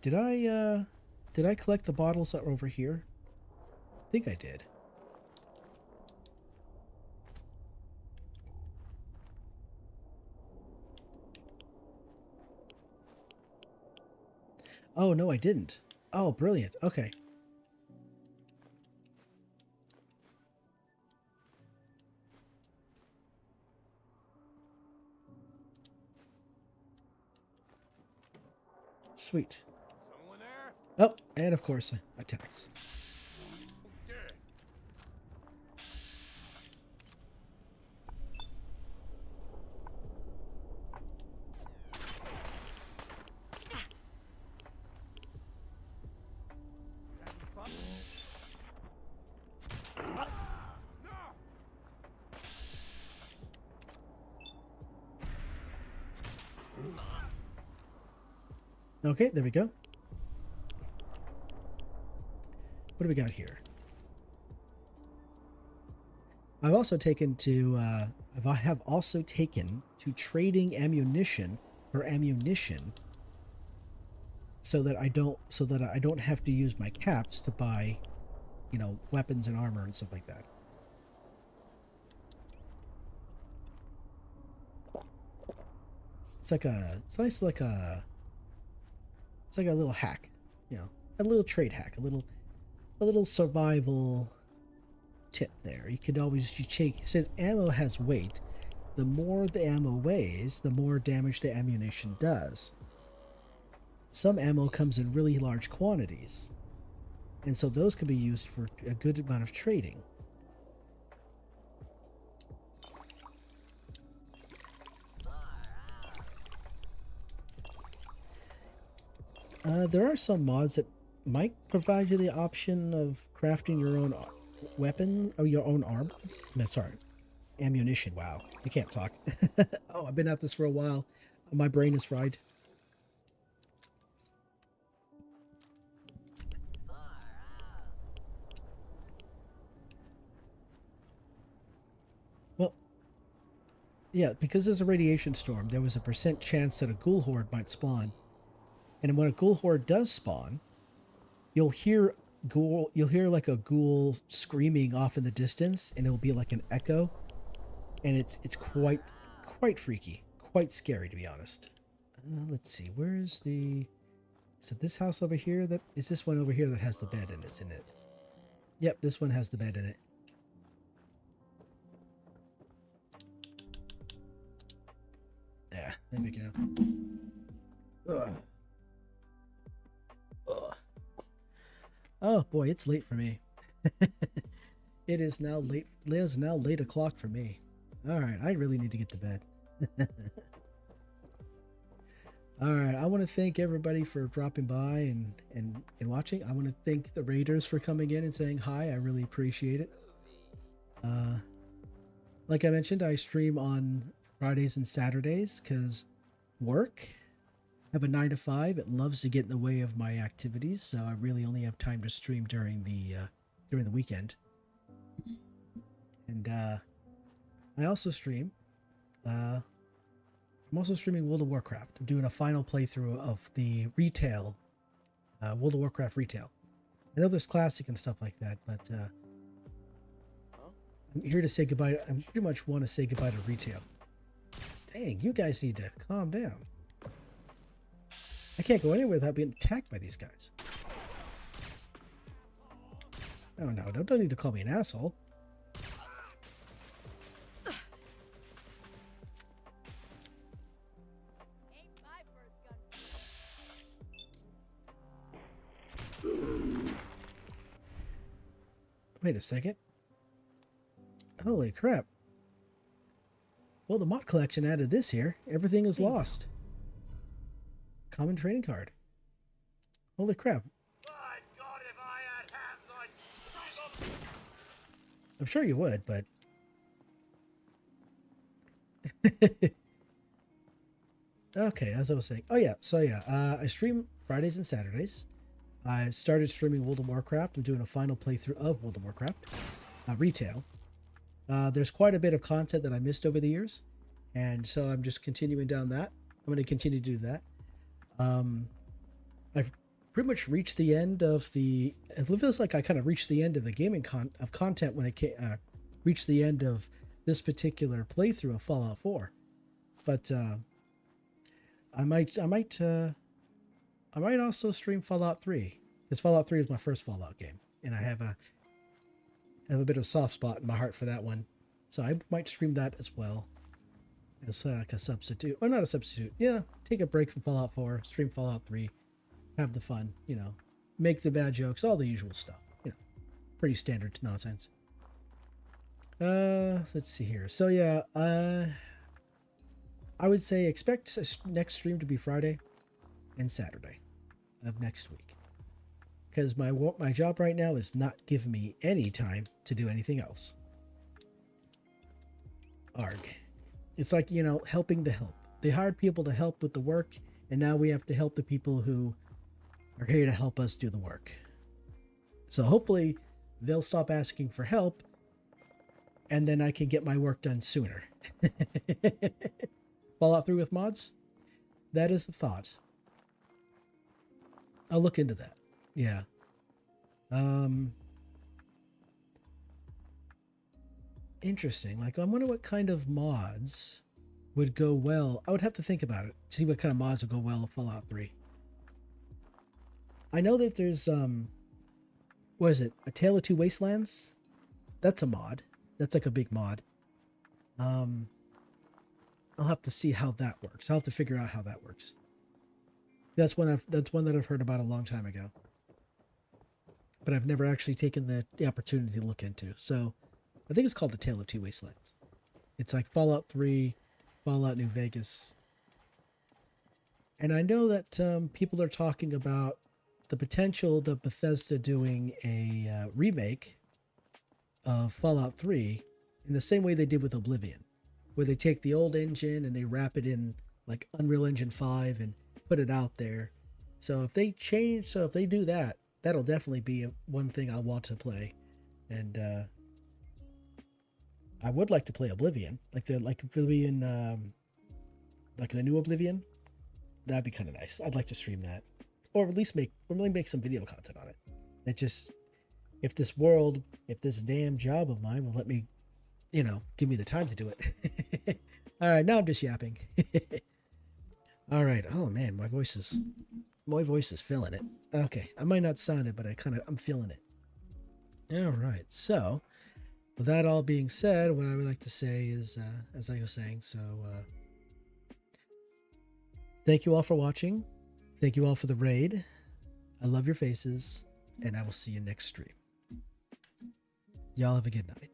Did I collect the bottles that were over here? I think I did. Oh, no, I didn't. Oh, brilliant. Okay. Sweet. Someone there? Oh, and of course, attacks. Okay, there we go. What do we got here? I've also taken to trading ammunition for ammunition, so that I don't have to use my caps to buy, you know, weapons and armor and stuff like that. It's like a little hack, you know, a little trade hack, a little survival tip there. You could always check. It says ammo has weight. The more the ammo weighs, the more damage the ammunition does. Some ammo comes in really large quantities, and so those can be used for a good amount of trading. There are some mods that might provide you the option of crafting your own weapon or your own armor. Sorry, ammunition. Wow, I can't talk. Oh, I've been at this for a while. My brain is fried. Well, yeah, because there's a radiation storm, there was a % chance that a ghoul horde might spawn. And when a ghoul horde does spawn, you'll hear like a ghoul screaming off in the distance, and it'll be like an echo, and it's quite freaky, quite scary, to be honest. Let's see, where's the... So this house over here, that is this one over here that has the bed in it, isn't it? Yep, this one has the bed in it. Yeah, there we go. Ugh. Ugh. Oh boy, it's late for me. It is now late. It is now late o'clock for me. All right, I really need to get to bed. All right, I want to thank everybody for dropping by and watching. I want to thank the raiders for coming in and saying hi. I really appreciate it. Like I mentioned, I stream on Fridays and Saturdays because work. I have a 9 to 5. It loves to get in the way of my activities, so I really only have time to stream during the weekend. And I also stream. I'm also streaming World of Warcraft. I'm doing a final playthrough of the retail, World of Warcraft retail. I know there's classic and stuff like that, but I'm here to say goodbye. I pretty much want to say goodbye to retail. Dang, you guys need to calm down. I can't go anywhere without being attacked by these guys. Oh no, don't need to call me an asshole. Wait a second. Holy crap. Well, the mod collection added this here. Everything is lost. common training card. Holy crap. My God, if I had hands, I'd strangle. I'm sure you would, but... Okay, as I was saying. Oh, yeah. So, yeah, I stream Fridays and Saturdays. I started streaming World of Warcraft. I'm doing a final playthrough of World of Warcraft. Retail. There's quite a bit of content that I missed over the years. And so I'm just continuing down that. I'm going to continue to do that. I've pretty much reached the end of the... It feels like I kind of reached the end of the gaming content when I reached the end of this particular playthrough of Fallout 4. But I might also stream Fallout 3, because Fallout 3 is my first Fallout game, and I have a bit of a soft spot in my heart for that one. So I might stream that as well as like a substitute, or not a substitute. Yeah, take a break from Fallout 4, stream Fallout 3, have the fun, you know, make the bad jokes, all the usual stuff, you know, pretty standard nonsense. Let's see here. So yeah, I would say expect next stream to be Friday and Saturday of next week, because my job right now is not giving me any time to do anything else. Arg. It's like, you know, helping the help. They hired people to help with the work, and now we have to help the people who are here to help us do the work. So hopefully they'll stop asking for help, and then I can get my work done sooner. Fallout 3 with mods? That is the thought. I'll look into that. Yeah. Interesting. Like, I wonder what kind of mods would go well. I would have to think about it to see what kind of mods would go well with Fallout 3. I know that there's what is it? A Tale of Two Wastelands? That's a mod. That's like a big mod. I'll have to see how that works. I'll have to figure out how that works. That's one that I've heard about a long time ago, but I've never actually taken the opportunity to look into. So I think it's called The Tale of Two Wastelands. It's like Fallout 3, Fallout New Vegas. And I know that people are talking about the potential of Bethesda doing a remake of Fallout 3 in the same way they did with Oblivion, where they take the old engine and they wrap it in like Unreal Engine 5 and put it out there. So if they do that, that'll definitely be one thing I want to play. And I would like to play Oblivion, like Oblivion, like the new Oblivion. That'd be kind of nice. I'd like to stream that, or at least make some video content on it. It just, if this damn job of mine will let me, you know, give me the time to do it. All right, now I'm just yapping. All right. Oh man, my voice is feeling it. Okay, I might not sound it, but I'm feeling it. All right. So, with that all being said, what I would like to say is, as I was saying, thank you all for watching. Thank you all for the raid. I love your faces, and I will see you next stream. Y'all have a good night.